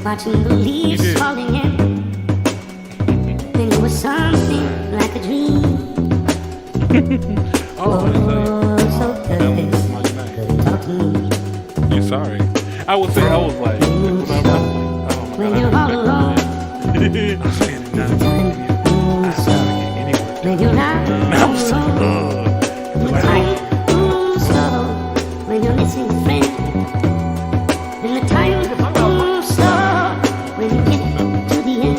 watching the leaves falling in. Then it was something like a dream. Oh, so good. Couldn't talk to me. you're sorry. I would say I was like, When you're all alone. When you're not alone. When time moves slow. When you're missing a friend. When the time moves slow. When you get to the end.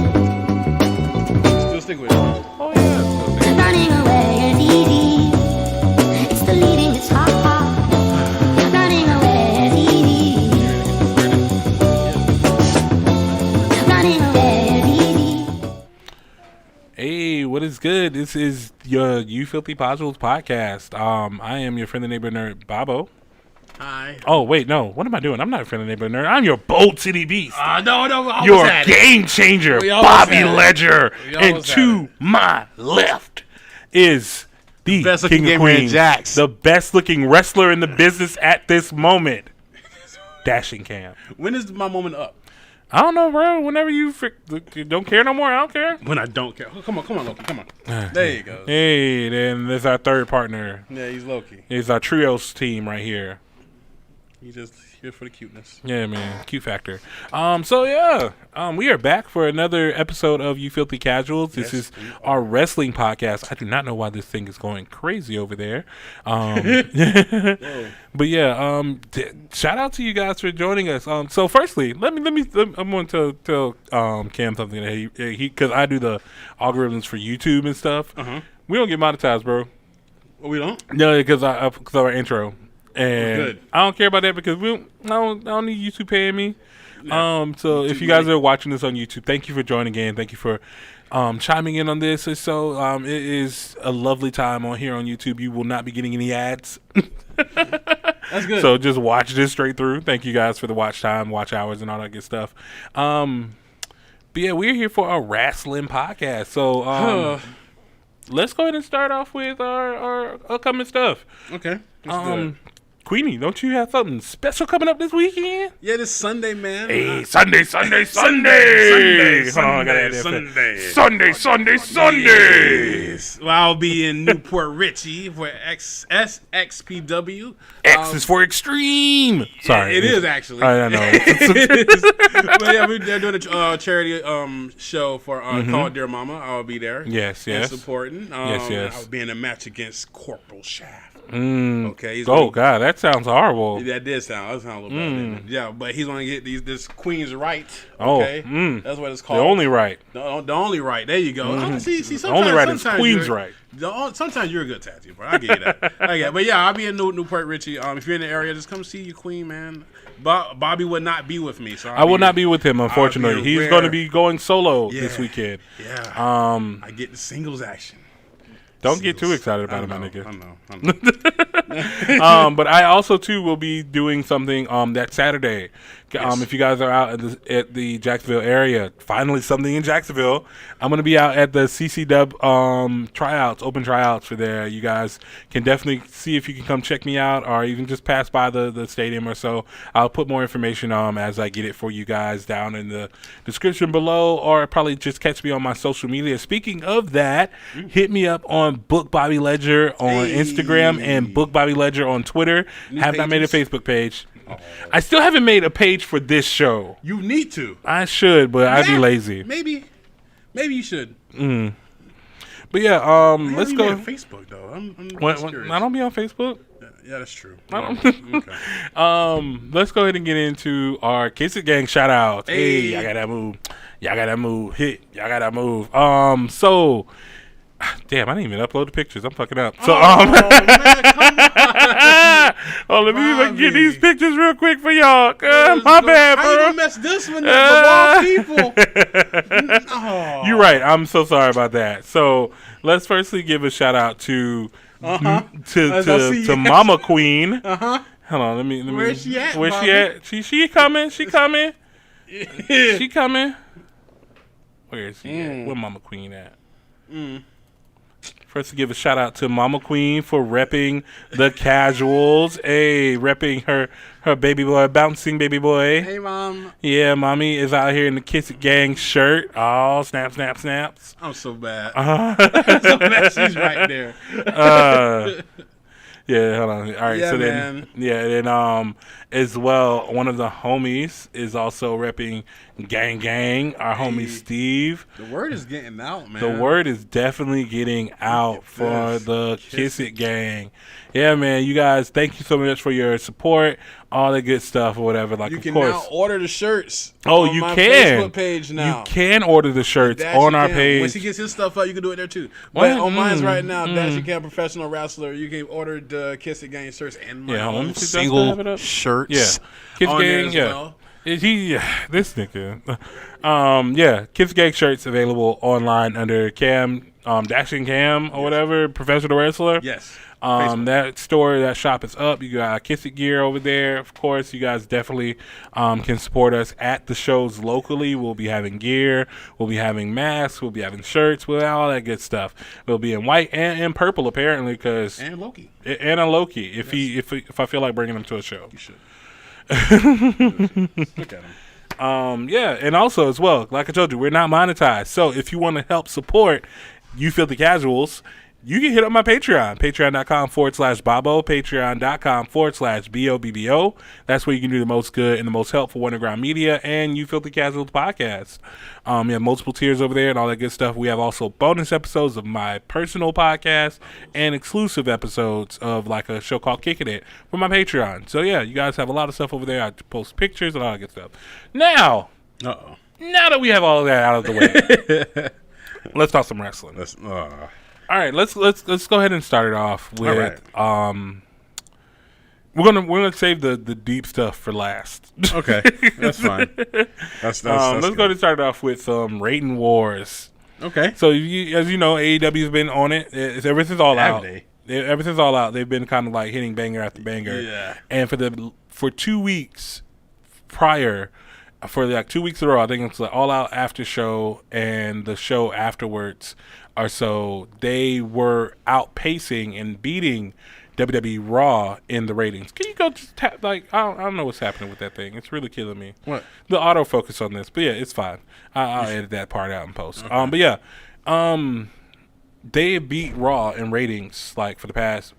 Still stick with it. Oh yeah. Running away is easy. It's the leading that's hard. Running away is easy. Running away is easy. Hey, what is good? This is your You Filthy Podules podcast. I am your friendly neighbor nerd, Bobo. Hi. Oh wait, no. What am I doing? I'm not a friendly neighbor nerd. I'm your Bold City Beast. No, I Your almost had it. game changer, We almost Bobby had it. Ledger. We And almost had to my left is the Best King looking of gamer in Queens, Jax. the best looking wrestler in the business at this moment, Dashing Cam. When is my moment up? I don't know, bro. Whenever you don't care no more, I don't care. When I don't care. Oh, come on, Loki. Come on. There you go. Hey, then there's our third partner. Yeah, he's Loki. It's our trios team right here. He's just here for the cuteness. Yeah, man. Cute factor. We are back for another episode of You Filthy Casuals. This is our wrestling podcast. I do not know why this thing is going crazy over there. But yeah, shout out to you guys for joining us. So firstly, I'm going to tell Cam something that he because I do the algorithms for YouTube and stuff. We don't get monetized, bro. Oh, we don't? No, because of our intro. And Good. I don't care about that because I don't need YouTube paying me. So if you guys are watching this on YouTube, thank you for joining in. Thank you for chiming in on this. So it is a lovely time on here on YouTube. You will not be getting any ads. That's good. So just watch this straight through. Thank you guys for the watch time, watch hours, and all that good stuff. But yeah, we're here for a wrestling podcast. So let's go ahead and start off with our upcoming stuff. Okay. Let's do it. Queenie, don't you have something special coming up this weekend? Yeah, this Sunday, man. Hey, Sunday. Hold on, I gotta add that. Sunday. Well, I'll be in Newport Richie for XPW. X is for extreme. Sorry. It is actually. I know. But yeah, they're doing a charity show for called Dear Mama. I'll be there. Yes. And supporting. Yes. I'll be in a match against Corporal Shaft. Mm. Okay. Oh God, that sounds horrible. That sound a little bad. Didn't it? Yeah, but he's going to get this Queen's Right. Oh, Okay. That's what it's called. The only right. The only right. There you go. See, sometimes, The only right is Queen's right. Sometimes you're a good tattoo, bro. I get you that. But yeah, I'll be in Newport Richie. If you're in the area, just come see your Queen, man. Bobby would not be with me, so I will not be with him, unfortunately. He's going to be going solo this weekend. Yeah. I get the singles action. Don't get too excited about it, my nigga. I know. But I also too will be doing something that Saturday. If you guys are out at the Jacksonville area, finally something in Jacksonville, I'm gonna be out at the CC Dub tryouts, open tryouts for there. You guys can definitely see if you can come check me out, or even just pass by the stadium or so. I'll put more information as I get it for you guys down in the description below, or probably just catch me on my social media. Speaking of that, hit me up on Book Bobby Ledger on Instagram and Book Bobby Ledger on Twitter. Have not made a Facebook page. I still haven't made a page for this show. You need to. I should, but I'd be lazy. Maybe you should. But yeah, let's go. On Facebook though. I'm curious. I don't be on Facebook. Yeah, that's true. I don't. Let's go ahead and get into our Kiss It Gang shout outs. Hey, y'all got that move. Y'all got that move. Hit. Y'all got that move. So. Damn, I didn't even upload the pictures. I'm fucking up. So, man, come on. let me even get these pictures real quick for y'all. My bad, bro. How you gonna mess this one up of all people? You're right. I'm so sorry about that. So, let's firstly give a shout out to Mama Queen. Hold on, let me. Where's she at? Where's she at? She coming. She coming. She coming. Where is she at? Where Mama Queen at? First, to give a shout out to Mama Queen for repping the casuals. Hey, repping her baby boy, bouncing baby boy. Hey, Mom. Yeah, Mommy is out here in the Kiss It Gang shirt. Oh, snap, snap, snaps. I'm so bad. I'm so bad. She's right there. Yeah, hold on. All right, Yeah, so man. then as well, one of the homies is also repping Gang, our homie Steve. The word is getting out, man. The word is definitely getting out for the Kiss It Gang. Yeah, man, you guys, thank you so much for your support, all the good stuff or whatever. Like, You of can course. now order the shirts. Oh, on you my can. Facebook page now. You can order the shirts Dash on You our Can. page. Once he gets his stuff out, you can do it there too. What? But on mine's right now, Dash You Can Professional Wrestler. You can order the Kiss It Gang shirts and my Yeah, let me own see, does that have it single up? shirts. Yeah. Kids on there Gang, as yeah. well. This nigga. Yeah, Kids Gang shirts available online under Cam, Dashing Cam or whatever, Professional Wrestler. Yes. That store, that shop is up. You got Kiss It gear over there. Of course, you guys definitely can support us at the shows locally. We'll be having gear. We'll be having masks. We'll be having shirts. We'll have all that good stuff. We'll be in white and in purple apparently because And Loki. and a Loki if I feel like bringing him to a show. You should. Look at him. Yeah, and also as well, like I told you, we're not monetized. So if you want to help support You Feel the Casuals, you can hit up my Patreon, patreon.com/Bobo, patreon.com/BOBBO. That's where you can do the most good and the most help for Underground Media and You Feel the Casuals podcast. We have multiple tiers over there and all that good stuff. We have also bonus episodes of my personal podcast and exclusive episodes of like a show called Kicking It for my Patreon. So yeah, you guys have a lot of stuff over there. I post pictures and all that good stuff. Now that we have all of that out of the way, let's talk some wrestling. All right, let's go ahead and start it off with we're gonna save the deep stuff for last. Okay, that's fine. That's let's go ahead and start it off with rating wars. Okay. So as you know, AEW's been on it. Everything's all out. Everything's all out. They've been kind of like hitting banger after banger. Yeah. And for 2 weeks prior, for like 2 weeks in a row, I think it's the All Out after show and the show afterwards. Or so they were outpacing and beating WWE Raw in the ratings. Can you go just tap, like, I don't know what's happening with that thing. It's really killing me. What? The autofocus on this. But yeah, it's fine. I'll edit that part out in post. Okay. But yeah, they beat Raw in ratings like for the past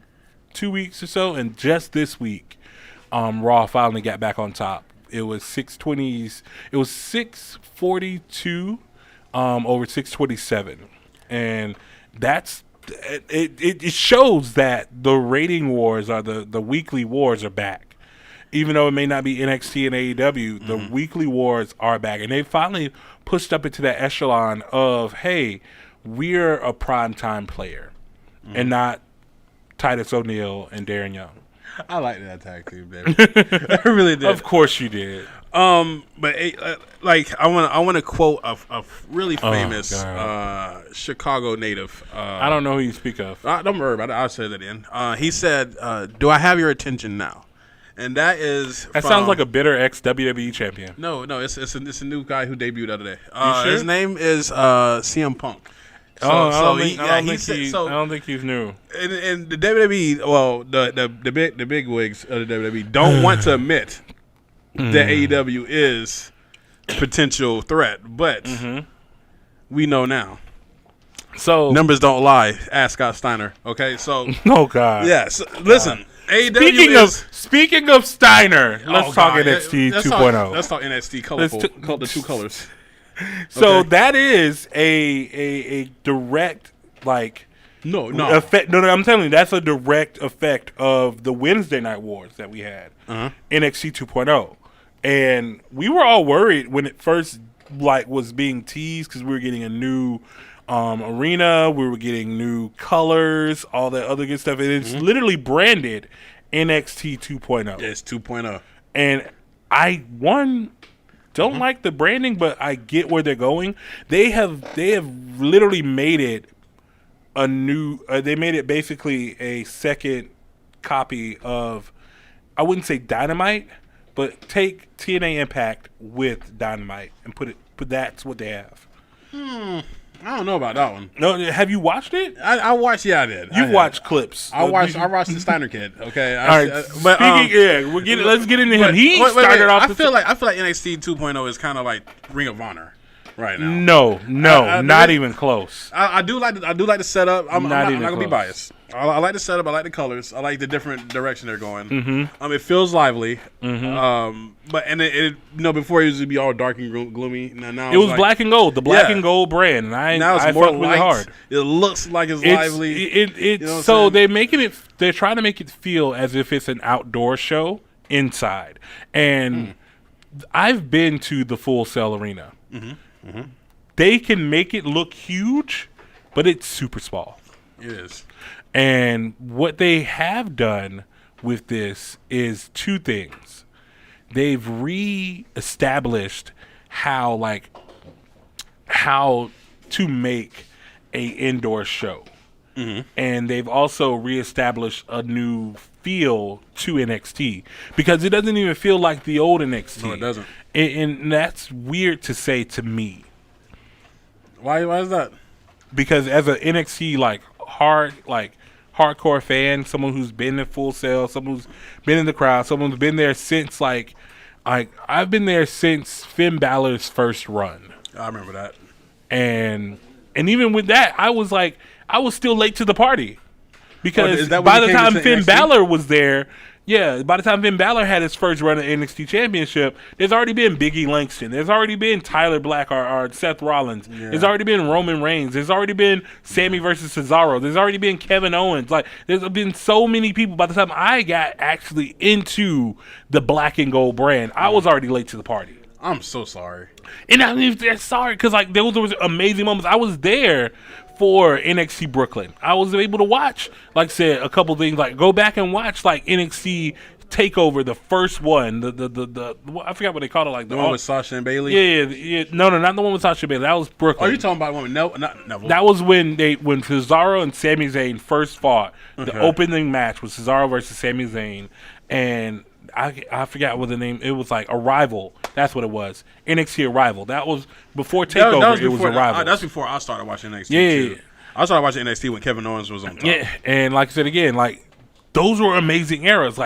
2 weeks or so. And just this week, Raw finally got back on top. It was 620s. It was 642 over 627. And that's it shows that the rating wars are the weekly wars are back. Even though it may not be NXT and AEW, the weekly wars are back. And they finally pushed up into that echelon of, hey, we're a primetime player and not Titus O'Neil and Darren Young. I like that tag team, baby. I really did. Of course you did. But like I want to quote a really famous Chicago native. I don't know who you speak of. Don't worry about it. I'll say that in. He said, "Do I have your attention now?" And that sounds like a bitter ex WWE champion. No, it's a new guy who debuted the other day. You sure? His name is CM Punk. I don't think he's new. And the WWE, well, the big wigs of the WWE don't want to admit that AEW is a potential threat, but we know now. So numbers don't lie. Ask Scott Steiner. Okay, so oh god, yes. Listen, AEW speaking of Steiner, let's talk NXT 2.0. Let's talk NXT colorful. The two colors. So that is a direct effect. No, I'm telling you, that's a direct effect of the Wednesday night wars that we had. NXT 2.0, and we were all worried when it first was being teased because we were getting a new arena, we were getting new colors, all that other good stuff, and it's literally branded NXT 2.0. It's 2.0, and I don't like the branding, but I get where they're going. They have literally made it a new. They made it basically a second copy of. I wouldn't say Dynamite, but take TNA Impact with Dynamite and put that's what they have. I don't know about that one. No, have you watched it? I watched. Yeah, I did. You've watched clips. I watched the Steiner Kid. Okay. All right. Let's get into him. He started off. I feel like NXT 2.0 is kind of like Ring of Honor right now. No, not even close. I do like the setup. I'm not gonna be close. biased. I like the setup. I like the colors. I like the different direction they're going. Mm-hmm. It feels lively. Mm-hmm. But it before it used to be all dark and gloomy. Now it was black and gold, the black and gold brand. And now it's I more fucked with it hard. It looks like it's lively. It's so they're trying to make it feel as if it's an outdoor show inside. And I've been to the Full Sail Arena. Mm-hmm. Mm-hmm. They can make it look huge, but it's super small. It is. And what they have done with this is two things. They've re-established how to make a indoor show. Mm-hmm. And they've also re-established a new feel to NXT because it doesn't even feel like the old NXT. No, it doesn't. And that's weird to say to me. Why is that? Because as an NXT hardcore fan, someone who's been in Full Sail, someone who's been in the crowd, someone who's been there since I've been there since Finn Balor's first run. I remember that. And even with that, I was still late to the party. Because by by the time Finn Balor was there, by the time Finn Balor had his first run at NXT Championship, there's already been Big E Langston. There's already been Tyler Black or Seth Rollins. Yeah. There's already been Roman Reigns. There's already been Sammy versus Cesaro. There's already been Kevin Owens. There's been so many people. By the time I got actually into the black and gold brand, I was already late to the party. I'm so sorry. And I'm sorry because there was amazing moments. I was there for NXT Brooklyn. I was able to watch, like I said, a couple things. Go back and watch NXT Takeover, the first one. The I forgot what they called it. The one with Sasha and Bailey. Yeah. No, not the one with Sasha and Bailey. That was Brooklyn. Oh, you talking about one with Neville? That was when Cesaro and Sami Zayn first fought. Okay. The opening match was Cesaro versus Sami Zayn, and I forgot what the name. It was Arrival. That's what it was. NXT Arrival. That was before Takeover. It was Arrival. That's before I started watching NXT. Yeah. Too. I started watching NXT when Kevin Owens was on top. Yeah, and like I said again, those were amazing eras.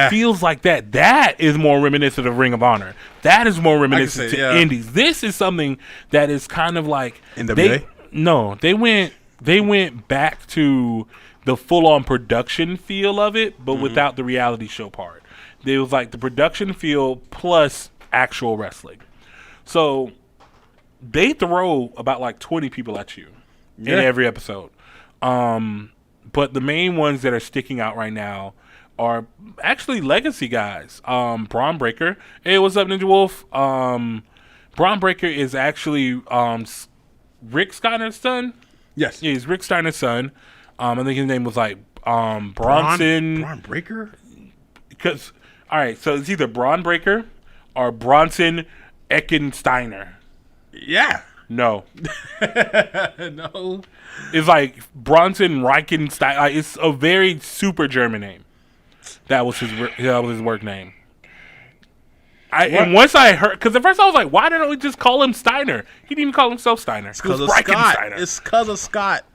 Feels like that. That is more reminiscent of Ring of Honor. That is more reminiscent to Indies. This is something that is kind of like NWA. They went back to the full-on production feel of it, but without the reality show part. It was the production feel plus actual wrestling. So they throw about 20 people at you in every episode. But the main ones that are sticking out right now are actually legacy guys. Braun Breaker. Hey, what's up, Ninja Wolf? Braun Breaker is actually Rick Steiner's son. Yes. Yeah, he's Rick Steiner's son. I think his name was Bronson. Braun Breaker? Because, all right, so it's either Braun Breaker or Bronson Eckensteiner. Yeah. No. No. It's Bronson Reichenstein. It's a very super German name. That was his work name. And once I heard, because at first I was like, why didn't we just call him Steiner? He didn't even call himself Steiner. It's because of Scott. It's because of Scott.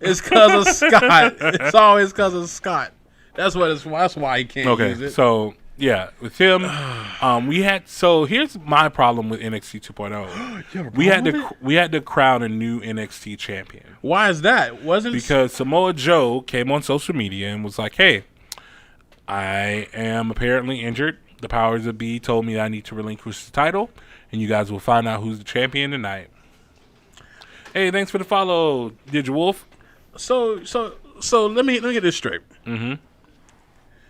It's because of Scott. It's always because of Scott. That's why he can't use it. Okay, so yeah, with him, here's my problem with NXT 2.0. We had to crown a new NXT champion. Why is that? Because Samoa Joe came on social media and was like, "Hey, I am apparently injured. The powers that be told me that I need to relinquish the title, and you guys will find out who's the champion tonight." Hey, thanks for the follow, Did Wolf. So let me get this straight. Mm-hmm.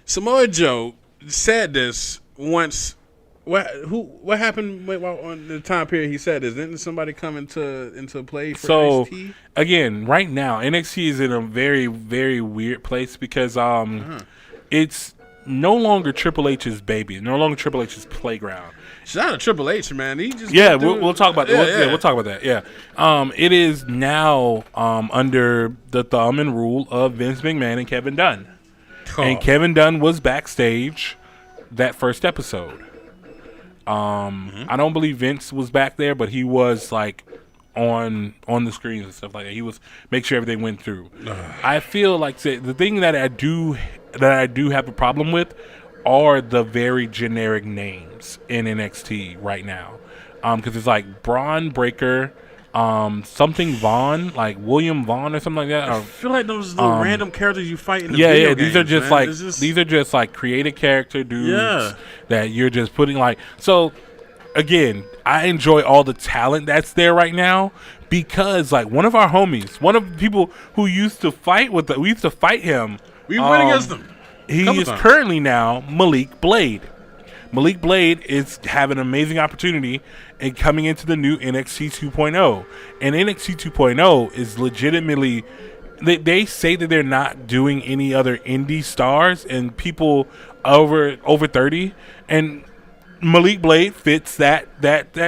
Samoa Joe said this once. What happened on the time period he said this? Didn't somebody come into play for NXT? Again, right now NXT is in a very, very weird place because it's no longer Triple H's baby, no longer Triple H's playground. It's not a Triple H, man. He just we'll talk about that. We'll talk about that. Yeah, it is now under the thumb and rule of Vince McMahon and Kevin Dunn. Oh. And Kevin Dunn was backstage that first episode. I don't believe Vince was back there, but he was on the screens and stuff like that. He was make sure everything went through. I feel like the thing that I do have a problem with are the very generic names in NXT right now, because it's like Braun Breaker, something Vaughn, like William Vaughn or something like that. I feel like those little random characters you fight in the yeah, video yeah. games, These are just man. like It's just- these are just like creative character dudes Yeah. that you're just putting like so. Again, I enjoy all the talent that's there right now because, like, one of our homies, one of the people who used to fight we used to fight him. we went against them. He Couple is times. currently now Malik Blade. Malik Blade is having an amazing opportunity and coming into the new NXT 2.0. And NXT 2.0 is legitimately, they say that they're not doing any other indie stars and people over 30. And Malik Blade fits that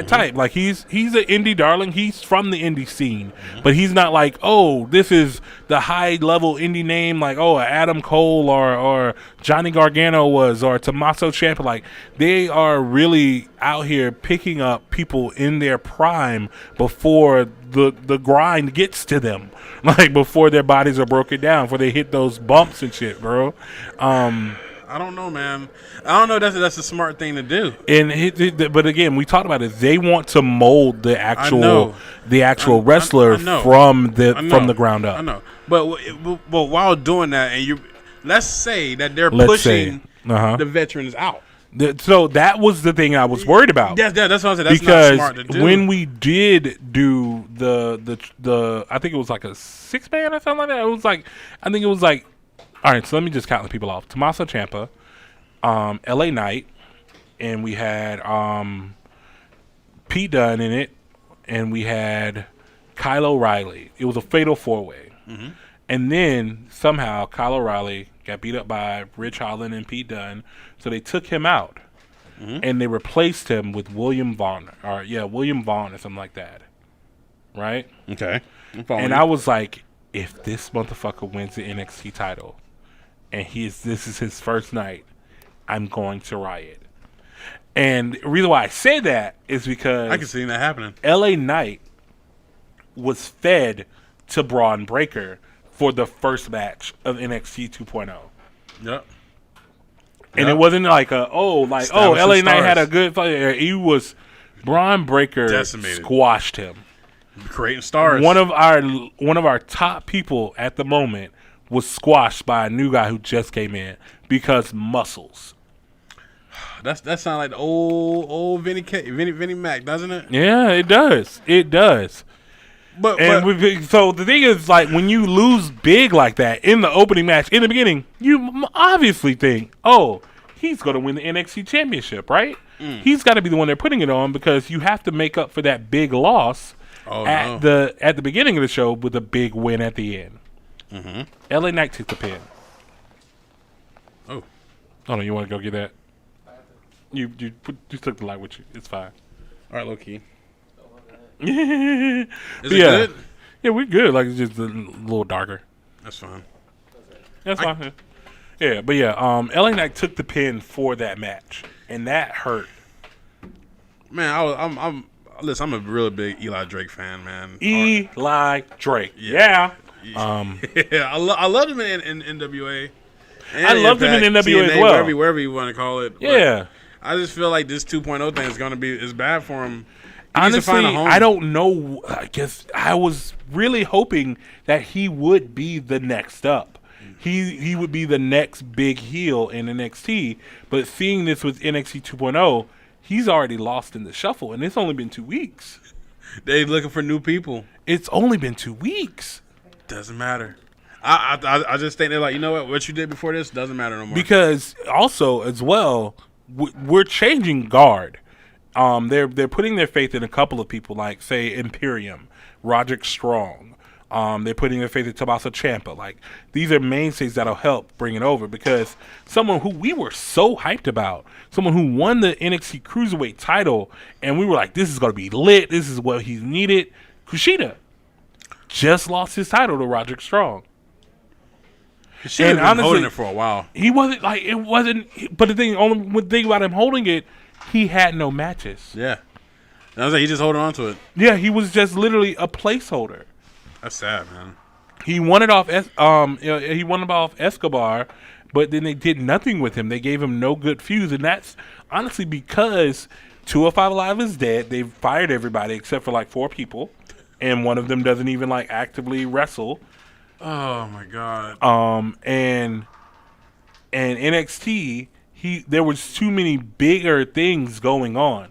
type. Like he's an indie darling. He's from the indie scene, but he's not like, oh, this is the high level indie name like Adam Cole or Johnny Gargano was or Tommaso Ciampa. Like they are really out here picking up people in their prime before the grind gets to them, like before their bodies are broken down, before they hit those bumps and shit, bro. I don't know, man. I don't know. That's a smart thing to do. And but again, we talked about it. They want to mold the actual know. wrestler I know. from I know. the ground up. I know, but while doing that, and let's say that they're Let's say. pushing Uh-huh. the veterans out. So that was the thing I was worried about. That's what I'm saying. That's Because not smart to do. when we did do the I think it was like a 6-man or something like that. I think it was like. All right, so let me just count the people off. Tommaso Ciampa, LA Knight, and we had Pete Dunne in it, and we had Kyle O'Reilly. It was a fatal 4-way. Mm-hmm. And then somehow Kyle O'Reilly got beat up by Rich Holland and Pete Dunne, so they took him out, and they replaced him with William Vaughn or something like that, right? Okay, I'm following And you. I was like, if this motherfucker wins the NXT title, and this is his first night, I'm going to riot. And the reason why I say that is because I can see that happening. LA Knight was fed to Braun Breaker for the first match of NXT 2.0. Yep. And it wasn't like Establishing LA Knight had a stars. good fight. He was Braun Breaker Decimated. squashed him. Creating stars. One of our top people at the moment was squashed by a new guy who just came in because muscles. that sounds like the old Vinny Mac, doesn't it? Yeah, it does. It does. But So the thing is, like, when you lose big like that in the opening match in the beginning, you obviously think, oh, he's going to win the NXT Championship, right? He's got to be the one they're putting it on because you have to make up for that big loss at the beginning of the show with a big win at the end. LA Knight took the pin. Oh no, you want to go get that? You took the light with you. It's fine. all right, low key. Is Is it good? Yeah, we're good. Like, it's just a little darker. That's fine. That's fine. Yeah, but yeah, LA Knight took the pin for that match, and that hurt. Man, I'm a really big Eli Drake fan, man. Eli Drake. Yeah. Yeah, I loved him in NWA. And I loved him in Impact, NWA as TNA, well. Wherever you want to call it. But Yeah. I just feel like this 2.0 thing is going to be is bad for him. He needs to Honestly, find a home. I don't know. I guess I was really hoping that he would be the next up. He would be the next big heel in NXT. But seeing this with NXT 2.0, he's already lost in the shuffle, and it's only been 2 weeks. They looking for new people. It's only been 2 weeks. Doesn't matter. I just think they're like, you know what you did before this doesn't matter no more. Because also as well, we're changing guard. They're putting their faith in a couple of people, like say Imperium, Roderick Strong. They're putting their faith in Tommaso Ciampa. Like, these are mainstays that'll help bring it over, because someone who we were so hyped about, someone who won the NXT Cruiserweight title, and we were like, this is going to be lit. This is what he's needed. Kushida just lost his title to Roderick Strong. She had been holding it for a while. He wasn't like it wasn't. But the thing about him holding it, he had no matches. Yeah, I was like, he just holding on to it. Yeah, he was just literally a placeholder. That's sad, man. He won it off. He won it off Escobar, but then they did nothing with him. They gave him no good feuds, and that's honestly because 205 Live is dead. They've fired everybody except for like 4 people, and one of them doesn't even like actively wrestle. Oh my god. And NXT, there was too many bigger things going on.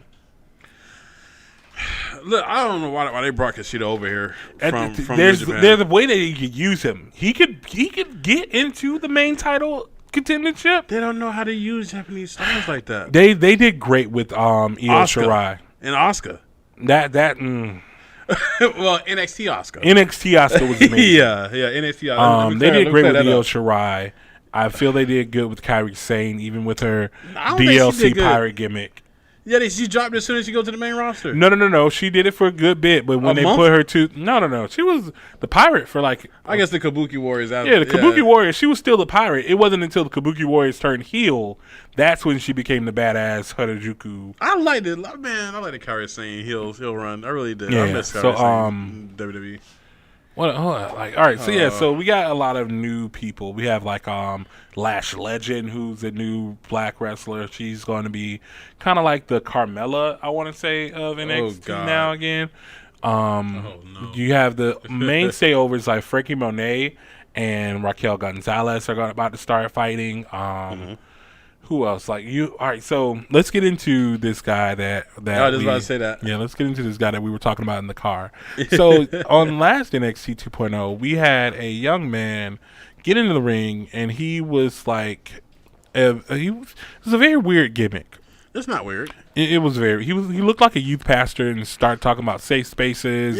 Look, I don't know why they brought Kushida over here from there's Japan. a way that you could use him. He could get into the main title contendership. They don't know how to use Japanese stars like that. They did great with Io Shirai and Asuka. Well, NXT Asuka. NXT Asuka was amazing. yeah, NXT Asuka. They did great with Io Shirai. I feel they did good with Kairi Sane, even with her DLC pirate gimmick. Yeah, she dropped as soon as she go to the main roster. No. She did it for a good bit, but when they put her to no, she was the pirate for like. I guess the Kabuki Warriors. The Kabuki Warriors. She was still the pirate. It wasn't until the Kabuki Warriors turned heel that's when she became the badass Harajuku. I liked it, man. I like the Kairi Sane heel run. I really did. Yeah. I miss Kairi Sane in WWE. What? All right. So we got a lot of new people. We have like Lash Legend, who's a new black wrestler. She's going to be kind of like the Carmella, I want to say, of NXT now again. You have the mainstay overs like Frankie Monet and Raquel Gonzalez are about to start fighting. Who else? Like you? All right. So let's get into this guy that. I was about to say that. Yeah, let's get into this guy that we were talking about in the car. So on last NXT 2.0, we had a young man get into the ring, and he was like, it was a very weird gimmick. It's not weird. It was very. He looked like a youth pastor and started talking about safe spaces.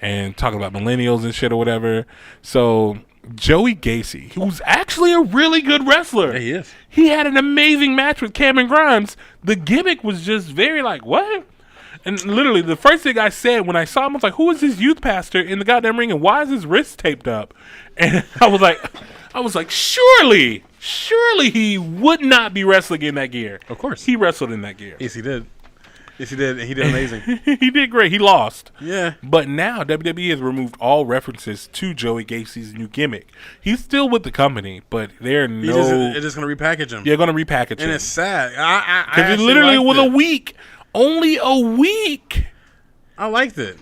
And talking about millennials and shit or whatever. So Joey Gacy, who's actually a really good wrestler. Yeah, he is. He had an amazing match with Cameron Grimes. The gimmick was just very like, what? And literally, the first thing I said when I saw him was like, who is this youth pastor in the goddamn ring and why is his wrist taped up? And I was like, surely he would not be wrestling in that gear. Of course. He wrestled in that gear. Yes, he did. Yes, he did. And he did amazing. He did great. He lost. Yeah. But now WWE has removed all references to Joey Gacy's new gimmick. He's still with the company, but they're They're just going to repackage him. They're going to repackage him. And it's sad. Because it literally was a week. Only a week. I liked it.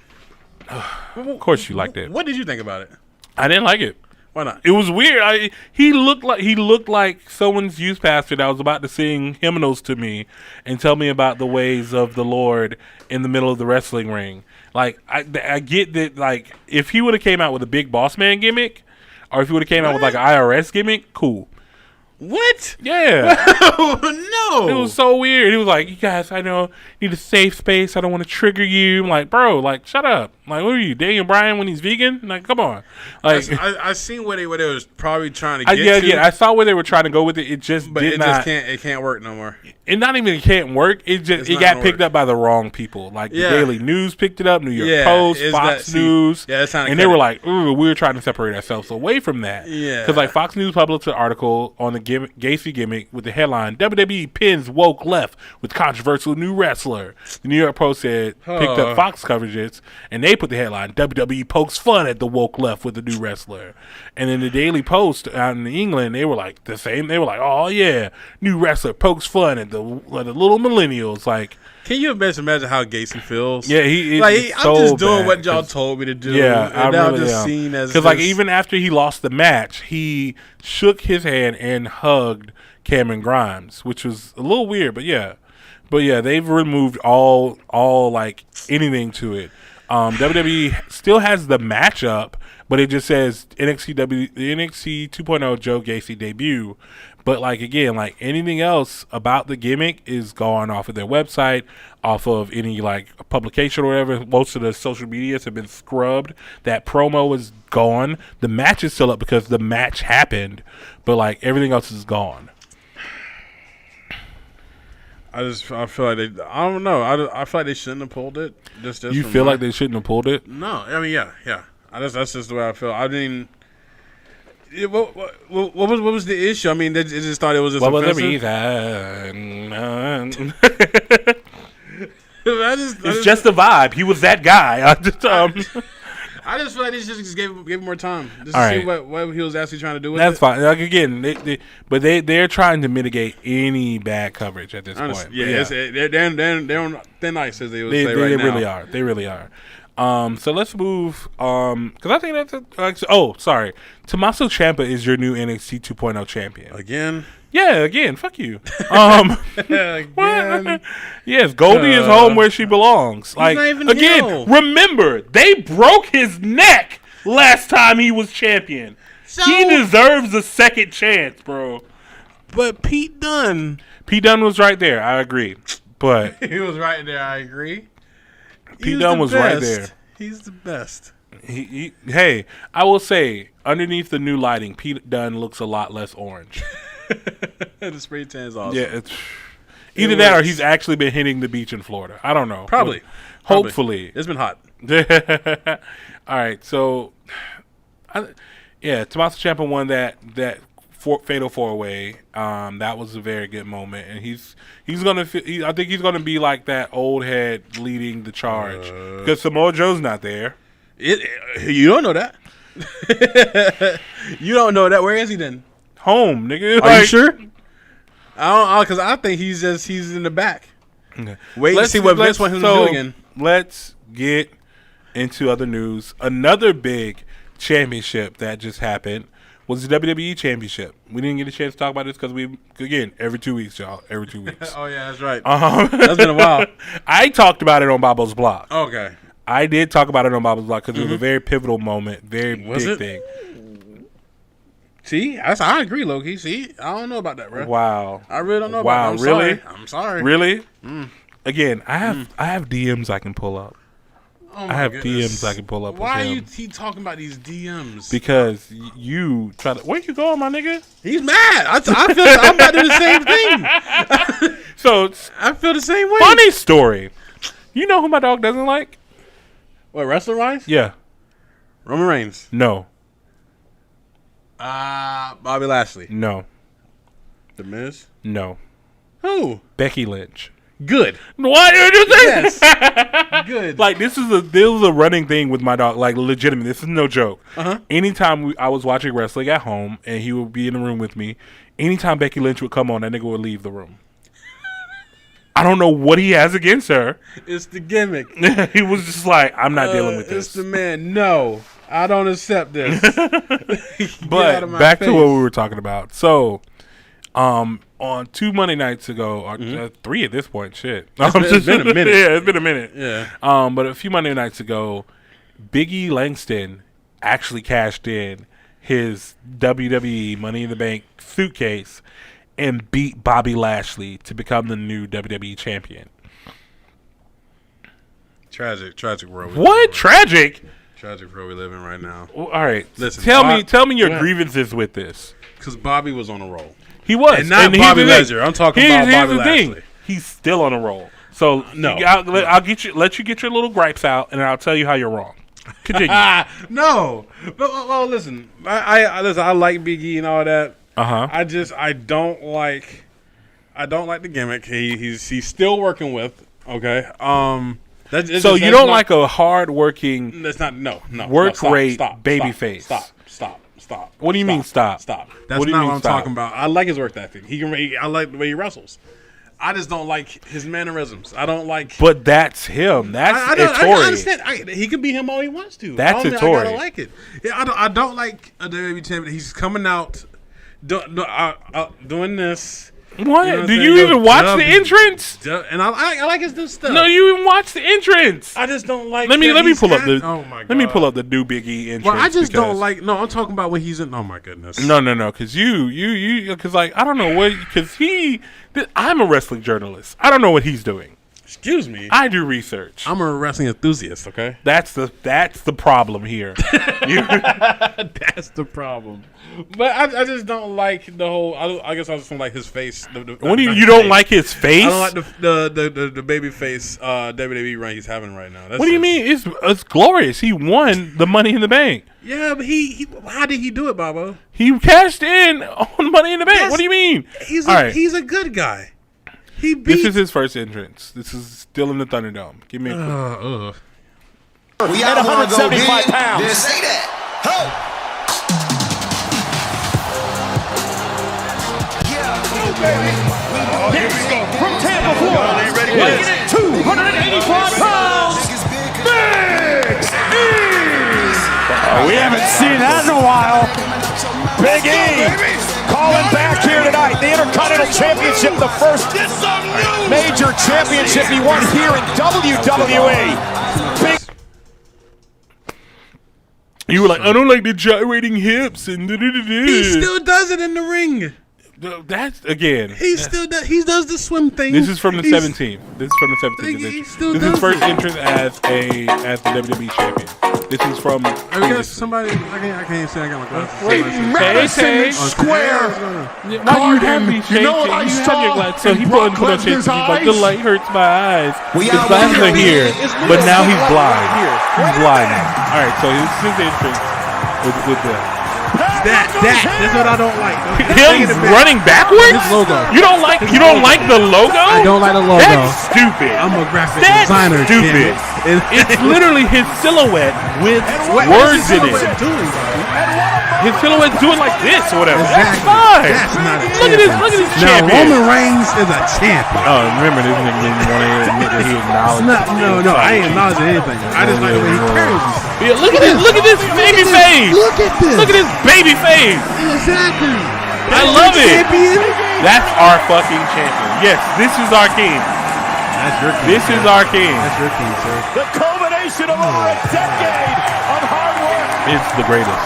Of course you liked it. What did you think about it? I didn't like it. Why not? It was weird. He looked like someone's youth pastor that was about to sing hymnals to me and tell me about the ways of the Lord in the middle of the wrestling ring. Like I get that. Like if he would have came out with a big boss man gimmick, or if he would have came out with like an IRS gimmick, cool. What? Yeah. No. It was so weird. He was like, you guys, I know, need a safe space. I don't want to trigger you. I'm like, bro, like, shut up. Like, who are you, Daniel Bryan when he's vegan? Like, come on. Like, I seen where they was probably trying to get to. Yeah, I saw where they were trying to go with it. It just can't work no more. It not even can't work. It got picked up by the wrong people. Like the Daily News picked it up, New York Post, Fox News, and they were like, "Ooh, we were trying to separate ourselves away from that." Yeah, because like Fox News published an article on the Gacy gimmick with the headline "WWE pins woke left with controversial new wrestler." The New York Post picked up Fox coverages, and they put the headline "WWE pokes fun at the woke left with the new wrestler." And then the Daily Post out in England, they were like the same. They were like, "Oh yeah, new wrestler pokes fun at the little millennials." Like, can you imagine how Gacy feels? Yeah, I'm just doing what y'all told me to do. Yeah, and I'm just seen as because like even after he lost the match, he shook his hand and hugged Cameron Grimes, which was a little weird, but yeah, they've removed all like anything to it. WWE still has the matchup, but it just says NXT 2.0 Joe Gacy debut. But like again, like anything else about the gimmick is gone off of their website, off of any like publication or whatever. Most of the social medias have been scrubbed. That promo is gone. The match is still up because the match happened, but like everything else is gone. I feel like they. I don't know. I feel like they shouldn't have pulled it. Just you feel like they shouldn't have pulled it? No, I mean yeah. That's just the way I feel. I mean, what was the issue? I mean, they just thought it was just offensive. What was the reason? It's just the vibe. He was that guy. I just feel like they just gave him more time just All to right. see what he was actually trying to do with That's it. fine. Like again, they're trying to mitigate any bad coverage at this point. Yeah, they're on thin ice, as they would say They right now. really are. They really are. So let's move. Because I think that's sorry. Tommaso Ciampa is your new NXT 2.0 champion. Again. Yeah, again, fuck you. Again. Yes, Goldie is home where she belongs. Like not even again, heel. remember they broke his neck last time he was champion. So- He deserves a second chance, bro. But Pete Dunne. Pete Dunne was right there. I agree, but He was right there, I agree. Pete Dunne was right there. He's the best. Hey, I will say, underneath the new lighting, Pete Dunne looks a lot less orange. The spray tan's awesome. Yeah, it's either that or he's actually been hitting the beach in Florida. I don't know. Probably. Hopefully. It's been hot. All right, so Tommaso Ciampa won that fatal 4-way. That was a very good moment, and he's gonna. I think he's gonna be like that old head leading the charge because Samoa Joe's not there. You don't know that. You don't know that. Where is he then? Home, nigga. Are you sure? I don't, because I think he's in the back. Okay. Wait to see what Vince wants him to do again. Let's get into other news. Another big championship that just happened was the WWE Championship. We didn't get a chance to talk about this because every 2 weeks, y'all. Every 2 weeks. Oh, yeah, that's right. That's been a while. I talked about it on Bobo's blog. Okay. I did talk about it on Bobo's blog because it was a very pivotal moment, very big thing. See, I agree, Loki. See, I don't know about that, bro. Wow. I really don't know about that. Really? I'm sorry. Really? Again, I have DMs I can pull up. Oh I have goodness. DMs I can pull up. Why with are him you keep talking about these DMs? Because you try to. Where you going, my nigga? He's mad. I feel I'm about to do the same thing. So I feel the same way. funny story. You know who my dog doesn't like? What, wrestler wise? Yeah. Roman Reigns. No. Bobby Lashley. No. The Miz. No. Who? Becky Lynch. Good. What did you say? Yes. Good. Like this is a running thing with my dog. Like legitimate. This is no joke. Anytime I was watching wrestling at home and he would be in the room with me, anytime Becky Lynch would come on, that nigga would leave the room. I don't know what he has against her. It's the gimmick. He was just like, I'm not dealing with this. It's the man. No, I don't accept this. But back to what we were talking about. So, on 2 Monday nights ago, or 3 at this point, shit. It's been a minute. Yeah, it's been a minute. Yeah. But a few Monday nights ago, Big E Langston actually cashed in his WWE Money in the Bank suitcase and beat Bobby Lashley to become the new WWE champion. Tragic world. What? Tragic? Tragic world we live in right now. Well, all right. Listen, tell me your grievances with this. Because Bobby was on a roll. He was. And not here's Bobby the thing. Lesnar. I'm talking about Bobby the thing. Lashley. He's still on a roll. So No. I'll let you get your little gripes out, and I'll tell you how you're wrong. Continue. No. But, well, listen. I like Big E and all that. I don't like the gimmick. He's still working with. Okay. So you don't like a hard-working That's not no work stop, rate stop, baby stop, face. Stop. What do you mean stop? Stop. That's What do you not mean what I'm stop? talking about. I like his work ethic. I like the way he wrestles. I just don't like his mannerisms. I don't like. But that's him. That's I Ettore. understand. He can be him all he wants to. That's I Ettore. gotta like it. Yeah, I don't like a WWE champion. He's coming out doing this. What? You know what I'm Do saying? you even watch the W- entrance? And I like his new stuff. No, you even watch the entrance. I just don't like. Let me pull up the. Oh my god. Let me pull up the new Big E entrance. Well, I just don't because- like. No, I'm talking about when he's in. Oh my goodness. No, because because like I don't know what because I'm a wrestling journalist. I don't know what he's doing. Excuse me. I do research. I'm a wrestling enthusiast. Okay. That's the problem here. That's the problem. But I just don't like the whole. I guess I just don't like his face. What do you don't like his face? I don't like the baby face WWE run he's having right now. What do you mean? It's glorious. He won the Money in the Bank. Yeah, but he how did he do it, Bobo? He cashed in on Money in the Bank. Yes. What do you mean? He's All right. he's a good guy. He beat. This is his first entrance. This is still in the Thunderdome. Give me a quick. We at 175 pounds. Didn't say that. Ho! Yes, from Tampa, Florida, weighing in at 285 pounds, Big E! We haven't seen that in a while. Big E calling back here tonight. The Intercontinental Championship, the first major championship he won here in WWE. Big You were like, I don't like the gyrating hips and He still does it in the ring. That's again. He still does. He does the swim thing. This is from the 17th. This is from the 17th. He edition. still This is does first it. entrance as the WWE champion. This is from. I got somebody. I can't say I got my glasses. Wait, Madison Square. Why you have these You know what I shades? You have saw your glasses. So in he Brock put on shades. He's Lesnar's like, the eyes? light hurts my eyes. We His out glasses here. are here, but now he's blind. He's blind now. All right, so this is his entrance with the. That's what I don't like. Him running backwards? logo. You don't like the logo? I don't like the logo. That's stupid. I'm a graphic That's designer. stupid. damn it. It's literally his silhouette with What words is in this it. doing, Bobby? His silhouette's doing like this or whatever. That's Exactly. fine. That's not a Look at this. champion. Look at this Now champion. Roman Reigns is a champion. Oh, remember this nigga didn't want to admit that he acknowledged. No, I ain't acknowledging anything. I just like the way he carries himself. Yeah, look at this. Look at this baby face. Look at this. Look at this baby face. Exactly. I love it. Champion. That's our fucking champion. Yes, this is our king. That's your king. This is our king. That's your king, sir. The culmination of over a decade of hard work. It's the greatest.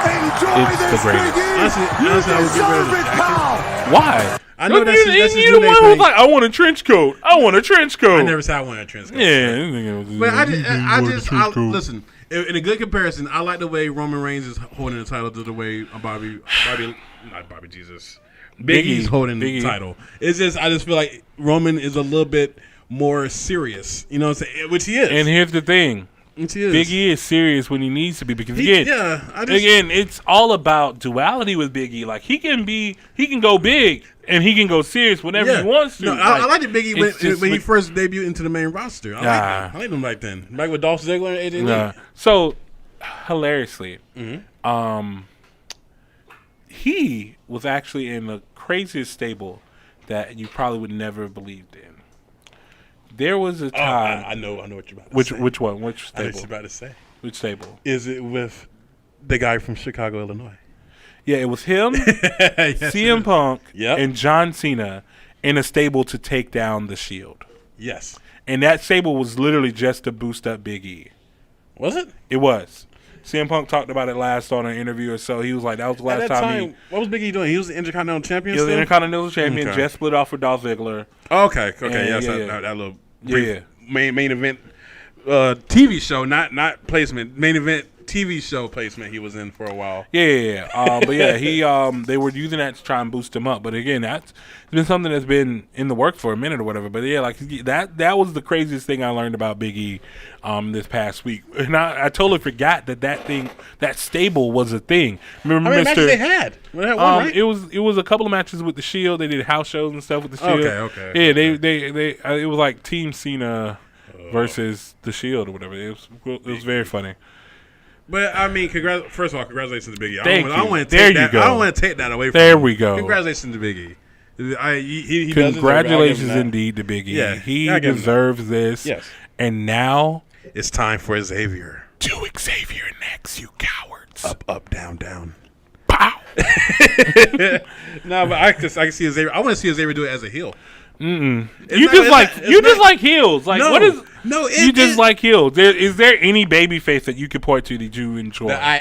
It's the greatest. Honestly, I would get rid of it. Why? I know that's his you're the new one thing. who's like, I want a trench coat. I want a trench coat. I never said I wanted a trench coat. Yeah, this nigga was But like, listen. In a good comparison, I like the way Roman Reigns is holding the title to the way not Bobby Jesus, Big E's holding the title. It's just I just feel like Roman is a little bit more serious. You know what I'm saying? Which he is. And here's the thing. Which he is. Big E is serious when he needs to be because again, it's all about duality with Big E. Like he can go big and he can go serious whenever he wants to. No, I like the Big E when he first debuted into the main roster. I like him back then. Back with Dolph Ziggler and AJ Lee. So hilariously, Mm-hmm. he was actually in the craziest stable that you probably would never have believed in. There was a time. I know what you're about to say. Which one? Which I know what stable? you're about to say. Which stable? Is it with the guy from Chicago, Illinois? Yeah, it was him, Yes, CM Punk, Yep. and John Cena in a stable to take down the Shield. Yes. And that stable was literally just to boost up Big E. Was it? It was. CM Punk talked about it last on an interview or so. He was like, that was the last At that time what was Big E doing? He was the Intercontinental Champion. he was the still? Intercontinental Champion, Okay. just split off with Dolph Ziggler. Okay. Yeah, Yes, yeah. that little brief Yeah. main event TV show, not placement. Main event TV show placement he was in for a while. Yeah. But yeah, he they were using that to try and boost him up. But again, that's been something that's been in the works for a minute or whatever. But yeah, like that was the craziest thing I learned about Big E this past week. And I totally forgot that stable was a thing. Remember, How many matches they had? Well, they had one, right? It was a couple of matches with the Shield. They did house shows and stuff with the Shield. Okay. Yeah, they it was like Team Cena versus the Shield or whatever. It was very funny. But I mean, first of all, congratulations to Big E. Thank I don't you. want to There take you that. go. I don't want to take that away from There him. we go. Congratulations to Big E. He does Congratulations deserve it. indeed to Big E. Yeah, he I give him that. deserves this. Yes. And now It's time for Xavier. to Xavier next, you cowards. Up, down, down. Pow. No, but I can see Xavier. I want to see Xavier do it as a heel. You just like heels. Like No. what is? No, you just like heels. Is there any baby face that you could point to that you enjoy? I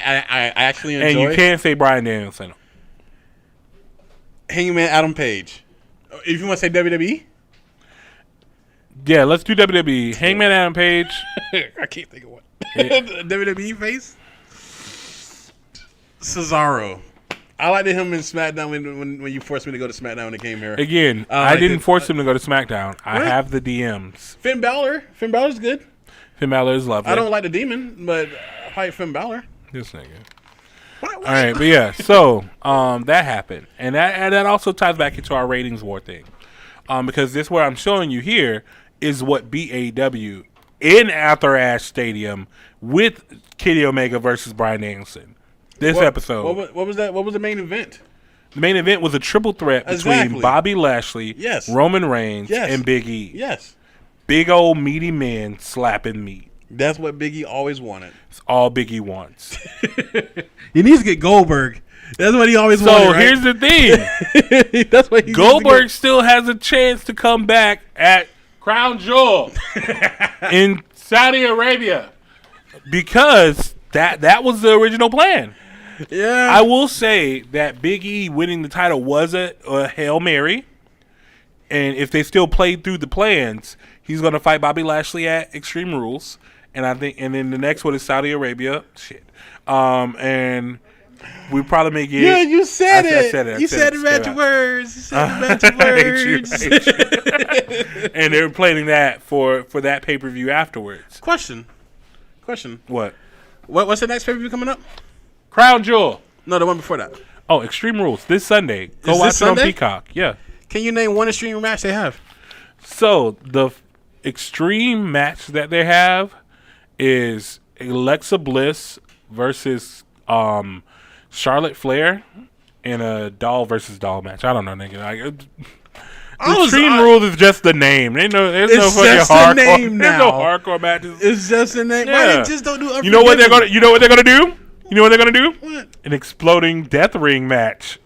actually enjoy. and you can't say Bryan Danielson. Hangman Adam Page. If you want to say WWE, Yeah, let's do WWE. Hangman Adam Page. I can't think of what. WWE face. Cesaro. I liked him in SmackDown when you forced me to go to SmackDown when it came here. Again, I didn't force him to go to SmackDown. I have the DMs. Finn Balor. Finn Balor's good. Finn Balor is lovely. I don't like the Demon, but I like Finn Balor. This nigga. All right, but yeah, so that happened, and that also ties back into our ratings war thing. because this what I'm showing you here is what BAW in Arthur Ashe Stadium with Kenny Omega versus Bryan Danielson. This episode. What was that? What was the main event? The main event was a triple threat between Bobby Lashley, Roman Reigns, and Big E. Yes. Big old meaty men slapping meat. That's what Big E always wanted. It's all Big E wants. He needs to get Goldberg. That's what he always wanted. So here's the thing. That's what Goldberg still has a chance to come back at Crown Jewel in Saudi Arabia because that was the original plan. Yeah. I will say that Big E winning the title was a Hail Mary. And if they still played through the plans, he's going to fight Bobby Lashley at Extreme Rules. And then the next one is Saudi Arabia. Shit. And we probably may get. Yeah, you said it. I said it. You said it match words. You said it match words. And they're planning that for that pay-per-view afterwards. Question. What? What's the next pay-per-view coming up? Crown Jewel. No, the one before that. Oh, Extreme Rules this Sunday. Go watch it on Peacock. Yeah. Can you name one Extreme match they have? So the Extreme match that they have is Alexa Bliss versus Charlotte Flair in a doll versus doll match. I don't know, nigga. Extreme Rules is just the name. There's no fucking hardcore. There's no hardcore matches. It's just a name. Yeah. Why they just don't do? You know what they're gonna do? You know what they're gonna do? What? An exploding death ring match.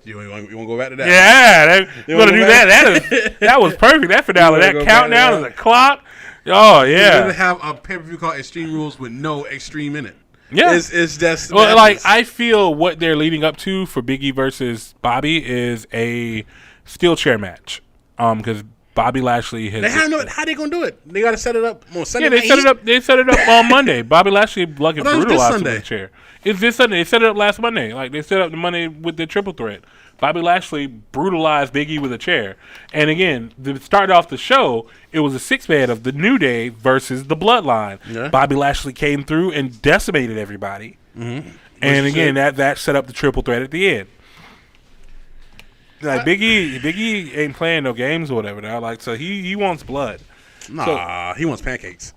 You want to go back to that? Yeah, they're gonna do that. That was perfect. That finale, that countdown of the clock. Oh yeah. You're gonna have a pay-per-view called Extreme Rules with no Extreme in it. Yeah, it's just like I feel what they're leading up to for Big E versus Bobby is a steel chair match. Because Bobby Lashley has. How they gonna do it? They gotta set it up on Sunday. Yeah, they set it up on Monday. Bobby Lashley lucky brutalized him in the chair. It's this Sunday. They set it up last Monday. Like they set up the Monday with the triple threat. Bobby Lashley brutalized Big E with a chair. And again, to start off the show, it was a 6-man of the New Day versus the Bloodline. Yeah. Bobby Lashley came through and decimated everybody. Mm-hmm. And again, that set up the triple threat at the end. Like Big E ain't playing no games or whatever now. Like so he wants blood. Nah, he wants pancakes.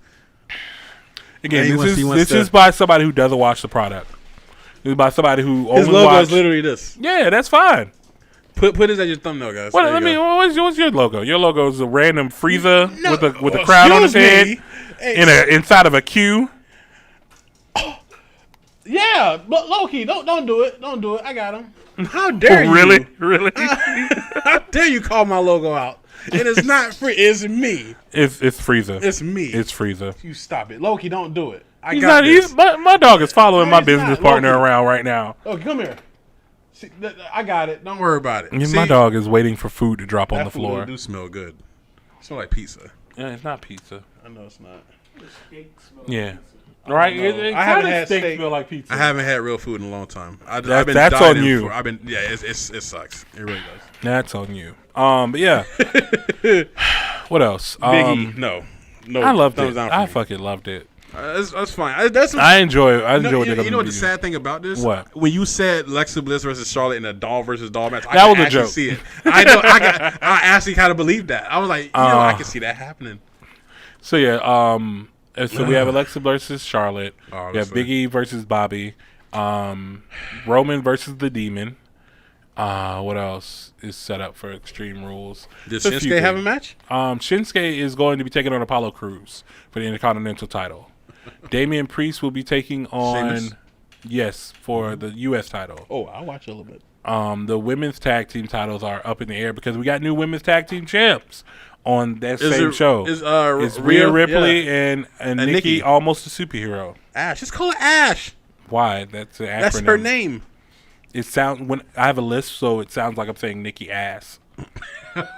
Again, this is by somebody who doesn't watch the product. This is by somebody who only his logo watch. Is literally this. Yeah, that's fine. Put this as your thumbnail, guys. What's your logo? Your logo is a random Frieza with a crown on his head inside of a Q. Yeah, but Loki, don't do it. Don't do it. I got him. How dare you? Really? How dare you call my logo out? And it's not free. It's me. It's Frieza. It's me. It's Frieza. You stop it, Loki. Don't do it. My dog is following my business partner around right now. Loki, come here. See, I got it. Don't worry about it. My dog is waiting for food to drop on the floor. That food do smell good. It smells like pizza. Yeah, it's not pizza. I know it's not. The steak smells Yeah. like pizza. Right? I haven't had steak smell like pizza. I haven't had real food in a long time. That's on you. It sucks. It really does. That's on you. But yeah. What else? Biggie, no. I loved it. I fucking loved it. That's fine. I enjoyed it. You know what the sad thing about this? What? When you said Alexa Bliss versus Charlotte in a doll versus doll match, that was a joke. See it. I actually kind of believed that. I was like, I can see that happening. So yeah, so we have Alexa versus Charlotte. We have Big E versus Bobby. Roman versus the Demon. What else is set up for Extreme Rules? Does Shinsuke have a match? Shinsuke is going to be taking on Apollo Crews for the Intercontinental title. Damian Priest will be taking on for the U.S. title. Oh, I'll watch a little bit. The women's tag team titles are up in the air because we got new women's tag team champs on that same show. It's Rhea Ripley and Nikki, almost a superhero. Ash. Just call her Ash. Why? That's an acronym. That's her name. It when I have a list, so it sounds like I'm saying Nikki Ass.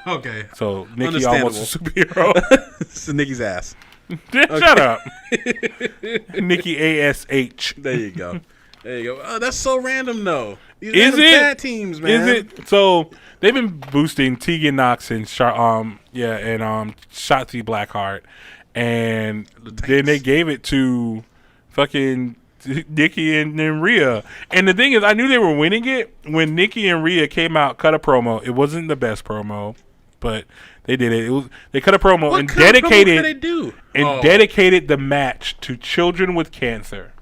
Okay. So Nikki almost a superhero. It's Nikki's ass. Shut up. Nikki ASH. There you go. Oh, that's so random, though. Is it? Tag teams, man. Is it? So they've been boosting Tegan Nox and Shotzi Blackheart, and then they gave it to fucking Nikki and Rhea. And the thing is, I knew they were winning it when Nikki and Rhea came out, cut a promo. It wasn't the best promo, but they did it. They cut a promo What and kind of promo dedicated could they do? dedicated the match to children with cancer.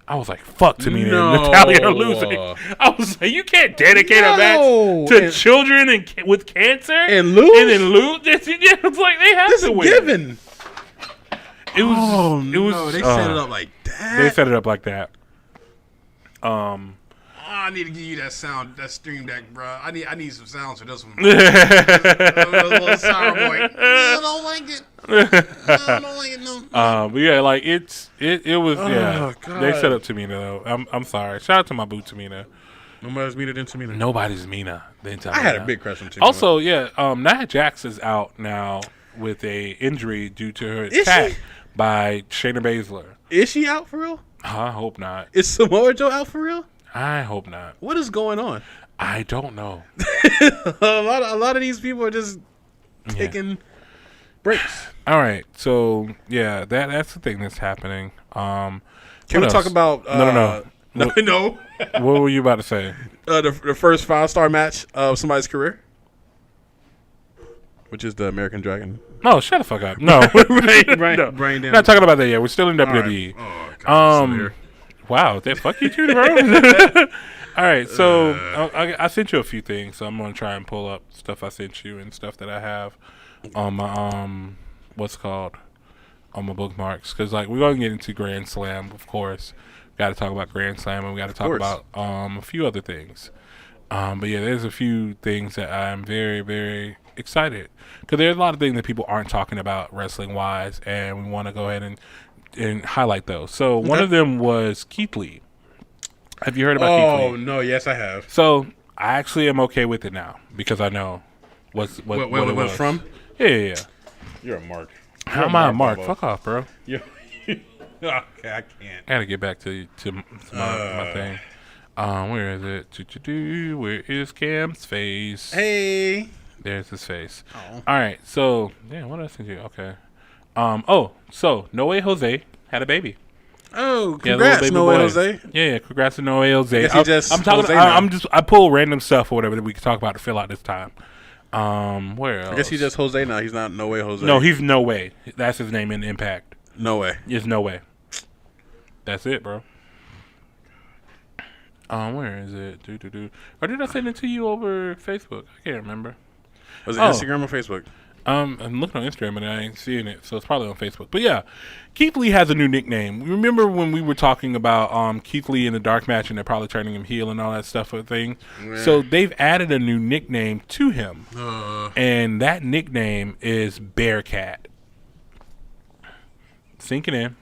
I was like, fuck, Tamina No. and Natalia are losing. I was like, you can't dedicate a match to children with cancer And lose? And then lose. It's like they have This to is win. given. It was. It was. No, they set it up like that. They set it up like that. I need to give you that sound, that stream deck, bro. I need some sounds for this one. a little sour boy. I don't like it. I don't like it. No. But yeah, like it was. Yeah, God. they set up Tamina though. I'm sorry. Shout out to my boo Tamina. Nobody's meaner than Tamina. Nobody's Mina than Tamina. I had a big crush on Tamina. Also, yeah, Nia Jax is out now with a injury due to her Is attack she? by Shayna Baszler. Is she out for real? I hope not. Is Samoa Joe out for real? I hope not. What is going on? I don't know. a lot of these people are just taking breaks. All right, so yeah, that's the thing that's happening. Can we talk about? No. No. What were you about to say? The first 5-star match of somebody's career, which is the American Dragon. No, shut the fuck up. No, no. Brain down. Not talking about that yet. We're still in WWE. Oh, God, Wow, that fuck you too, bro. All right, so I sent you a few things, so I'm gonna try and pull up stuff I sent you and stuff that I have on my what's called on my bookmarks, because like we're gonna get into Grand Slam, of course. Got to talk about Grand Slam, and we got to talk about a few other things. But yeah, there's a few things that I'm very, very excited, because there's a lot of things that people aren't talking about wrestling wise, and we want to go ahead and highlight those. So one of them was Keith Lee. Have you heard about Keith Lee? Oh no, yes I have. So I actually am okay with it now, because I know what it was from. Yeah. You're a mark. How am I a mark? Fuck off, bro. Okay, I can't. I gotta get back to my thing. Where is it? Where is Cam's face? Hey. There's his face. Oh. All right, so yeah, what else did you? Okay. So No Way Jose had a baby. Oh, Yeah, congrats, little No baby Way boy. Jose. Yeah, congrats to No Way Jose. Guess he just I'm talking. Jose now. I pull random stuff or whatever that we can talk about to fill out this time. Where else? I guess he's just Jose now. He's not No Way Jose. No, he's No Way. That's his name in Impact. No Way. It's No Way. That's it, bro. Where is it? Or did I send it to you over Facebook? I can't remember. Was it Instagram or Facebook? I'm looking on Instagram and I ain't seeing it, so it's probably on Facebook. But yeah, Keith Lee has a new nickname. Remember when we were talking about Keith Lee in the dark match and they're probably turning him heel and all that stuff and thing? Yeah. So they've added a new nickname to him, and that nickname is Bearcat. Sink it in.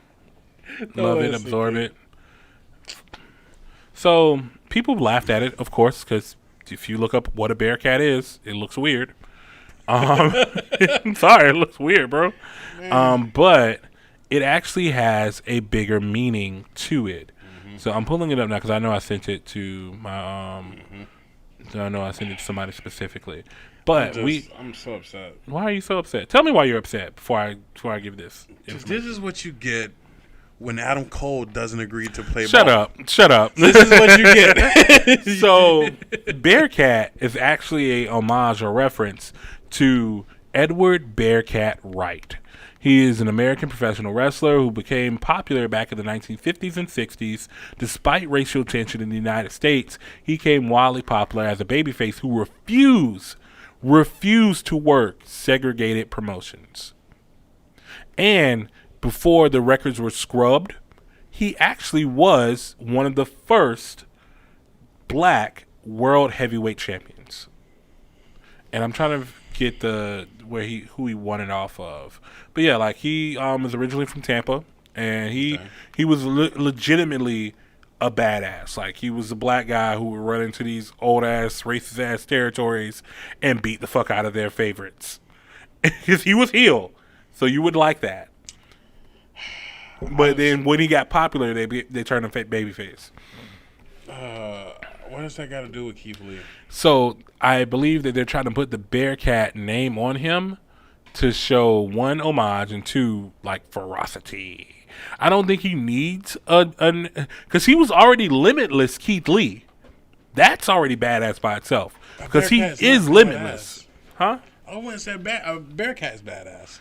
Love it, absorb it. So people laughed at it, of course, because if you look up what a Bearcat is, it looks weird. I'm sorry, it looks weird, bro. But it actually has a bigger meaning to it. Mm-hmm. So I'm pulling it up now because I know I sent it to my so I know I sent it to somebody specifically. But I'm so upset. Why are you so upset? Tell me why you're upset before I give this. This is what you get when Adam Cole doesn't agree to play Shut ball. up. This is what you get. So Bearcat is actually a homage or reference to Edward Bearcat Wright. He is an American professional wrestler who became popular back in the 1950s and 60s. Despite racial tension in the United States, he became wildly popular as a babyface who refused to work segregated promotions. And before the records were scrubbed, he actually was one of the first black world heavyweight champions. And I'm trying to get who he won it off of. But yeah, like he is originally from Tampa, and he was legitimately a badass. Like he was a black guy who would run into these old ass racist ass territories and beat the fuck out of their favorites. Because he was heel, so you would like that. But then when he got popular, they turned him babyface. What does that got to do with Keith Lee? So I believe that they're trying to put the Bearcat name on him to show, one, homage, and two, like, ferocity. I don't think he needs because he was already limitless Keith Lee. That's already badass by itself because he is limitless. Huh? I wouldn't say Bearcat's badass.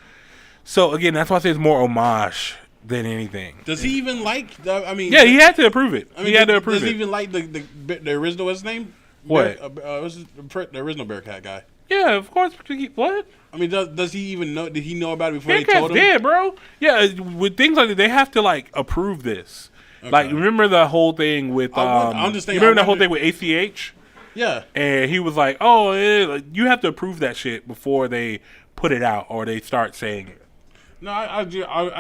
So again, that's why I say it's more homage than anything. Does he even like? I mean, Yeah, he had to approve it. He had to approve Does it. he even like the original? What's his name? What? What's the original Bearcat guy? Yeah, of course. What? I mean, does he even know? Did he know about it before they Bearcat's told him? dead, bro. Yeah, with things like that, they have to like approve this. Okay. Like, remember the whole thing with I'm just thinking, you remember the whole thing with ACH? Yeah. And he was like, "Oh, you have to approve that shit before they put it out or they start saying it." No, I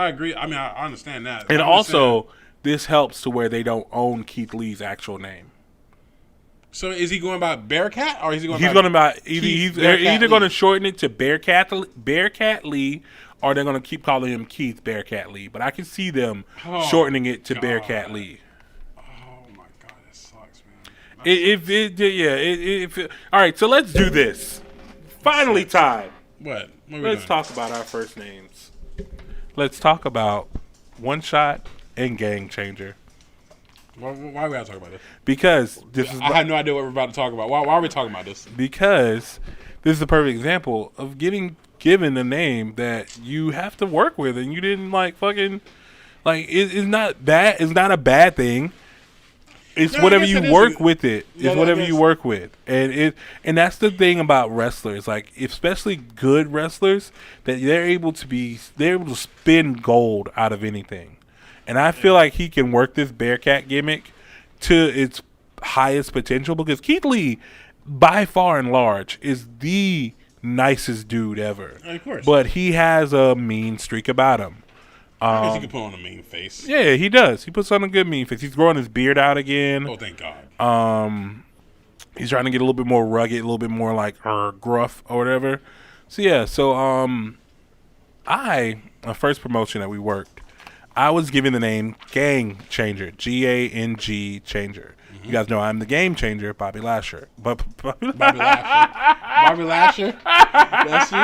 agree. I mean, I understand that. And also, this helps to where they don't own Keith Lee's actual name. So is he going by Bearcat or is he going? He's going to either going to shorten it to Bearcat Lee, or they're going to keep calling him Keith Bearcat Lee. But I can see them shortening it to Bearcat Lee. Oh my god, that sucks, man. All right, so let's do this. Finally, time. What? Let's talk about our first names. Let's talk about One Shot and Game Changer. Why are we talking about this? Because I had no idea what we're about to talk about. Why are we talking about this? Because this is the perfect example of getting given a name that you have to work with, and you didn't it's not bad. It's not a bad thing. It's whatever you work with it. It's whatever you work with, and that's the thing about wrestlers. Like, especially good wrestlers, that they're able to spin gold out of anything. And I feel like he can work this Bearcat gimmick to its highest potential, because Keith Lee, by far and large, is the nicest dude ever. Of course. But he has a mean streak about him. I guess he can put on a mean face. Yeah, he does. He puts on a good mean face. He's growing his beard out again. Oh, thank God. He's trying to get a little bit more rugged, a little bit more like gruff or whatever. So yeah, a first promotion that we worked, I was given the name Gang Changer, Gang Changer. Mm-hmm. You guys know I'm the Game Changer, Bobby Lasher. Bobby Lasher? That's you?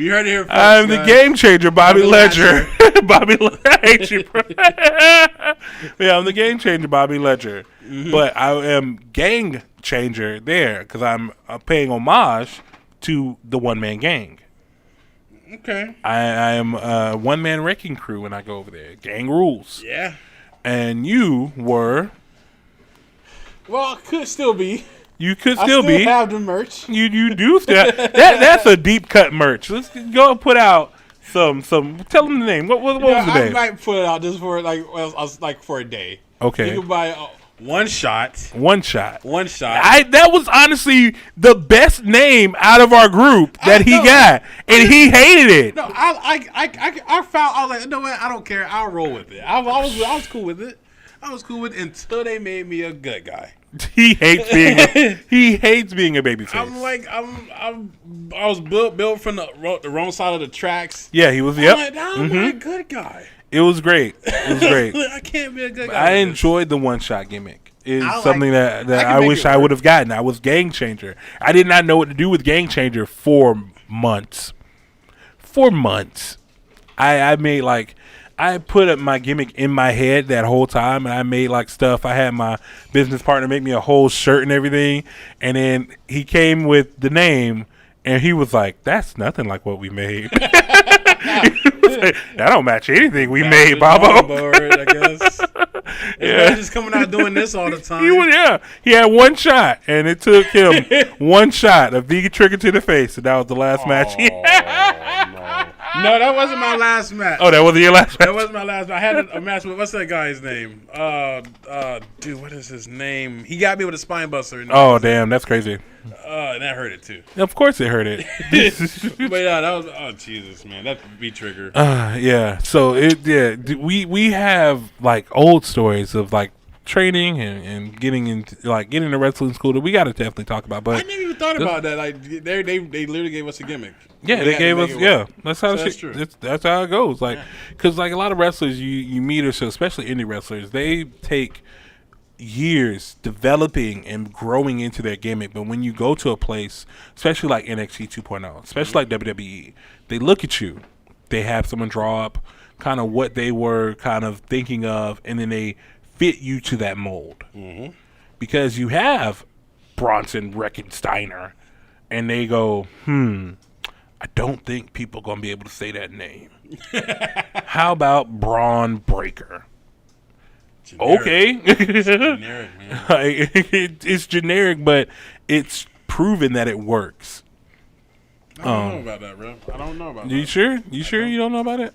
You heard it here first. I'm the Game Changer, Bobby Ledger. Bobby Ledger. Yeah, I'm the Game Changer, Bobby Ledger. Mm-hmm. But I am Gang Changer there because I'm paying homage to the one-man gang. Okay. I am a one-man wrecking crew when I go over there. Gang rules. Yeah. And you were... Well, I could still be. You could still be. I still have the merch. You do still. That's a deep cut merch. Let's go and put out some. Tell them the name. What was the name? I might put it out just for for a day. Okay. You can buy One Shot. One Shot. That was honestly the best name out of our group that he got, and he hated it. No, I found. I was like, you know what? I don't care. I'll roll with it. I was cool with it. I was cool with it until they made me a good guy. He hates being a babyface. I was built from the wrong side of the tracks. Yeah, he was. Yep. I'm not a good guy. It was great. I can't be a good guy. I enjoyed the one shot gimmick. It's something that I wish I would have gotten. I was Gang Changer. I did not know what to do with Gang Changer for months. I put up my gimmick in my head that whole time, and I made stuff. I had my business partner make me a whole shirt and everything, and then he came with the name, and he was like, "That's nothing like what we made." That don't match anything we made, Bobo. Board, I guess. Yeah, just coming out doing this all the time. He had one shot, and it took him one shot of vegan trigger to the face, and that was the last match. No, that wasn't my last match. Oh, that wasn't your last match? That wasn't my last match. I had a match with, what's that guy's name? Dude, what is his name? He got me with a spine buster. Oh, damn, that's crazy. And that hurt it, too. Of course it hurt it. But yeah, that was, oh, Jesus, man. That's V-trigger. Yeah, so, we have, old stories of, training and getting into getting to wrestling school that we got to definitely talk about. But I never even thought about that. They literally gave us a gimmick. Yeah, they gave us. Yeah, that's how that's true. That's how it goes. Because a lot of wrestlers you meet, or so especially indie wrestlers, they take years developing and growing into their gimmick. But when you go to a place, especially like NXT 2.0, especially like WWE, they look at you. They have someone draw up kind of what they were kind of thinking of, and then they fit you to that mold. Mm-hmm. Because you have Bronson Reckensteiner and they go, I don't think people gonna be able to say that name. How about Braun Breaker? Generic. Okay. It's generic, man. It's generic, but it's proven that it works. I don't know about that, bro. I don't know about that. You sure? You sure you don't know about it?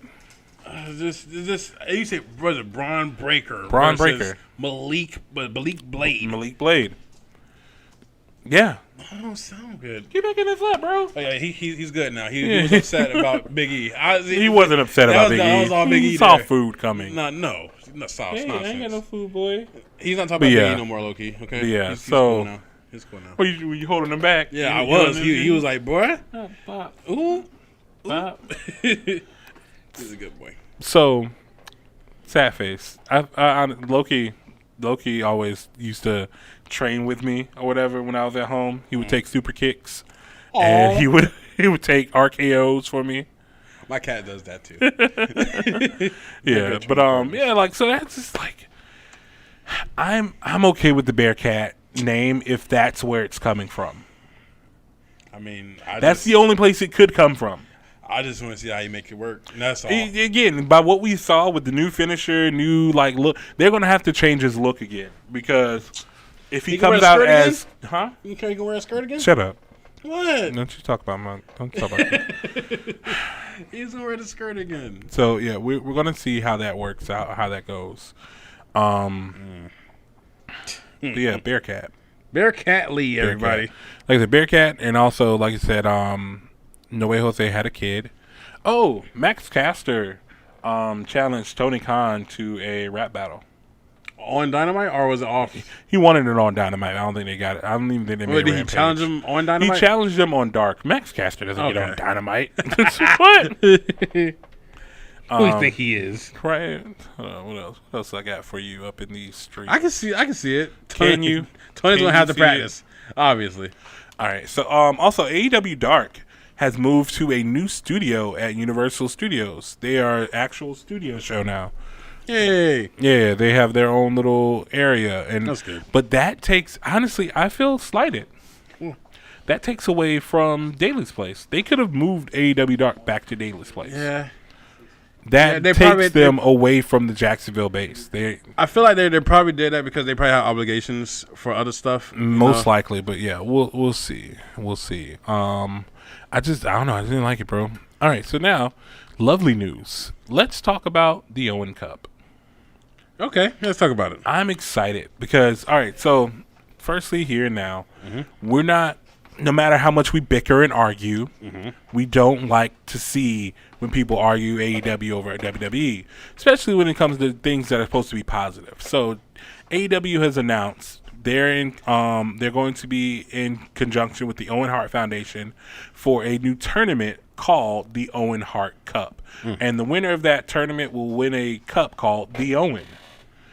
You say, was it Braun Breaker? Braun versus Breaker. Malik Blade. Malik Blade. Yeah. That don't sound good. Get back in his lap, bro. Oh, yeah, he's good now. He was upset about Big E. He wasn't upset about Big E. That was all Big E. He saw there. food coming. No, sauce. Hey, I Nonsense. ain't got no food, boy. He's not talking about yeah. Big E no more, low-key. Okay. Yeah, He's so- cool now. He's cool now. Were you holding him back? Yeah, I was. He was like, boy, Pop. ooh. Pop. He's a good boy. So, sad face. I Loki always used to train with me or whatever when I was at home. He would take super kicks, and he would take RKOs for me. My cat does that too. Yeah, but yeah, like so that's just like I'm okay with the Bearcat name if that's where it's coming from. I mean, That's the only place it could come from. I just want to see how you make it work. And that's all. Again, by what we saw with the new finisher, new like look, they're gonna have to change his look again because if he can comes wear a out skirt as again? You can wear a skirt again? Shut up. What? Don't you talk about my don't talk about that. He's gonna wear the skirt again. So yeah, we're gonna see how that works out, how that goes. But yeah, Bearcat. Bearcat Lee, everybody. Bearcat. Like I said, Bearcat, and also like I said, No Way Jose had a kid. Oh, Max Caster challenged Tony Khan to a rap battle. On Dynamite, or was it off? He wanted it on Dynamite. I don't think they got it. I don't even think they made Wait, it. did he challenge him on Dynamite? He challenged him on Dark. Max Caster doesn't get Okay. on Dynamite. What? Who do you think he is? Right. What else? What else I got for you up in these streets? I can see it. Can you? Tony's Can gonna have you to see practice, obviously. All right. So also AEW Dark has moved to a new studio at Universal Studios. They are actual studio show now. Yay! Yeah, they have their own little area, and That's good. But that takes honestly, I feel slighted. That takes away from Daly's Place. They could have moved AEW Dark back to Daly's Place. Yeah. That they takes probably- them away from the Jacksonville base. I feel like they probably did that because they probably have obligations for other stuff. Most likely, but yeah, we'll see. We'll see. I don't know. I didn't like it, bro. All right, so now, lovely news. Let's talk about the Owen Cup. Okay, let's talk about it. I'm excited because, all right, so firstly, here and now, we're not, no matter how much we bicker and argue, we don't like to see when people argue AEW over WWE, especially when it comes to things that are supposed to be positive. So AEW has announced they're going to be in conjunction with the Owen Hart Foundation for a new tournament called the Owen Hart Cup. And the winner of that tournament will win a cup called the Owen.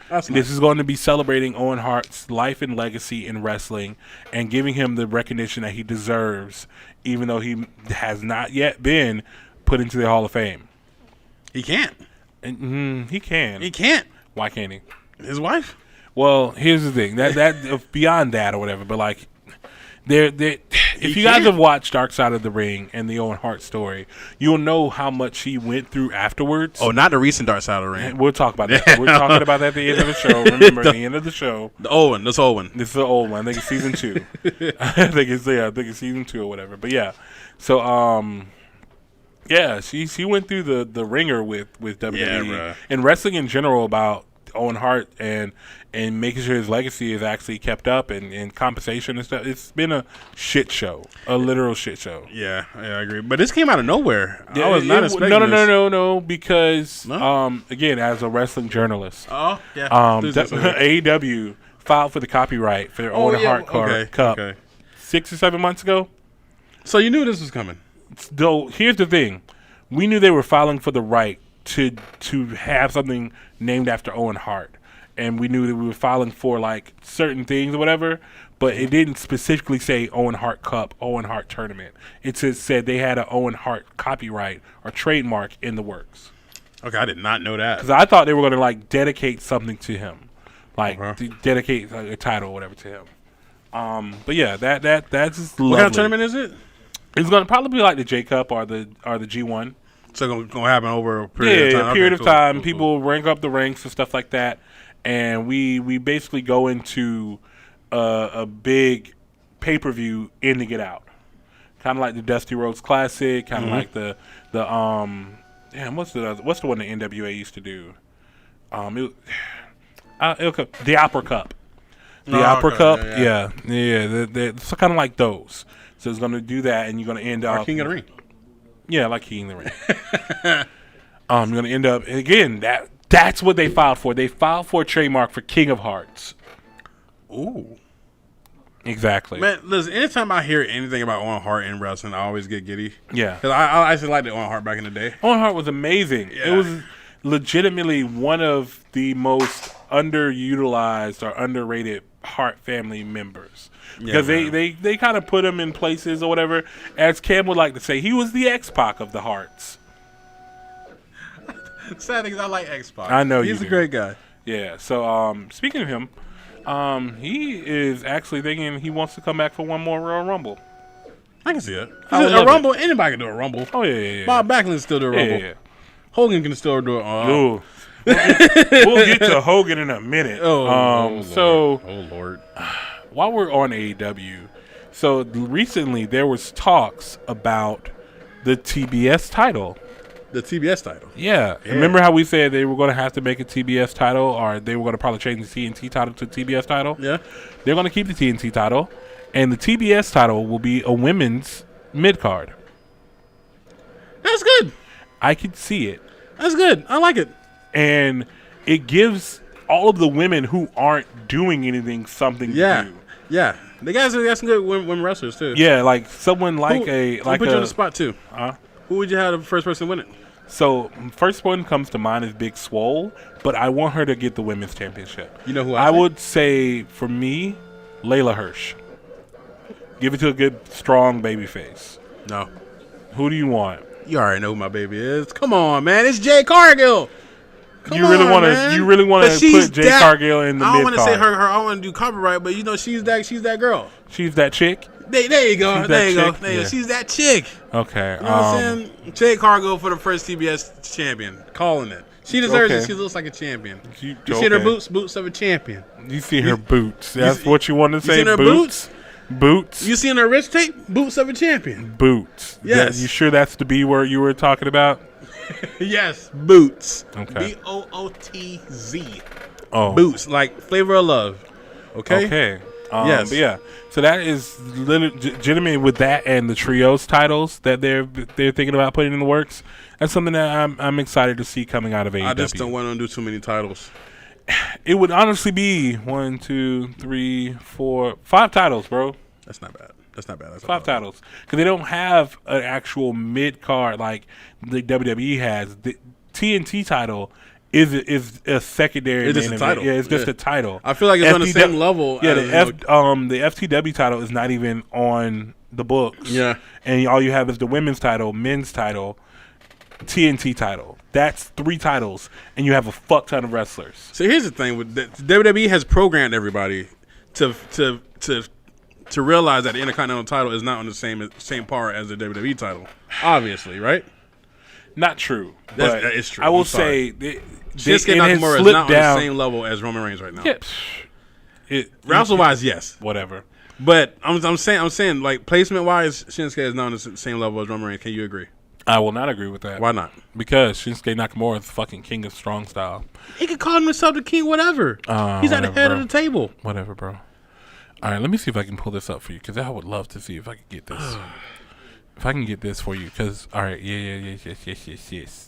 That's This is going to be celebrating Owen Hart's life and legacy in wrestling and giving him the recognition that he deserves, even though he has not yet been put into the Hall of Fame. He can't. And, he can. He can't. Why can't he? His wife. Well, here's the thing. That beyond that or whatever, but like, if you guys have watched Darkside of the Ring and the Owen Hart story, you'll know how much he went through afterwards. Oh, not the recent Darkside of the Ring. We'll talk about that. We're talking about that at the end of the show. Remember, at the end of the show. The old one. This old one. This is the old one. I think it's season 2. I think it's season 2 or whatever. But yeah. So yeah, she went through the ringer with WWE and wrestling in general about Owen Hart and making sure his legacy is actually kept up and compensation and stuff. It's been a shit show, a literal shit show. Yeah, I agree. But this came out of nowhere. I was not expecting this. No, because again, as a wrestling journalist, AEW filed for the copyright for their Owen Hart Cup 6 or 7 months ago. So you knew this was coming. Though here's the thing, we knew they were filing for the right to have something named after Owen Hart, and we knew that we were filing for like certain things or whatever, but it didn't specifically say Owen Hart Cup, Owen Hart Tournament. It just said they had an Owen Hart copyright or trademark in the works. Okay, I did not know that. Because I thought they were going to like dedicate something to him, like to dedicate a title or whatever to him. But yeah, that's lovely. What kind of tournament is it? It's gonna probably be like the J Cup or the G1. So it's gonna happen over a period of time. A period of time. People rank up the ranks and stuff like that, and we basically go into a big pay-per-view in to get out. Kind of like the Dusty Rhodes Classic. Kind of like the what's the one the NWA used to do? The Opera Cup. The Opera Cup, yeah. It's kind of like those. So it's going to do that, and you're going to end up King of the Ring. Yeah, like King of the Ring. You're going to end up again. That's what they filed for. They filed for a trademark for King of Hearts. Ooh, exactly. Man, listen. Anytime I hear anything about Owen Hart in wrestling, I always get giddy. Yeah, because I actually liked Owen Hart back in the day. Owen Hart was amazing. Yeah. It was legitimately one of the most underutilized or underrated Hart family members. Because they kind of put him in places or whatever. As Cam would like to say, he was the X-Pac of the Hearts. Sad thing is I like X-Pac. I know he's a great guy. Yeah. So speaking of him, he is actually thinking he wants to come back for one more Royal Rumble. I can see it. A Rumble, anybody can do a Rumble. Oh yeah. Bob Backlund can still do a Rumble. Yeah. Hogan can still do it. Ooh. We'll get to Hogan in a minute. Oh Lord. While we're on AEW, so recently there was talks about the TBS title. The TBS title. Yeah. Remember how we said they were going to have to make a TBS title, or they were going to probably change the TNT title to TBS title? Yeah. They're going to keep the TNT title, and the TBS title will be a women's mid-card. That's good. I can see it. That's good. I like it. And it gives all of the women who aren't doing anything something to do. Yeah. They got some good women wrestlers, too. Yeah, like someone like I'll put you on the spot, too. Who would you have the first person win it? So, first one comes to mind is Big Swole, but I want her to get the women's championship. You know who I would say, for me, Layla Hirsch. Give it to a good, strong babyface. No. Who do you want? You already know who my baby is. Come on, man. It's Jade Cargill. You really want to put Jade Cargill in the mid-card. I don't want to say her. I want to do copyright, but she's that girl. She's that chick? There you go. Yeah. She's that chick. Okay. You know what I'm saying? Jade Cargill for the first TBS champion. Calling it. She deserves it. She looks like a champion. You see her boots? Boots of a champion. You see her boots. That's what you want to say? You seen her boots? Boots. You seen her wrist tape? Boots of a champion. Boots. Yes. You sure that's the B word you were talking about? Yes. Boots. Okay. BOOTZ. Oh. Boots. Like Flavor of Love. Okay? Yes. But yeah. So that is legitimate with that and the trios titles that they're thinking about putting in the works. That's something that I'm excited to see coming out of AEW. I just don't want to do too many titles. It would honestly be 1, 2, 3, 4, 5 titles, bro. That's not bad. That's 5 titles. Because they don't have an actual mid-card like the WWE has. The TNT title is a secondary. It's just a title. Yeah, it's just a title. I feel like it's on the same level. Yeah, the FTW title is not even on the books. Yeah. And all you have is the women's title, men's title, TNT title. That's 3 titles, and you have a fuck ton of wrestlers. So here's the thing: with WWE has programmed everybody to realize that the Intercontinental title is not on the same par as the WWE title. Obviously, right? Not true. But it's true. I will say Shinsuke Nakamura is not on the same level as Roman Reigns right now. Yeah. Wrestle-wise, yes. Whatever. But I'm saying like placement-wise, Shinsuke is not on the same level as Roman Reigns. Can you agree? I will not agree with that. Why not? Because Shinsuke Nakamura is the fucking king of strong style. He can call himself the king, whatever. He's at the head of the table. Whatever, bro. All right, let me see if I can pull this up for you, because I would love to see if I can get this. If I can get this for you, because, all right, yes.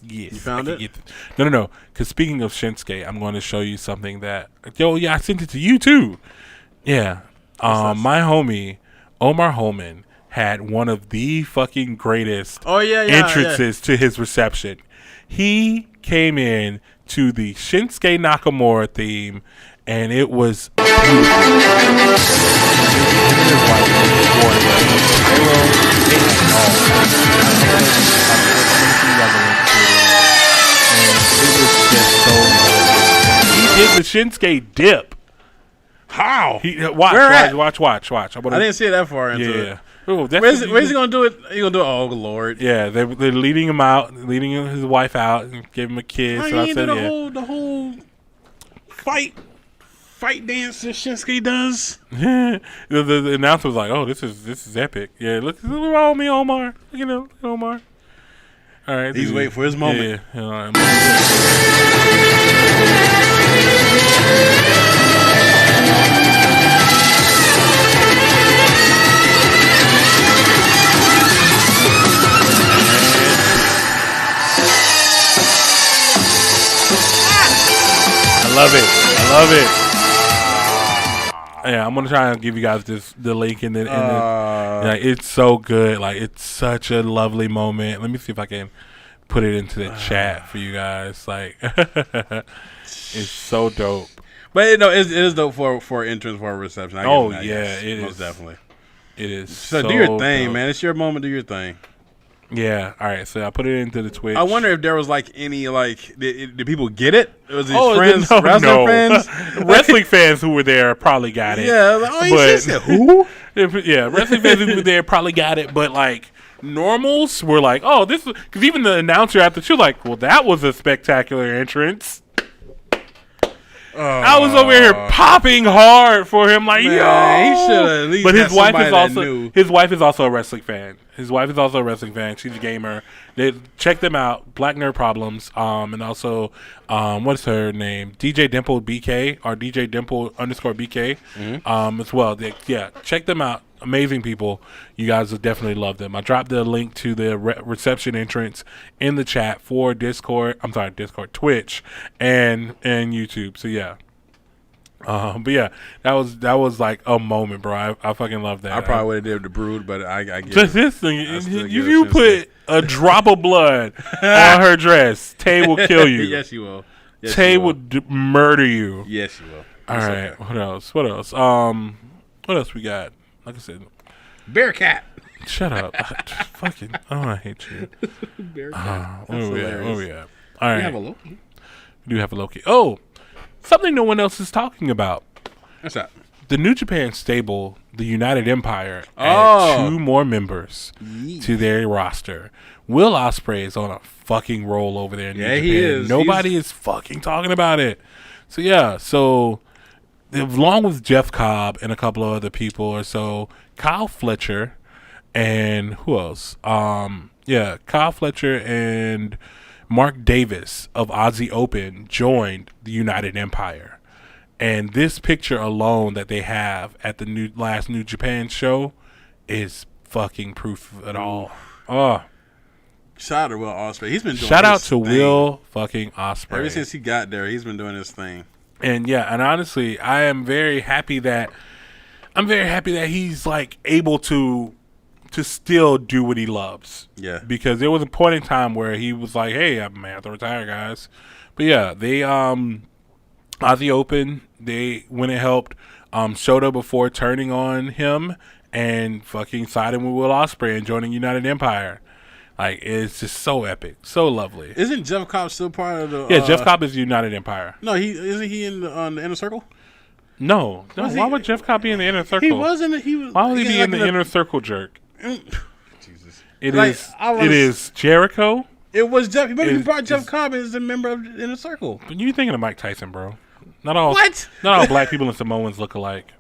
You found it? No. Because speaking of Shinsuke, I'm going to show you something that, I sent it to you, too. Yeah. My homie, Omar Holman, had one of the fucking greatest entrances to his reception. He came in to the Shinsuke Nakamura theme, and it was He did the Shinsuke dip. How? Watch. I didn't see it that far into it. Yeah. Ooh, Where's he gonna do it? He gonna do it? Oh Lord. Yeah, they're leading him out, leading his wife out, and gave him a kiss. Oh, So I he said, did the whole fight dance that Shinsuke does. the announcer was like, "Oh, this is epic." Yeah, look at me, Omar. Look at him, Omar. All right, He's waiting for his moment. Yeah. All right. I love it. Yeah, I'm gonna try and give you guys the link in the like, it's so good. Like, it's such a lovely moment. Let me see if I can put it into the chat for you guys. Like, it's so dope. But it is dope for entrance, for a reception. It is most definitely. It is. So do your thing, dope. man. It's your moment. Do your thing. Yeah. All right. So I put it into the Twitch. I wonder if there was like any did people get it? Was these friends, no, wrestling fans, wrestling fans who were there probably got it. Yeah. Like, he said who? Yeah, wrestling fans who were there probably got it, but like normals were like, "Oh, this," because even the announcer after she was like, "Well, that was a spectacular entrance." I was over here popping hard for him, like, Man, yo. he should at least. But his wife is knew. also a wrestling fan. She's a gamer. Check them out, Black Nerd Problems. And also, what's her name? DJ Dimple BK or DJ Dimple _BK. As well. Check them out. Amazing people. You guys will definitely love them. I dropped the link to the reception entrance in the chat for Twitch, and YouTube. So yeah. But yeah, that was like a moment, bro. I fucking love that. I probably would have did the Brood, but I get just it. this thing. If you put a drop of blood on her dress, Tay will kill you. Yes, you will. Yes, Tay you will. would murder you. Yes, you will. All right. Okay. What else? What else we got? Like I said, Bearcat. shut up. I hate you. Bearcat. Where we at? All right. We have a Loki. We do have a Loki. Oh, something no one else is talking about. What's that? The New Japan stable, the United Empire, Oh. added 2 more members to their roster. Will Ospreay is on a fucking roll over there in New Japan. he is. Nobody is fucking talking about it. So, yeah. So, along with Jeff Cobb and a couple of other people or so, Kyle Fletcher and who else? Kyle Fletcher and Mark Davis of Aussie Open joined the United Empire. And this picture alone that they have at the last New Japan show is fucking proof of it all. Oh. Shout out to Will Ospreay. He's been doing Shout out his to thing. Will fucking Ospreay. Ever since he got there, he's been doing his thing. And and honestly, I am very happy that he's like able to still do what he loves. Yeah. Because there was a point in time where he was like, "Hey, I may have to retire, guys." But yeah, they Aussie Open, they when it helped showed up before turning on him and fucking siding with Will Ospreay and joining United Empire. Like, it's just so epic, so lovely. Isn't Jeff Cobb still part of the? Yeah, Jeff Cobb is United Empire. No, isn't he in the Inner Circle? No. Was Why he- would Jeff Cobb be in the Inner Circle? He wasn't. He was. Why would he be in like the Inner Circle, jerk? Jesus. It Like, is. I was- It is Jericho. It was Jeff. But he Is- brought Jeff is- Cobb as a member of the Inner Circle. But you thinking of Mike Tyson, bro? Not all. What? Not all black people and Samoans look alike.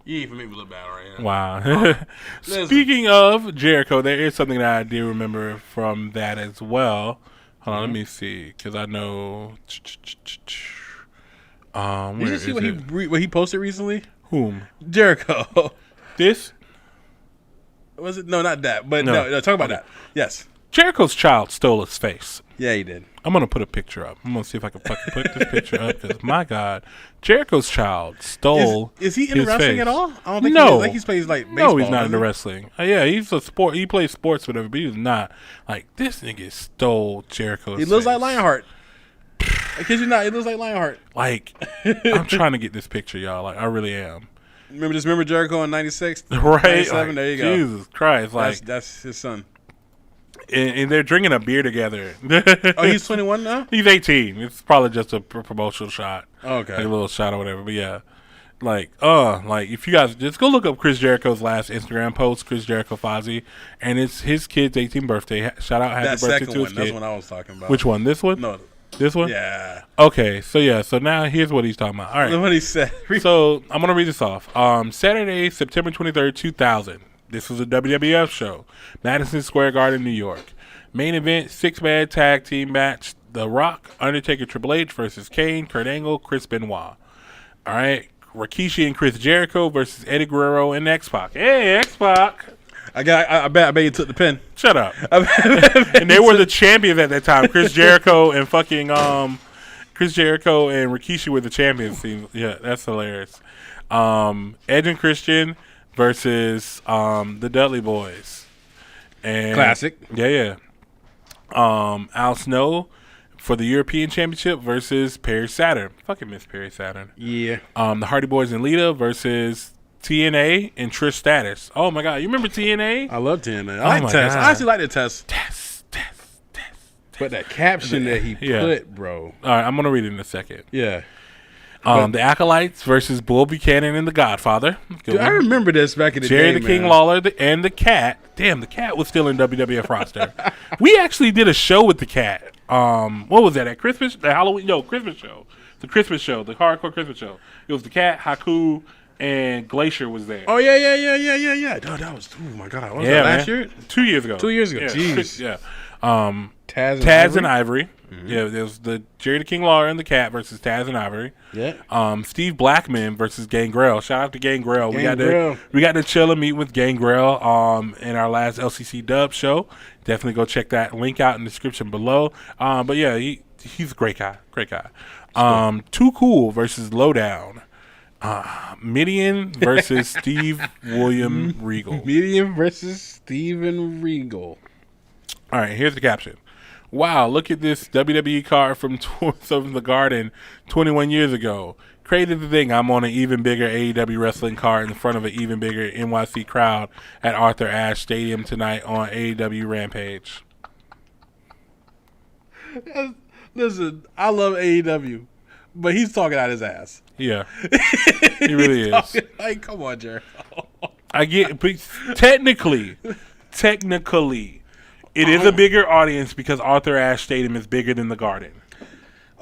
You ain't for me to look bad right now. Wow. Speaking of Jericho, there is something that I do remember from that as well. Hold on, let me see, because I know. Where Did you see is what he posted recently? Whom? Jericho. This? Was it? No, not that. But No. no talk about that. Yes. Jericho's child stole his face. Yeah, he did. I'm going to put a picture up. I'm going to see if I can fucking put this picture up, because, my God, Jericho's child stole Is he into his wrestling face. at all? I don't think No. he is. Like he plays like baseball. No, he's not doesn't into he? wrestling. Yeah, he's a sport. He plays sports, whatever, but he's not. Like, this nigga stole Jericho's He looks face. like Lionheart. I kid you not, he looks like Lionheart. Like, I'm trying to get this picture, y'all. Like, I really am. Remember Jericho in 96? Right? 97? Like, There you go. Jesus Christ. Like, That's his son. and they're drinking a beer together. Oh, he's 21 now? He's 18. It's probably just a promotional shot. Okay. Like a little shot or whatever. But yeah. Like if you guys just go look up Chris Jericho's last Instagram post, Chris Jericho Fozzy, and it's his kid's 18th birthday. Shout out, happy birthday to his kid. That's what I was talking about. Which one? This one? No. This one? Yeah. Okay, so now here's what he's talking about. All right. Look what he said. So I'm gonna read this off. Saturday, September 23rd, 2000. This was a WWF show, Madison Square Garden, New York. Main event: 6-man tag team match. The Rock, Undertaker, Triple H versus Kane, Kurt Angle, Chris Benoit. All right. Rikishi and Chris Jericho versus Eddie Guerrero and X-Pac. Hey, X-Pac. I bet you took the pin. Shut up. And they were the champions at that time. Chris Jericho and Rikishi were the champions. Yeah, that's hilarious. Edge and Christian versus the Dudley Boys. And Classic. Yeah. Al Snow for the European Championship versus Perry Saturn. Fucking miss Perry Saturn. Yeah. The Hardy Boys and Lita versus TNA and Trish Stratus. Oh my God, you remember TNA? I love TNA. I like Test. I actually like the Test. Test. But that caption that he put, bro. All right, I'm gonna read it in a second. Yeah. The Acolytes versus Bull Buchanan and the Godfather. Dude, I remember this back in the day, Jerry the King Lawler and the Cat. Damn, the Cat was still in WWF roster. We actually did a show with the Cat. What was that? At Christmas? The Halloween? No, Christmas show. The Christmas show. The hardcore Christmas show. It was the Cat, Haku, and Glacier was there. Oh, yeah. Oh, that was, oh my God. What was that, last year? 2 years ago. 2 years ago. Yeah, Jeez. Yeah. Taz and Ivory. Mm-hmm. Yeah, there was the Jerry the King Lawler and the Cat versus Taz and Ivory. Yeah. Steve Blackman versus Gangrel. Shout out to Gangrel. We got to chill and meet with Gangrel in our last LCC Dub show. Definitely go check that link out in the description below. But yeah, he's a great guy. Too Cool versus Lowdown. Midian versus Steve William Regal. Midian versus Steven Regal. All right, here's the caption. Wow, look at this WWE card from the Garden 21 years ago. Crazy to think I'm on an even bigger AEW wrestling card in front of an even bigger NYC crowd at Arthur Ashe Stadium tonight on AEW Rampage. Listen, I love AEW, but he's talking out his ass. Yeah, he really is. Like, come on, Jerry. I get, but technically, it is a bigger audience because Arthur Ashe Stadium is bigger than the Garden.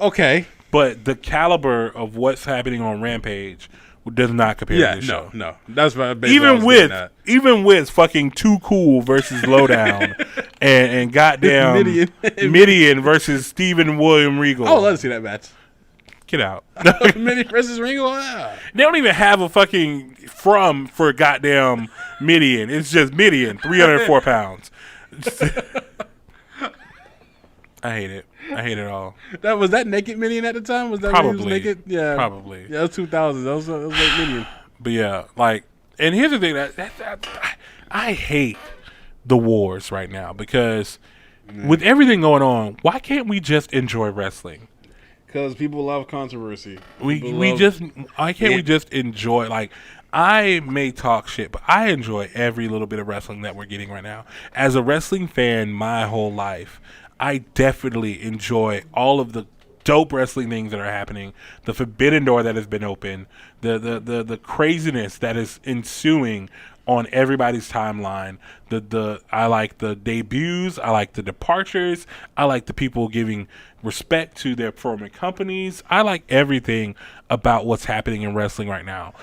Okay. But the caliber of what's happening on Rampage does not compare to this show. No. That's what even with fucking Too Cool versus Lowdown and goddamn Midian versus Stephen William Regal. Oh, let's see that match. Get out. Midian versus Regal? Yeah. They don't even have a fucking for goddamn Midian. It's just Midian, 304 pounds. I hate it. I hate it all. Was that naked Midian at the time? Was that probably when he was naked? Yeah, probably. Yeah, that was 2000. That was like Midian. But yeah, like, and here's the thing that I hate the wars right now because with everything going on, why can't we just enjoy wrestling? Because people love controversy. We just enjoy, like, I may talk shit, but I enjoy every little bit of wrestling that we're getting right now. As a wrestling fan my whole life, I definitely enjoy all of the dope wrestling things that are happening, the forbidden door that has been opened, the craziness that is ensuing on everybody's timeline. I like the debuts, I like the departures, I like the people giving respect to their former companies. I like everything about what's happening in wrestling right now.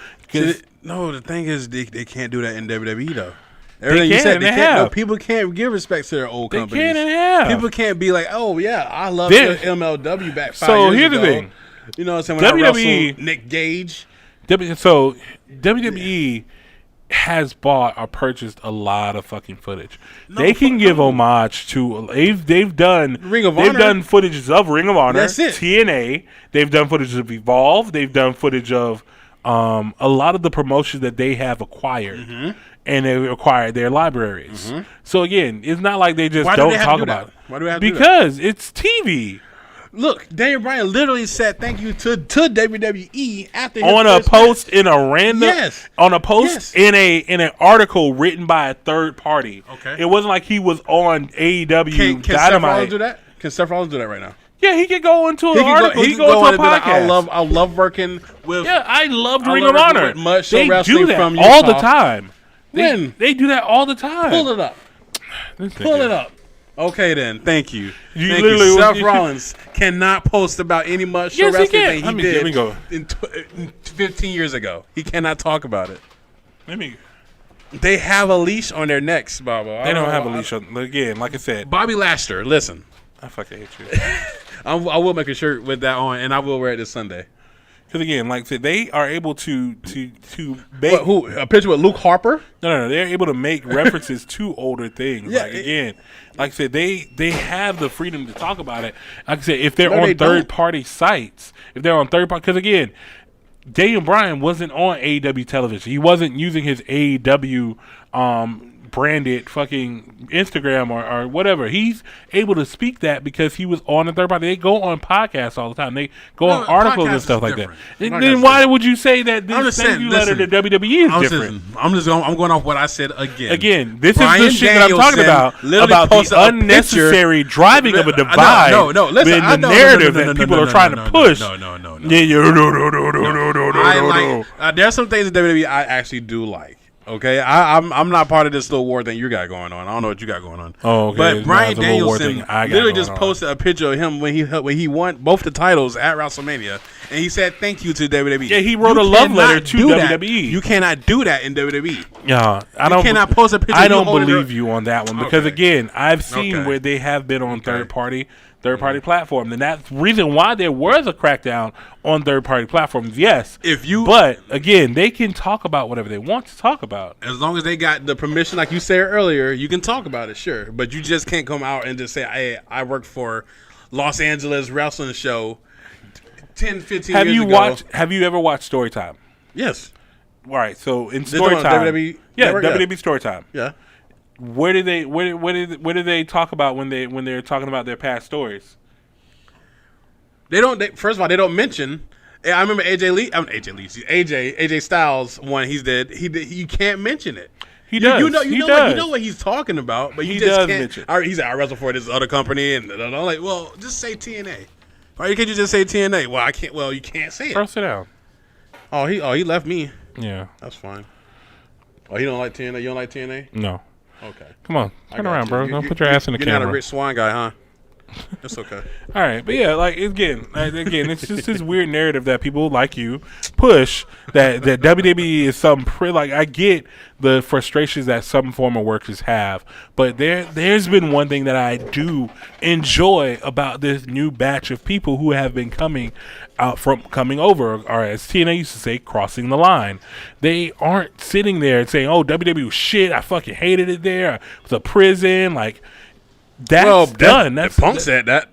No, the thing is they can't do that in WWE though. Everything you said, no, people can't give respect to their old companies. They can and have. People can't be like, oh yeah, I love MLW back 5 years ago. So here's the thing. You know what I'm saying? When I wrestled Nick Gage. So WWE has bought or purchased a lot of fucking footage. They can give homage to they've done Ring of Honor. They've done footage of Ring of Honor. That's it. TNA. They've done footage of Evolve. They've done footage of a lot of the promotions that they have acquired. Mm-hmm. And they acquired their libraries. Mm-hmm. So again, it's not like they just don't talk about it. Why do we have to do that? Because it's TV. Look, Daniel Bryan literally said thank you to WWE after his on a post in a random in an article written by a third party. Okay. It wasn't like he was on AEW Can Dynamite. Seth Rollins do that? Can Seth Rollins do that right now? Yeah, he could go into an He can article. go, He could go into a like, podcast. I love working with. Yeah, I loved I Ring love of working Honor. with Mud Show They Wrestling do that from all Utah. the time. When? They do that all the time. Pull it up. This Pull nigga. it up. Okay, then. Thank you. You Thank literally you. was- Seth Rollins cannot post about any Mud Show Yes, he Wrestling can. thing Let he me- did let me go. in 15 years ago. He cannot talk about it. Let me. They have a leash on their necks, Baba. They don't have a leash on. Again, like I said, Bobby Lashley, listen. I fucking hate you. I will make a shirt with that on, and I will wear it this Sunday. Because again, like I said, they are able to make Who? A picture with Luke Harper? no, they're able to make references to older things. Yeah, like again, like I said, they have the freedom to talk about it. Like I said, if they're No, on they don't. third party sites, if they're on third party, because again, Daniel Bryan wasn't on AEW television. He wasn't using his AEW branded fucking Instagram or whatever. He's able to speak that because he was on a third party. They go on podcasts all the time. They go on articles podcast and is stuff like that. different. And Podcast then is why different. would you say that I'm this just thank saying, you letter to listen, WWE is different? I'm going off what I said again. Again, this Brian is the shit that I'm talking Danielson literally about posted the a unnecessary driving of a No, divide no, listen, in I the know- narrative no, no, that no, people no, are trying no, to no, push. no. Yeah, no. I like. There's some things in WWE I actually do like. Okay, I'm not part of this little war thing you got going on. I don't know what you got going on. Oh, okay. But It's Brian not a little war Danielson thing I got literally going just on. posted a picture of him when he won both the titles at WrestleMania, and he said thank you to WWE. Yeah, he wrote You a love cannot letter to do that. WWE. You cannot do that in WWE. Yeah, I don't. cannot post a picture I of you don't holding believe her- you on that one because Okay. again, I've seen Okay. where they have been on third party platform, and that's the reason why there was a crackdown on third party platforms. Yes, but again, they can talk about whatever they want to talk about as long as they got the permission, like you said earlier, you can talk about it, sure. But you just can't come out and just say, "Hey, I work for Los Angeles Wrestling Show 10, 15 Have years you ago." watched? Have you ever watched Storytime? Yes. All right, so in They're doing Storytime, WWE yeah, Network, WWE Storytime. Yeah. Where do they talk about when they're talking about their past stories? They don't. First of all, they don't mention. I remember AJ Styles one. He did. You can't mention it. He does. You He know does. what he's talking about, but you He just does can't. mention. He said I wrestle for this other company, and I'm like, well, just say TNA. Why can't you just say TNA? Well, I can't. Well, you can't say it. Bro, sit down. He left me. Yeah. That's fine. Oh, he don't like TNA. You don't like TNA? No. Okay. Come on, I turn got around, you. bro. Don't put your ass in the You're camera. not a Rich Swan guy, huh? That's okay. All right, but yeah, like again, it's just this weird narrative that people like you push that WWE is some like I get the frustrations that some former workers have, but there's been one thing that I do enjoy about this new batch of people who have been coming over, or as TNA used to say, crossing the line. They aren't sitting there and saying, "Oh, WWE was shit. I fucking hated it there. It was a prison." Like that's done. That's Punk said that.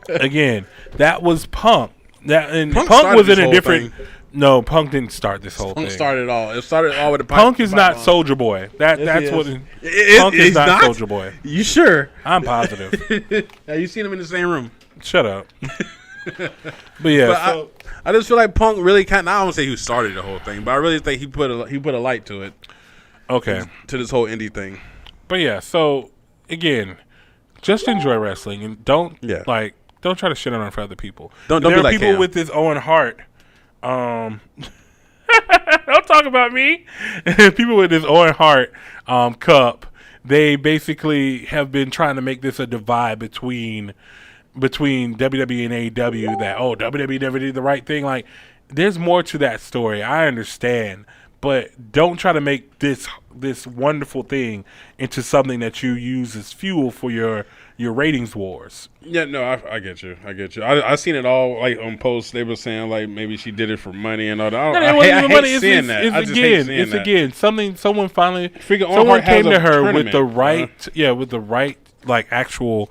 Again, that was Punk. Punk started was this in a whole different. thing. No, Punk didn't start this whole Punk thing. started it all. It started all with the Punk is not Soldier Boy. That's he what. is. Punk is He's not Soldier Boy. You sure? I'm positive. Yeah, you seen him in the same room. Shut up. But yeah, But I just feel like Punk really kind. I don't say he started the whole thing, but I really think he put a light to it. Okay. To this whole indie thing. But yeah, so again, just enjoy wrestling and don't try to shit on it for other people. Don't there be are like people Cam. with this Owen Hart. Don't talk about me. People with this Owen Hart cup. They basically have been trying to make this a divide between WWE and AEW. That WWE never did the right thing. Like, there's more to that story. I understand. But don't try to make this wonderful thing into something that you use as fuel for your ratings wars. Yeah, no, I get you. I seen it all like on posts. They were saying like maybe she did it for money and all that. I hate seeing that. I just hate seeing that. Again someone finally Freaking someone Owen Hart has came to a her with tournament, the right like actual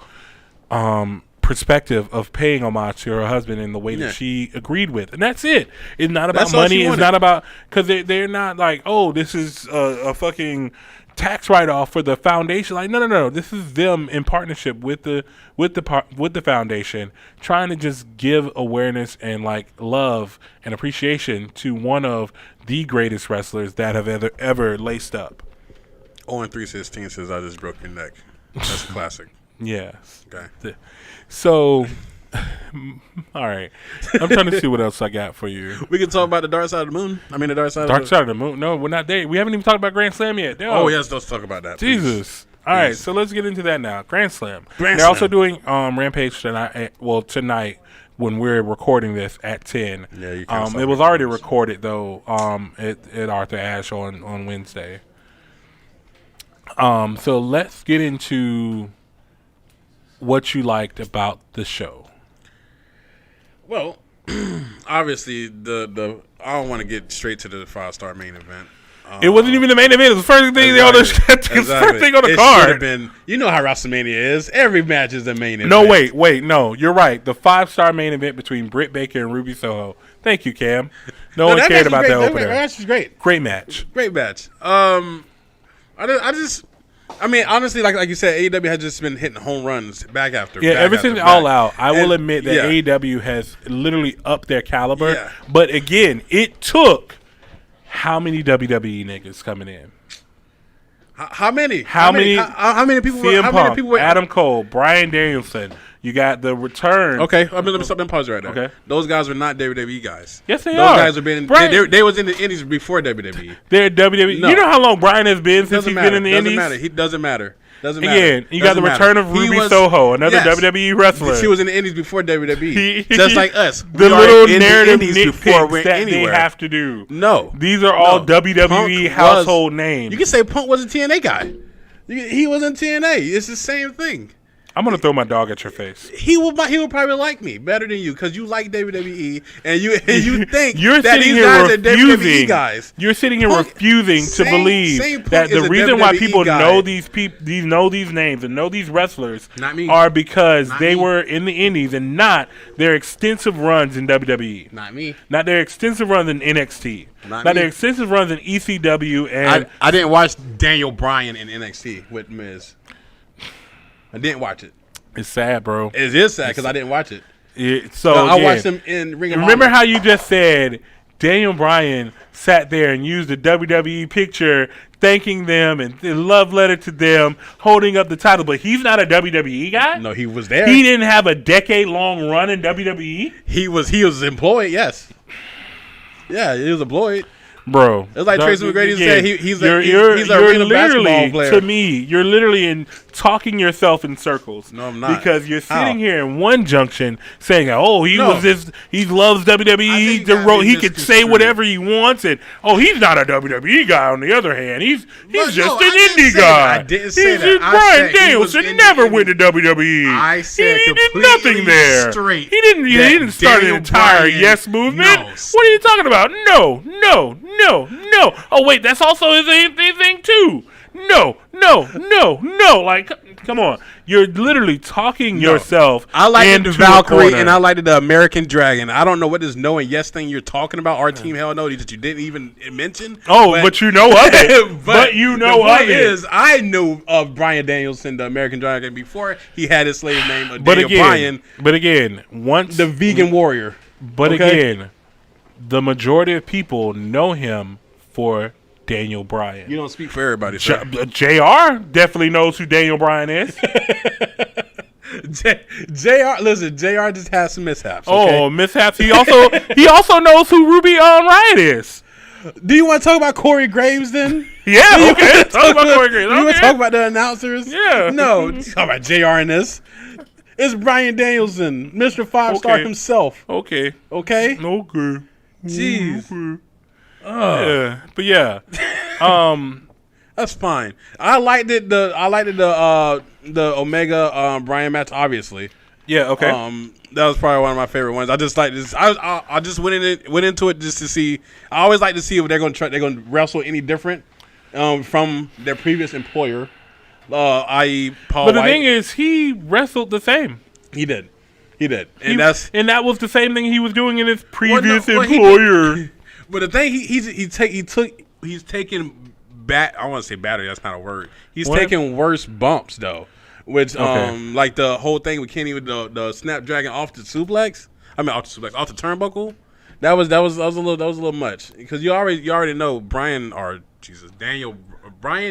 perspective of paying homage to her husband in the way that she agreed with, and that's it. It's not about That's all money. she It's wanted. not about because they're not like, oh, this is a fucking tax write-off for the foundation. Like, no. This is them in partnership with the foundation, trying to just give awareness and like love and appreciation to one of the greatest wrestlers that have ever laced up. Owen 316 says I just broke your neck. That's a classic. Yes. Okay. So All right. I'm trying to see what else I got for you. We can talk about the dark side of the moon. I mean, the dark side. Dark Side of the Moon. No, we're not there. We haven't even talked about Grand Slam yet. No. Oh yes, let's talk about that. Jesus. All right, so let's get into that now. Grand Slam. Grand They're also Slam. doing Rampage tonight. Tonight when we're recording this at 10. Yeah, you can't it was already recorded though. At Arthur Ashe on Wednesday. So let's get into what you liked about the show. Well, obviously the I don't want to get straight to the 5-star main event. It wasn't even the main event. It was the first thing on the first thing on the It card. should have been. You know how WrestleMania is. Every match is the main event. No, wait, no, you're right. The 5-star main event between Britt Baker and Ruby Soho. Thank you, Cam. No one cared about that opener. That match was great. Great match. Great match. I mean, honestly, like you said, AEW has just been hitting home runs back after. Yeah, back ever since after All back. Out, I will And, admit that yeah. AEW has literally upped their caliber. Yeah. But again, it took how many WWE niggas coming in? How many? How many? How many people? CM How Punk, many people? Adam Cole, Bryan Danielson. You got the return. Okay, let me stop and pause right there. Okay. Those guys were not WWE guys. Yes, they Those are. guys have been. They was in the Indies before WWE. They're WWE. No. You know how long Bryan has been since he's been in the Doesn't Indies? matter. He doesn't matter. Doesn't Again, matter. you got the Doesn't return of matter. He Ruby was- Soho, another yes. WWE wrestler. She was in the Indies before WWE, He- just like us. The We are little in narrative the Indies before we're nitpicks that anywhere. they have to do. No, These are all No. WWE Punk household was- names. You can say Punk was a TNA guy. He was in TNA. It's the same thing. I'm going to throw my dog at your face. He will probably like me better than you because you like WWE and you think You're that sitting these here guys are WWE refusing. guys. You're sitting here Punk- refusing to same believe Punk that is the a reason why WWE people guy. know these names and know these wrestlers Not me. are because Not they me. were in the Indies and not their extensive runs in WWE. Not me. Not their extensive runs in NXT. Not Not me. their extensive runs in ECW and I didn't watch Daniel Bryan in NXT with Miz. I didn't watch it. it's sad, bro. It is sad because I didn't watch it. So I again, watched him in Ring of remember Honor. how you just said Daniel Bryan sat there and used the WWE picture thanking them and a love letter to them, holding up the title, but he's not a WWE guy? No, he was there. He didn't have a decade-long run in WWE? He was employed. Yes. Yeah, he was employed. Bro. It's like Tracy McGrady said he's a you're arena basketball literally, player. to me, you're literally talking yourself in circles. No, I'm not. Because you're How? sitting here in one junction saying, oh, he No. was this, he loves I WWE, think you gotta be he could say misconstrued. whatever he wants, and, oh, he's not a WWE guy on the other hand. He's But just no, an I didn't indie say guy. that. I didn't say He's that. just I Bryan said he was Danielson in the never indie. went to WWE. I said he did completely nothing there. straight He didn't start an Daniel entire Bryan yes movement. knows. What are you talking about? No. Oh wait, that's also his thing too. No. Like, come on. You're literally talking yourself. I liked into the a Valkyrie corner. and I liked the American Dragon. I don't know what this no and yes thing you're talking about. Our team hell no that you didn't even mention. Oh, but you know of it. but you know the point of it. is, I knew of Bryan Danielson, the American Dragon, before he had his slave name of But Daniel Bryan, again, once the vegan warrior. But okay? again, the majority of people know him for Daniel Bryan. You don't speak for everybody, sir. JR definitely knows who Daniel Bryan is. JR, listen, JR just has some mishaps. Okay? Oh, mishaps. He also knows who Ruby Riott is. Do you want to talk about Corey Graves then? Yeah, okay. Talk about Corey Graves. You want to Okay. talk about the announcers? Yeah. No, talk about JR in this. It's Bryan Danielson, Mr. 5-star Okay. himself. Okay. Okay? Okay. Jeez. Yeah. But yeah. That's fine. I liked it. The Omega Bryan match, obviously. Yeah, okay. That was probably one of my favorite ones. I just like this. I just went into it just to see. I always like to see if they're going to wrestle any different from their previous employer, i.e. Paul But the White. thing is, he wrestled the same. He did, and that was the same thing he was doing in his previous he did- employer. But the thing he's taking I want to say battery. That's not a word. He's What? taking worse bumps though, which Okay. like the whole thing with Kenny with the Snapdragon off the suplex. I mean off the turnbuckle. That was a little much because you already know Brian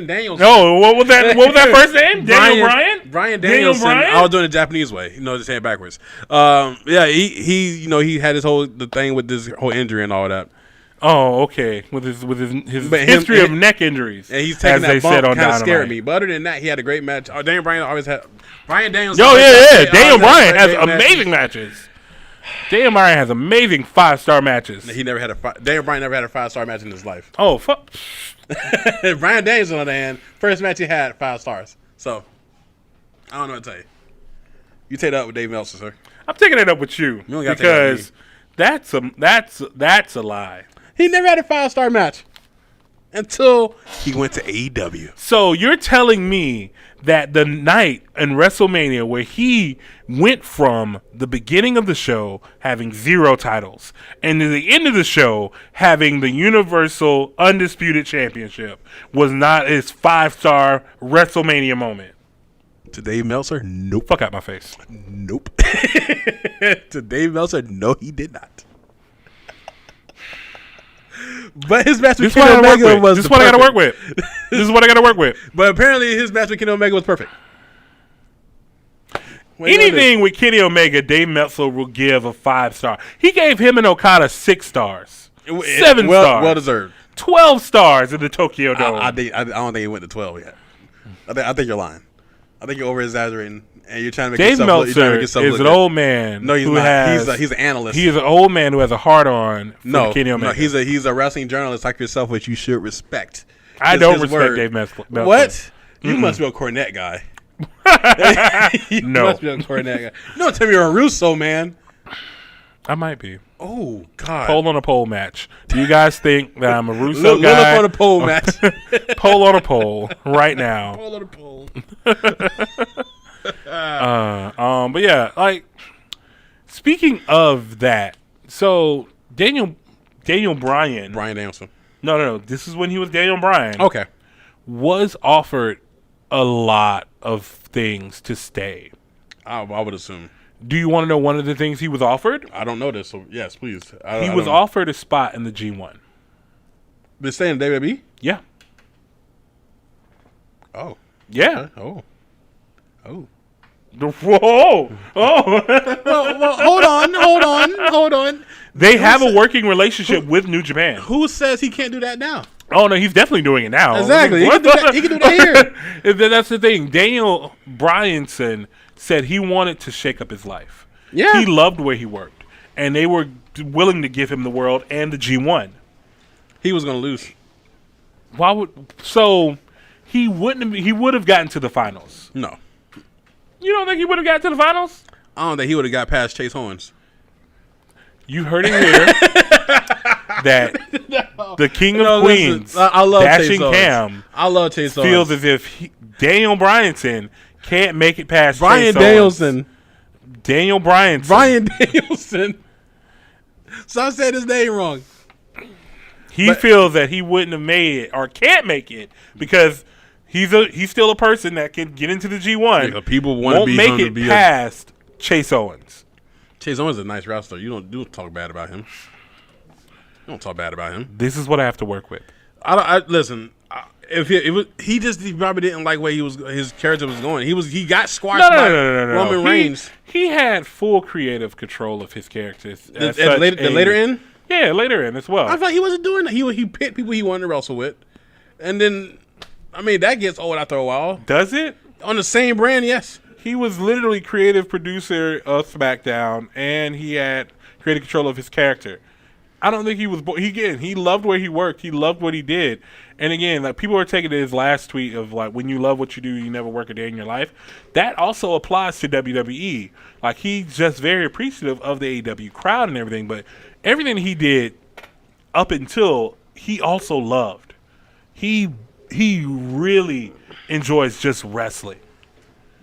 Daniels. No, what was that first name? Daniel Bryan? Brian Daniel Danielson. Bryan? I was doing it the Japanese way. Just saying backwards. Yeah, he had the thing with this whole injury and all that. Oh, okay. With his history of neck injuries, and he's taking that bump, kind of scared me. But other than that, he had a great match. Daniel Bryan always had Brian Daniels. Daniel Bryan has amazing matches. Daniel Bryan has amazing 5-star matches. Daniel Bryan never had a 5-star match in his life. Oh, fuck. Brian Daniels, on the other hand, first match he had 5 stars. So, I don't know what to tell you. You take that up with Dave Meltzer, sir. I'm taking it up with you don't gotta take it up with because that's a lie. He never had a 5-star match until he went to AEW. So you're telling me that the night in WrestleMania where he went from the beginning of the show having 0 titles and to the end of the show having the Universal Undisputed Championship was not his 5-star WrestleMania moment? To Dave Meltzer, nope. Fuck out my face. Nope. To Dave Meltzer, no, he did not. But his match with Kenny Omega was This is what I got to work with. This is what I got to work with. But apparently his match with Kenny Omega was perfect. Anything with Kenny Omega, Dave Meltzer will give a 5-star. He gave him and Okada 6 stars. 7 stars. Well deserved. 12 stars in the Tokyo Dome. I don't think he went to 12 yet. I think you're lying. I think you're over exaggerating, and you're trying to make Dave Meltzer is an old man. No, he's not. He's an analyst. He is an old man who has a hard on for Kenny Omega. No, he's a wrestling journalist like yourself, which you should respect. I don't respect Dave Meltzer. What? You must be a Cornette guy. You must be a Cornette guy. Don't tell me you're a Russo, man. I might be. Oh, God. Poll on a poll match. Do you guys think that I'm a Russo guy? Look on a poll match. Poll on a poll right now. Poll on a poll. But yeah, like, speaking of that, so Daniel Bryan. Brian Danielson. No. This is when he was Daniel Bryan. Okay. Was offered a lot of things to stay. I would assume. Do you want to know one of the things he was offered? I don't know this, so yes, please. He was offered a spot in the G1. Been staying in WWE? Yeah. Oh. Yeah. Oh. Whoa. Oh. well, hold on. They have a working relationship with New Japan. Who says he can't do that now? Oh, no, he's definitely doing it now. Exactly. He can do that here. That's the thing. Daniel Bryanson said he wanted to shake up his life. Yeah. He loved where he worked, and they were willing to give him the world and the G1. He was going to lose. He would have gotten to the finals. No. You don't think he would have gotten to the finals? I don't think he would have got past Chase Owens. You heard it here. That the King of Queens, I love Dashing Chase Cam, I love Chase Owens. feels as if Daniel Bryanson can't make it past Brian Chase Danielson. Owens. Daniel Bryanson. Brian Danielson. So I said his name wrong. He feels that he wouldn't have made it or can't make it because he's still a person that can get into the G1. Yeah, people won't make it past Chase Owens. Chase Owens is a nice wrestler. You don't talk bad about him. Don't talk bad about him. This is what I have to work with. Listen. He probably didn't like where his character was going. He got squashed by Roman Reigns. He had full creative control of his characters. The later in? Yeah, later in as well. I thought he wasn't doing that. He picked people he wanted to wrestle with, and then that gets old after a while. Does it? On the same brand, yes. He was literally creative producer of SmackDown, and he had creative control of his character. I don't think he was. He loved where he worked. He loved what he did. And again, like people are taking his last tweet of like, when you love what you do, you never work a day in your life. That also applies to WWE. Like he's just very appreciative of the AEW crowd and everything, but everything he did up until he also loved. He really enjoys just wrestling.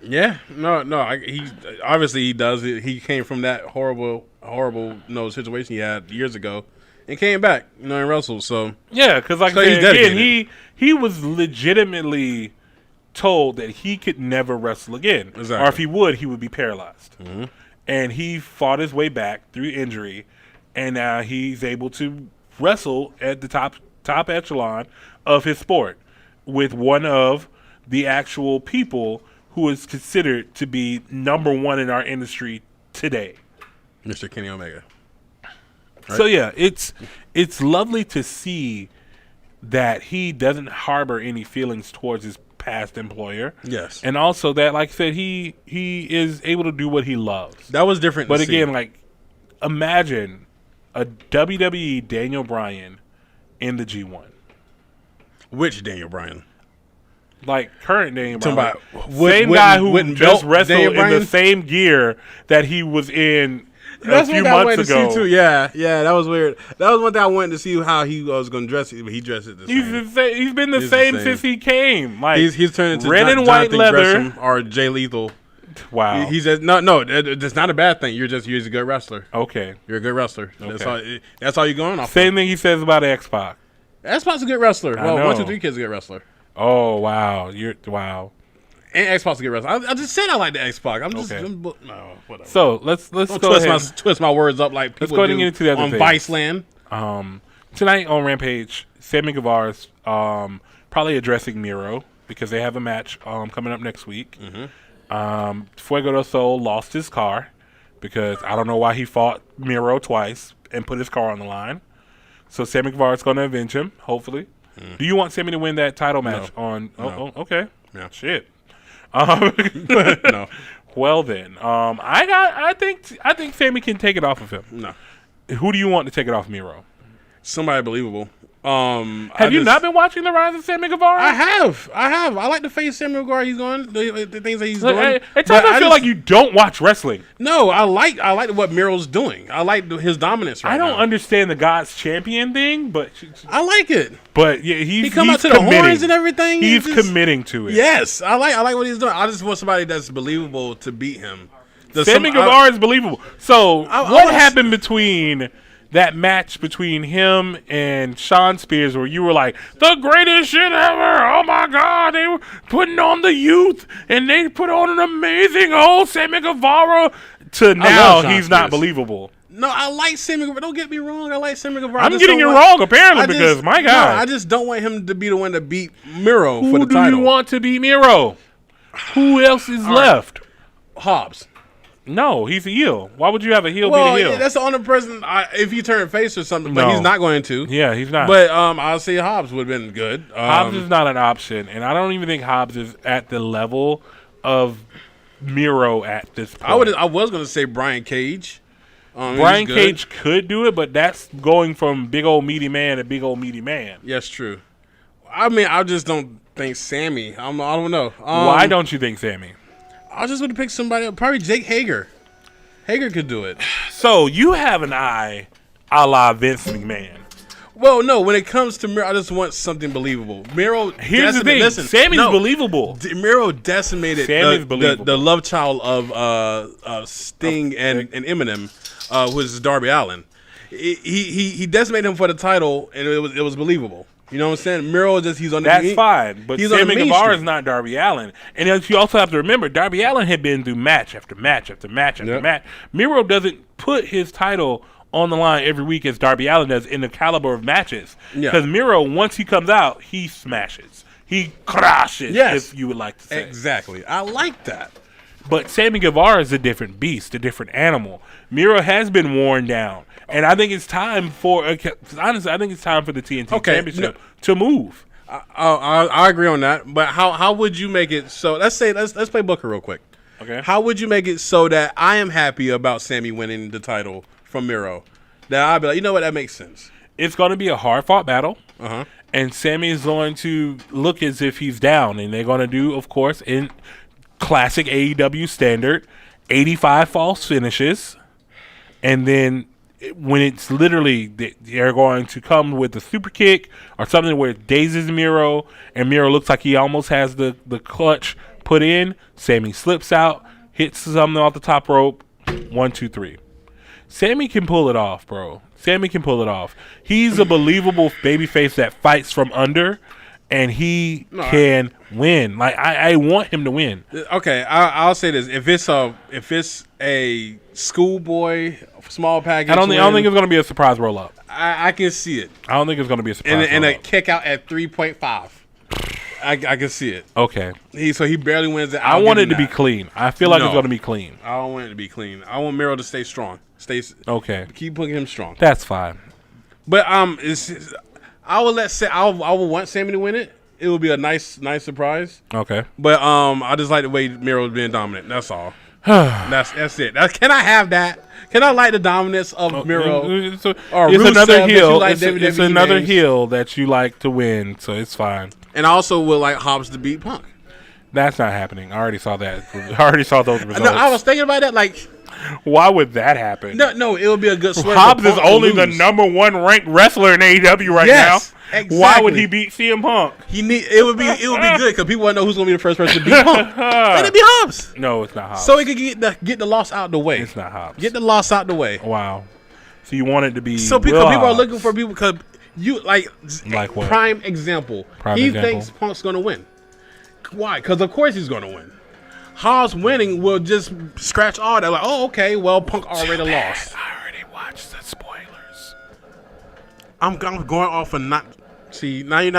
Yeah, no. He obviously he does it. He came from that horrible situation he had years ago, and came back, and wrestled. So yeah, because like I said, again, he was legitimately told that he could never wrestle again, exactly. Or if he would be paralyzed. Mm-hmm. And he fought his way back through injury, and now he's able to wrestle at the top echelon of his sport with one of the actual people who is considered to be number one in our industry today. Mr. Kenny Omega. Right? So yeah, it's lovely to see that he doesn't harbor any feelings towards his past employer. Yes. And also that, like I said, he is able to do what he loves. That was different. But again, like, imagine a WWE Daniel Bryan in the G1. Which Daniel Bryan? Like current Daniel Bryan. About, Same guy who just wrestled in the same gear that he was in a few months ago. To see too. Yeah, that was weird. That was one thing I wanted to see how he was going to dress it, but he dressed it the same. He's been the same since he came. Like he's turned into red and white leather Gresham or Jay Lethal. Wow. He says no. That's not a bad thing. You're a good wrestler. Okay. You're a good wrestler. Okay. That's all you're going off. Same thing he says about X-Pac. X-Pac's a good wrestler. I Well, know. 1, 2, 3 Kid's a good wrestler. Oh wow. Wow. And X-Pac's a good wrestler. I just said I like the X-Pac. I'm just Okay. no, whatever. So let's Don't go ahead. twist my words up like people go ahead and do get into the other on things. Viceland. Tonight on Rampage, Sammy Guevara's probably addressing Miro because they have a match coming up next week. Fuego del Sol lost his car because I don't know why he fought Miro twice and put his car on the line. So Sammy Guevara's going to avenge him, hopefully. Do you want Sammy to win that title match on? No. Oh, okay. Yeah. Shit. No. Well then, I think Sammy can take it off of him. No. Who do you want to take it off Miro? Somebody believable. Have you not been watching the rise of Sammy Guevara? I have. I like the face Sammy Guevara he's going. The things that he's Look, doing. At times I feel like you don't watch wrestling. No, I like what Miro's doing. I like his dominance right now. I don't understand the God's champion thing, but I like it. But yeah, he come out to the horns and everything. He's committing to it. Yes, I like what he's doing. I just want somebody that's believable to beat him. Sammy Guevara is believable. So I what happened between that match between him and Sean Spears where you were like, the greatest shit ever. Oh, my God. They were putting on the youth, and they put on an amazing old Sammy Guevara to now he's not believable. No, I like Sammy Guevara. Don't get me wrong. I like Sammy Guevara. I'm getting you wrong, apparently, because, my God. No, I just don't want him to be the one to beat Miro for the Who do title. you want to beat Miro? Who else is left? Hobbs. No, he's a heel. Why would you have a heel Well, beat a heel? yeah, that's the only person. If he turned face or something, but No. he's not going to. Yeah, he's not. But I'll say Hobbs would have been good. Hobbs is not an option, and I don't even think Hobbs is at the level of Miro at this point. I was going to say Brian Cage. Brian Cage could do it, but that's going from big old meaty man to big old meaty man. Yes, true. I mean, I just don't think Sammy. I don't know. Why don't you think Sammy? I just would have picked somebody. Probably Jake Hager. Hager could do it. So you have an eye a la Vince McMahon. Well, no. When it comes to Miro, I just want something believable. Miro. Here's the thing. Sammy's believable. Miro decimated Sammy's the love child of Sting and Eminem, who is Darby Allin. He decimated him for the title, and it was believable. You know what I'm saying? Miro he's on the That's fine, but Sammy Guevara is mainstream. not Darby Allin. And then you also have to remember, Darby Allin had been through match after match after match after match. Miro doesn't put his title on the line every week as Darby Allin does in the caliber of matches. Because Miro, once he comes out, he smashes. He crashes, if you would like to say. Exactly. I like that. But Sammy Guevara is a different beast, a different animal. Miro has been worn down. And I think it's time for, honestly, I think it's time for the TNT Championship to move. I agree on that. But how would you make it so, let's play Booker real quick. Okay. How would you make it so that I am happy about Sammy winning the title from Miro? That I'd be like, you know what, that makes sense. It's going to be a hard-fought battle. And Sammy is going to look as if he's down. And they're going to do, of course, in classic AEW standard, 85 false finishes. And then when it's literally, they're going to come with a super kick or something where it dazes Miro, and Miro looks like he almost has the clutch put in. Sammy slips out, hits something off the top rope. 1, 2, 3. Sammy can pull it off, bro. Sammy can pull it off. He's a believable babyface that fights from under, and he can win. Like I want him to win. Okay, I'll say this: if it's a schoolboy small package, I don't think it's going to be a surprise roll up. I can see it. I don't think it's going to be a surprise And a roll-up. kick out at 3.5. I can see it. Okay. He barely wins it. I want it to be clean. I feel like it's going to be clean. I don't want it to be clean. I want Miro to stay strong. Okay. Keep putting him strong. That's fine. But I would want Sammy to win it. It would be a nice surprise. Okay. But I just like the way Miro's being dominant. That's all. That's it. Can I have that? Can I like the dominance of Miro? It's another heel. It's another names? heel that you like to win, so it's fine. And I also would like Hobbs to beat Punk. That's not happening. I already saw that. I already saw those results. No, I was thinking about that. Like, why would that happen? No, it would be a good swerve. Hobbs is only the number 1 ranked wrestler in AEW right now. Exactly. Why would he beat CM Punk? It would be good because people want to know who's going to be the first person to beat Punk. Let it be Hobbs. No, it's not Hobbs. So he could get the loss out the way. It's not Hobbs. Get the loss out the way. Wow. So you want it to be so because people are looking for people because you like what? Prime example. He thinks Punk's going to win. Why? Because of course he's going to win. Hobbs winning will just scratch all that. Like, oh, okay, well, Punk already lost. I already watched the spoilers. I'm going off of not. See, now you're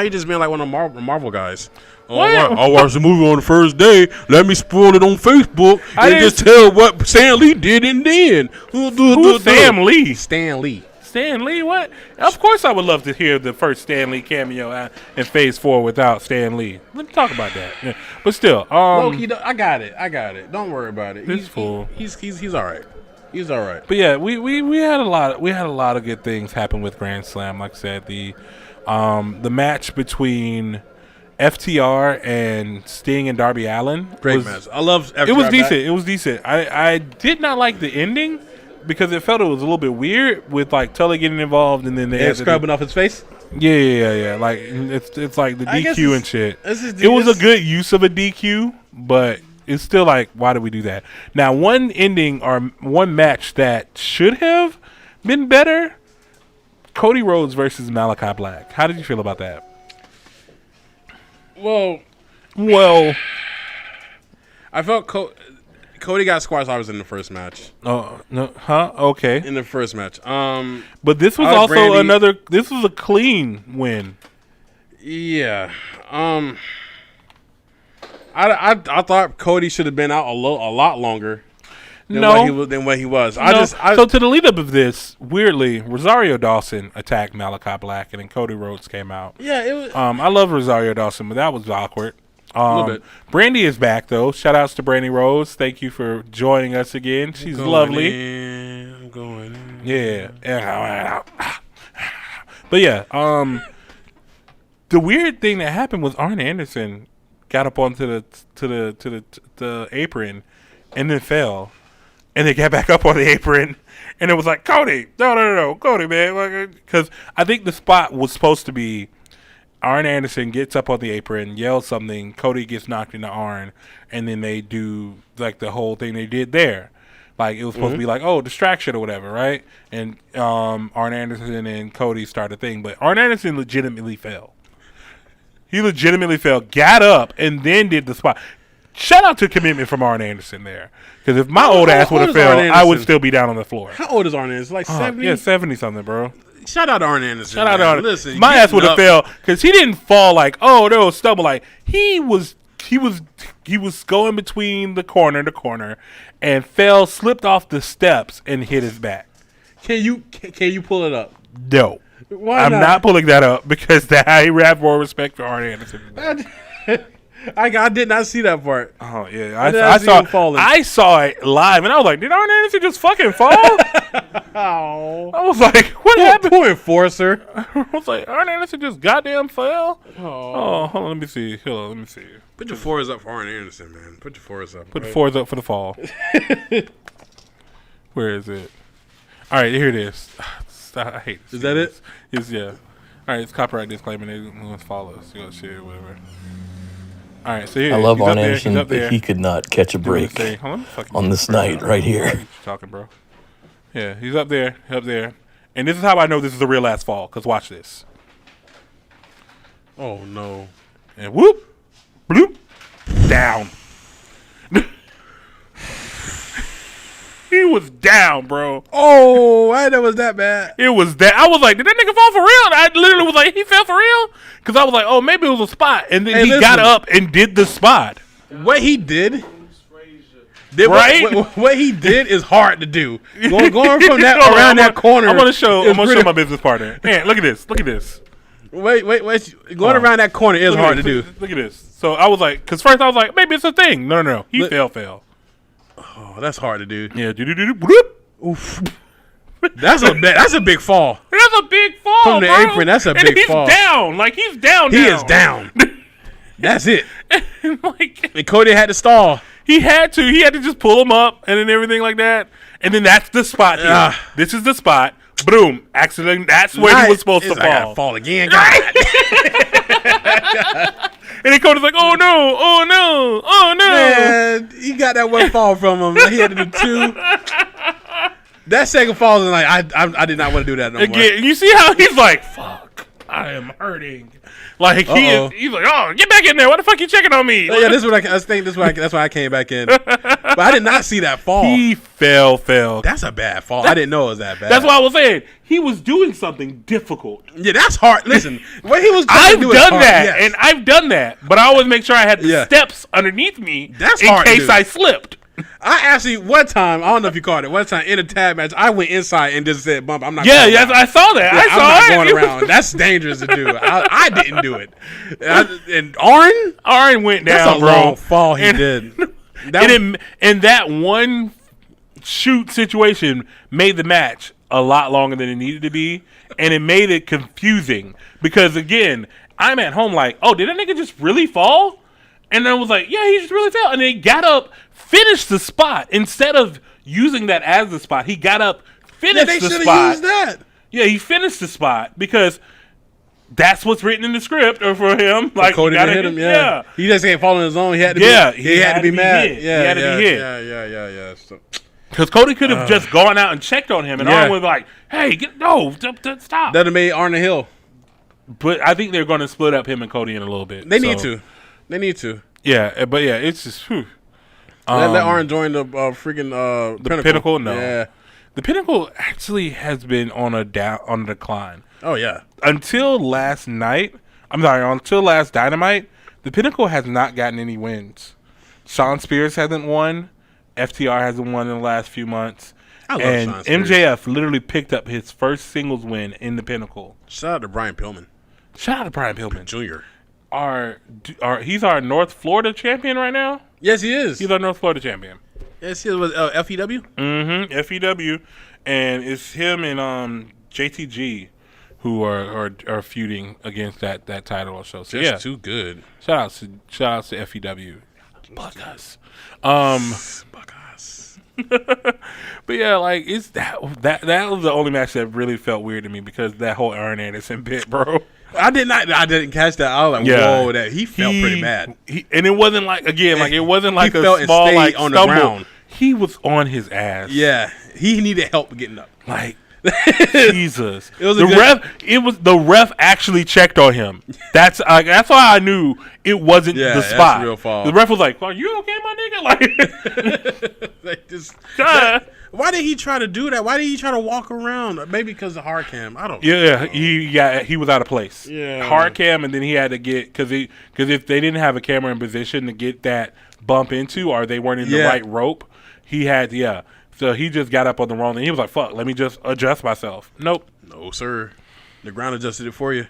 just being like one of the Marvel guys. What? I watched the movie on the first day. Let me spoil it on Facebook and just tell what Stan Lee did and then. Who's Sam Lee? Stan Lee. Stan Lee? What? Of course I would love to hear the first Stan Lee cameo in Phase 4 without Stan Lee. Let me talk about that. Yeah. But still, Loki, I got it. Don't worry about it. He's cool. He's all right. He's all right. But yeah, we had a lot of good things happen with Grand Slam. Like I said, the match between FTR and Sting and Darby Allin. Great match. I love FTR. It was decent. It was decent. I did not like the ending because it felt it was a little bit weird with like Tully getting involved and then they had scrubbing off his face. Yeah. Like it's like the DQ and shit. It was a good use of a DQ, but it's still like, why did we do that? Now, one ending or one match that should have been better: Cody Rhodes versus Malachi Black. How did you feel about that? Well, I felt Cody got squashed. I was in the first match. Oh no, huh? Okay. In the first match, but this was also another. This was a clean win. Yeah. I thought Cody should have been out a lot longer. Than what he was. So to the lead up of this, weirdly, Rosario Dawson attacked Malachi Black, and then Cody Rhodes came out. Yeah, it was. I love Rosario Dawson, but that was awkward. A little bit. Brandy is back though. Shout outs to Brandy Rose. Thank you for joining us again. She's lovely. I'm going in. Yeah. But yeah, the weird thing that happened was Arn Anderson got up onto the apron and then fell. And they got back up on the apron, and it was like, Cody, no, Cody, man. Because I think the spot was supposed to be Arn Anderson gets up on the apron, yells something, Cody gets knocked in the arm, and then they do like the whole thing they did there. Like it was supposed to be like, oh, distraction or whatever, right? And Arn Anderson and Cody start a thing, but Arn Anderson legitimately fell. He legitimately fell, got up, and then did the spot. Shout out to commitment from Arn Anderson there. Because if my old ass would have fell, I would still be down on the floor. How old is Arn Anderson? Like 70? Yeah, 70-something, bro. Shout out to Arn Anderson. Shout out to Arn. Listen, my ass would have fell because he didn't fall like, oh, there was stumble. Like he was going between the corner to corner and fell, slipped off the steps and hit his back. Can you pull it up? No. Why I'm not pulling that up because I have more respect for Arn Anderson. I did not see that part. Oh yeah, I saw it live, and I was like, "Did Arn Anderson just fucking fall?" Oh. I was like, "What happened?" Poor enforcer. I was like, "Arn Anderson just goddamn fell." Oh, hold on, let me see. Put your fours up for Arn Anderson, man. Put your fours up. Put the fours up for the fall. Where is it? All right, here it is. I hate this. Is that it? Yes, yeah. All right, it's copyright disclaimer. They must follow us. You know, shit, whatever. All right, so here, I love Arn there, Anderson, but he could not catch a break on this night right here. Talking, bro. Yeah, he's up there, and this is how I know this is the real last fall. Cause watch this. Oh no! And whoop, bloop, down. He was down, bro. Oh, I know it was that bad. It was that. I was like, did that nigga fall for real? And I literally was like, he fell for real? Because I was like, oh, maybe it was a spot. And then he got up and did the spot. What he did, right? What he did is hard to do. Going from that around that corner. I'm gonna show my business partner. Man, look at this. Look at this. Wait. Going around that corner is hard to do. Look at this. So I was like, because first I was like, maybe it's a thing. No. He fell. Oh, that's hard to do. Yeah. Whoop. Oof. That's a big fall. That's a big fall from the bro. apron. That's a big fall. He's down. Like he's down. He is down. That's it. Like, and Cody had to stall. He had to just pull him up and then everything like that. And then that's the spot here. This is the spot. Boom. Accident. That's where he was supposed to fall. I gotta fall again. God. And then Cody's like, oh no. Man, he got that one fall from him. He had to do 2. That second fall was like, I did not want to do that no more. Again, you see how he's like, fuck, I am hurting. Like he's like, oh, get back in there. What the fuck you checking on me? Yeah, this is what that's why I came back in. But I did not see that fall. He fell. That's a bad fall. I didn't know it was that bad. That's why I was saying he was doing something difficult. Yeah, that's hard. Listen, what he was I've doing done hard. that, Yes. and I've done that, but I always make sure I had the steps underneath me that's in hard case I slipped. I actually one time, I don't know if you caught it. One time in a tag match, I went inside and just said, "Bump, I'm not." Yeah, yes, I saw that. Yeah, I saw I'm not going around. That's dangerous to do. I didn't do it. And Arn went down, that's a bro. long fall he did. And that one shoot situation made the match a lot longer than it needed to be, and it made it confusing because again, I'm at home like, oh, did that nigga just really fall? And I was like, yeah, he just really fell. And then he got up, finished the spot. Instead of using that as the spot, he got up, finished the spot. They should have used that. Yeah, he finished the spot because that's what's written in the script or for him. Like Cody to hit him, yeah. He just ain't falling on his own. He had to be, he had to be mad. Hit. Yeah, he had to be hit. Yeah. Because Cody could have just gone out and checked on him, and Arn would be like, hey, stop. That'd have made Arn the Hill. But I think they're going to split up him and Cody in a little bit. They need to. Yeah, but yeah, it's just whew. Let Arn join the freaking the Pinnacle. No, yeah. The Pinnacle actually has been on a decline. Oh yeah. Until last Dynamite, the Pinnacle has not gotten any wins. Shawn Spears hasn't won. FTR hasn't won in the last few months. And MJF literally picked up his first singles win in the Pinnacle. Shout out to Brian Pillman. Jr. He's our North Florida champion right now? Yes, he is. He's our North Florida champion. Yes, he is. With FEW? Mm-hmm. FEW. And it's him and JTG who are feuding against that title or so. So just too good. Shout out to FEW. Bug us. But yeah, like it's that was the only match that really felt weird to me because that whole Arn Anderson bit, bro. I didn't catch that. I was like, whoa, that he felt pretty bad. And it wasn't like it wasn't like he a felt small like on stumble. The ground. He was on his ass. Yeah, he needed help getting up. Like Jesus, the ref actually checked on him. That's why I knew it wasn't the spot. That's a real fall. The ref was like, "Are you okay, my nigga?" Like, why did he try to do that? Why did he try to walk around? Maybe because of hard cam. I don't. Yeah, know. he was out of place. Yeah, hard cam, and then he had to get because if they didn't have a camera in position to get that bump into, or they weren't in the right rope, he had So he just got up on the wrong thing. He was like, fuck, let me just adjust myself. Nope. No, sir. The ground adjusted it for you.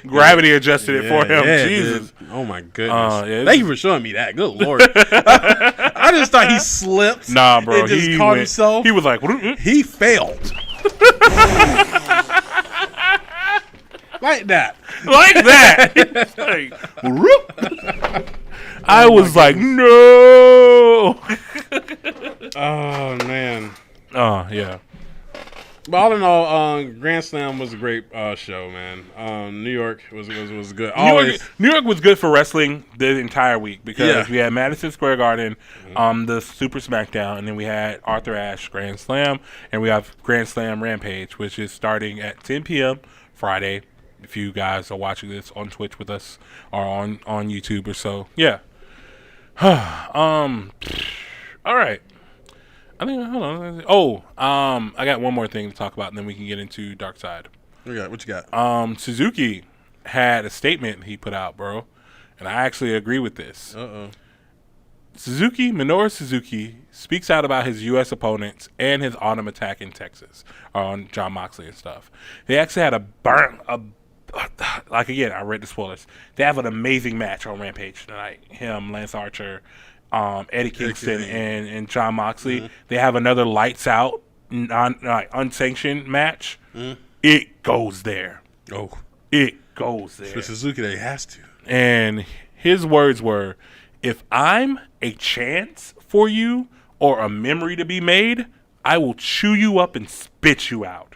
Gravity adjusted it for him. Jesus. Dude. Oh, my goodness. Thank you for showing me that. Good Lord. I just thought he slipped. Nah, bro. And just caught himself. He was like, he failed. Like that. Like that. Like, I was like, no. Oh, man. Oh, yeah. But all in all, Grand Slam was a great show, man. New York was good. New York was good for wrestling the entire week because we had Madison Square Garden, the Super SmackDown, and then we had Arthur Ashe Grand Slam, and we have Grand Slam Rampage, which is starting at 10 p.m. Friday. if you guys are watching this on Twitch with us or on YouTube or so. Yeah. All right. I think, hold on. I got one more thing to talk about, and then we can get into Darkside. What you got? Suzuki had a statement he put out, bro, and I actually agree with this. Minoru Suzuki speaks out about his U.S. opponents and his autumn attack in Texas on Jon Moxley and stuff. They actually had like, again, I read the spoilers. They have an amazing match on Rampage tonight. Him, Lance Archer, Eddie Kingston, and Jon Moxley. Mm-hmm. They have another lights out, unsanctioned match. Mm-hmm. It goes there. Oh. It goes there. For Suzuki, they has to. And his words were, if I'm a chance for you or a memory to be made, I will chew you up and spit you out.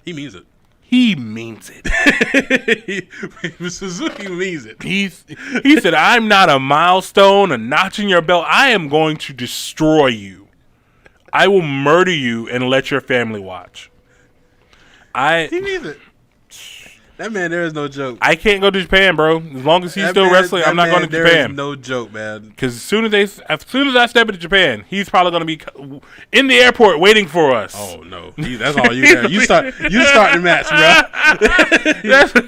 He means it. He means it. Suzuki means it. He said, I'm not a milestone, a notch in your belt. I am going to destroy you. I will murder you and let your family watch. He means it. That man, there is no joke. I can't go to Japan, bro. As long as he's still wrestling, I'm not going to Japan. There is no joke, man. Because as soon as I step into Japan, he's probably going to be in the airport waiting for us. Oh no, that's all you there. You start the match, bro.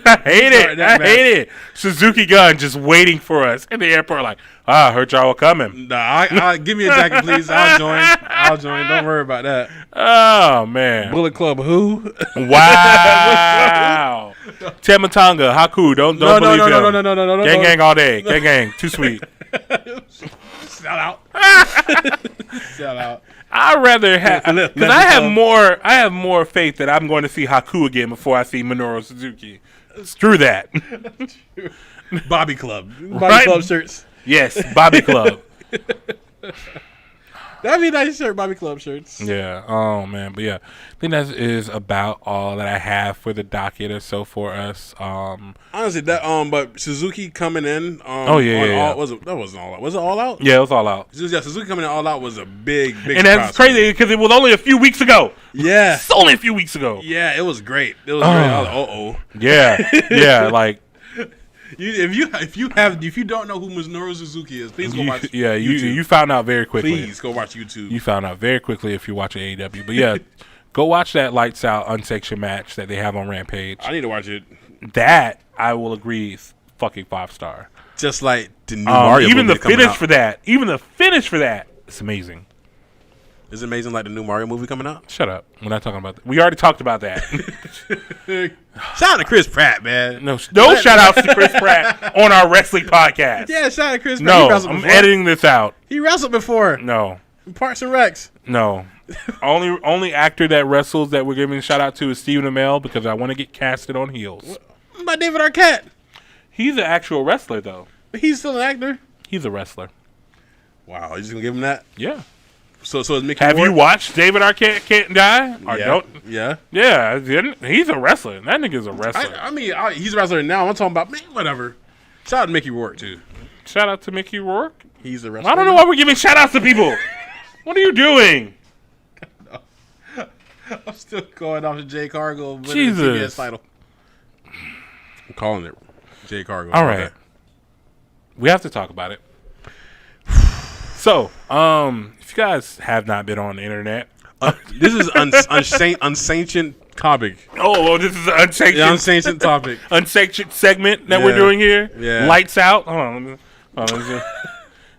I hate it. Suzuki Gun just waiting for us in the airport, like, I heard y'all were coming. Nah, give me a jacket, please. I'll join. Don't worry about that. Oh man, Bullet Club, who? Wow. Tematanga, Haku, don't believe him. No. Gang all day. Gang, too sweet. Shout out. I'd rather have, because I have more faith that I'm going to see Haku again before I see Minoru Suzuki. Screw that. Bobby Club Club shirts. Yes, Bobby Club. That'd be a nice shirt, Bobby Club shirts. Yeah. Oh man, but yeah, I think that is about all that I have for the docket or so for us. Honestly, but Suzuki coming in. That wasn't all out. Was it all out? Yeah, it was all out. Yeah, Suzuki coming in all out was a big. And that's crazy because it was only a few weeks ago. Yeah, it's only a few weeks ago. Yeah, it was great. It was great. I was like, Yeah, like. If you don't know who Minoru Suzuki is, please go watch. Yeah, you found out very quickly. Please go watch YouTube. You found out very quickly if you're watching AEW. But yeah, go watch that lights out unsanctioned match that they have on Rampage. I need to watch it. That I will agree is fucking 5-star. Just like the new Mario even movie the finish for that. Even the finish for that. It's amazing. Is it amazing like the new Mario movie coming out? Shut up. We're not talking about that. We already talked about that. Shout out to Chris Pratt, man. No shout outs to Chris Pratt on our wrestling podcast. Yeah, shout out to Chris Pratt. No, I'm editing this out. He wrestled before. No. Parks and Recs. No. only actor that wrestles that we're giving a shout out to is Stephen Amell because I want to get casted on heels. What about David Arquette? He's an actual wrestler, though. He's still an actor? He's a wrestler. Wow, you just going to give him that? Yeah. So is Mickey Have Rourke? You watched David Arquette Can't Die? Or don't? Yeah. Yeah. He's a wrestler. That nigga's a wrestler. I mean, he's a wrestler now. I'm talking about, man, whatever. Shout out to Mickey Rourke, too. Shout out to Mickey Rourke? He's a wrestler. I don't know why we're giving shout outs to people. What are you doing? I'm still going off to Jay Cargill. Jesus. The CBS title. I'm calling it Jay Cargill. All right. We have to talk about it. So, if you guys have not been on the internet, this is unsanctioned topic. Oh, this is an unsanctioned topic. Unsanctioned segment that we're doing here. Yeah. Lights out. Hold on.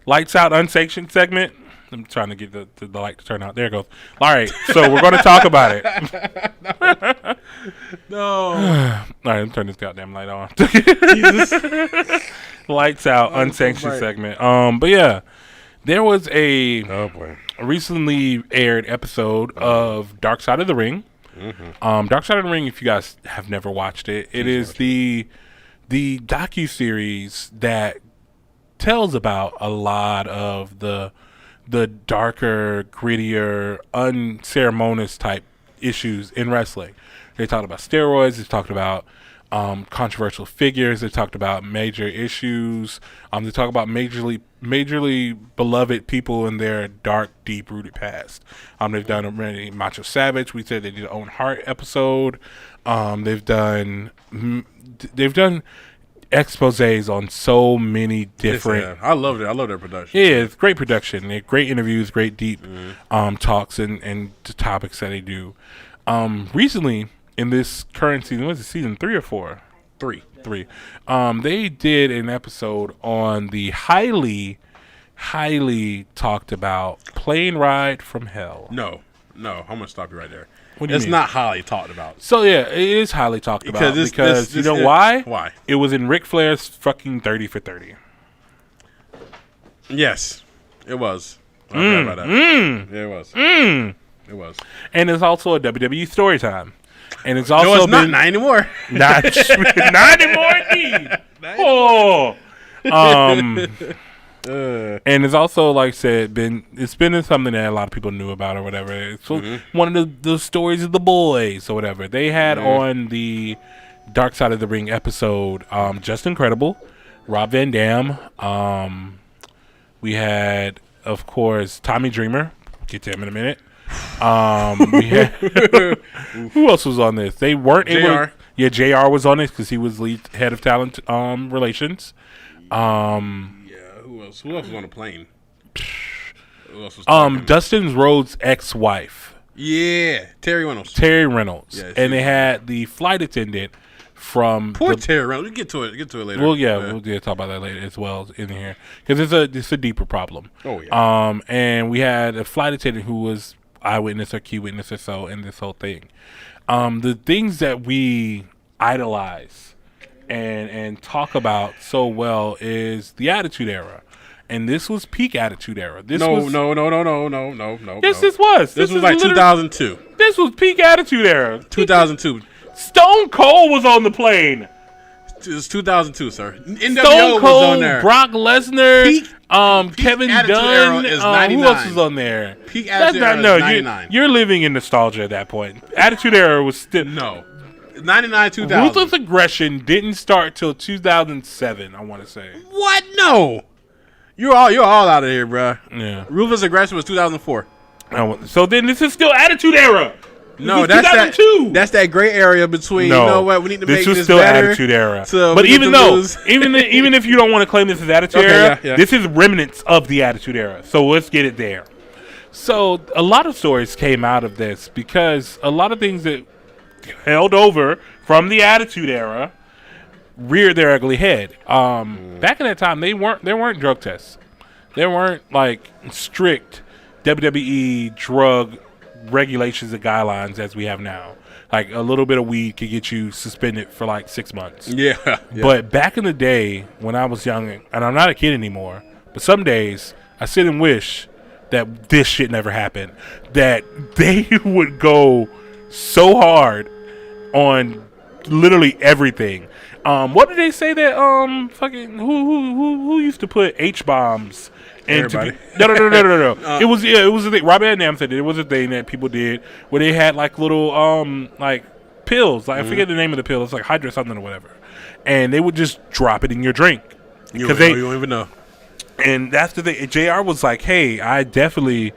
Lights out. Unsanctioned segment. I'm trying to get the light to turn out. There it goes. All right. So we're going to talk about it. No. All right. Let me turn this goddamn light on. Jesus. Lights out. Unsanctioned segment. But yeah. There was a recently aired episode of Darkside of the Ring. Mm-hmm. Darkside of the Ring, if you guys have never watched it, it is the docuseries that tells about a lot of the darker, grittier, unceremonious type issues in wrestling. They talked about steroids. They talked about controversial figures. They talked about major issues. They talk about majorly beloved people in their dark, deep-rooted past. They've done already Macho Savage. We said they did an Own Heart episode. They've done exposés on so many different. I loved it. I love their production. Yeah, it's great production. They're great interviews, great deep talks and the topics that they do. Recently, in this current season, was it season 3 or 4? 3. They did an episode on the highly talked about plane ride from hell. No, I'm gonna stop you right there. What do you it's mean? not highly talked about. So yeah, it is highly talked about because you know why? Why? It was in Ric Flair's fucking 30 for 30. Yes, it was. I forgot about that. Yeah, it was. It was. And it's also a WWE story time. And it's also no, it's not anymore. Not anymore, indeed. Oh. And it's also, like I said, it's been something that a lot of people knew about or whatever. It's one of the stories of the boys or whatever. They had on the Dark Side of the Ring episode Just Incredible, Rob Van Dam. We had, of course, Tommy Dreamer. We'll get to him in a minute. We had who else was on this? They weren't able. Yeah, JR was on it because he was lead head of talent relations. Who else was on the plane? Who else was Dustin Rhodes' ex-wife. Yeah, Terry Reynolds. Yeah, and they had the flight attendant from Terry Reynolds. We get to it later. Well, we'll talk about that later as well in here because it's a deeper problem. Oh yeah. And we had a flight attendant who was eyewitness or key witness or so in this whole thing. The things that we idolize and talk about so well is the Attitude Era. And this was peak Attitude Era. No. Yes, this was. This was like 2002. This was peak Attitude Era. 2002. Stone Cold was on the plane. It was 2002, sir. NWO Stone Cold, was on there. Brock Lesnar, Peak Kevin Attitude Dunn. Era is Who 99. else was on there? Peak Attitude Era is 99. You're living in nostalgia at that point. Attitude Era was still... No. 99, 2000. Ruthless Aggression didn't start till 2007, I want to say. What? No. You're all out of here, bro. Yeah. Ruthless Aggression was 2004. So then this is still Attitude Era. No, that's 2002. That's that gray area between. No, you know what? We need to make was this still better. Attitude Era. So but even if you don't want to claim this as Attitude Era, yeah. this is remnants of the Attitude Era. So let's get it there. So a lot of stories came out of this because a lot of things that held over from the Attitude Era reared their ugly head. Back in that time, there weren't drug tests. There weren't like strict WWE drug regulations and guidelines as we have now. Like a little bit of weed could get you suspended for like 6 months. Yeah. But back in the day when I was young, and I'm not a kid anymore, but some days I sit and wish that this shit never happened. That they would go so hard on literally everything. What did they say that fucking who used to put H bombs? Everybody. No. It was a thing. Rob Van Dam said it was a thing that people did where they had like little like pills. Like I forget the name of the pill. It's like Hydra something or whatever, and they would just drop it in your drink. You don't even know. And that's the thing. JR was like, "Hey, I definitely."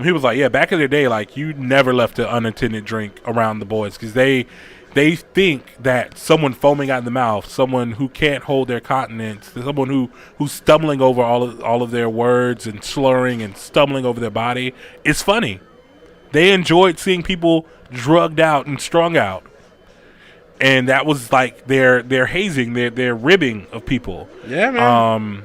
He was like, "Yeah, back in the day, like you never left an unattended drink around the boys because they think that someone foaming out in the mouth, someone who can't hold their continence, someone who's stumbling over all of their words and slurring and stumbling over their body is funny. They enjoyed seeing people drugged out and strung out, and that was like their hazing, their ribbing of people. Yeah, man.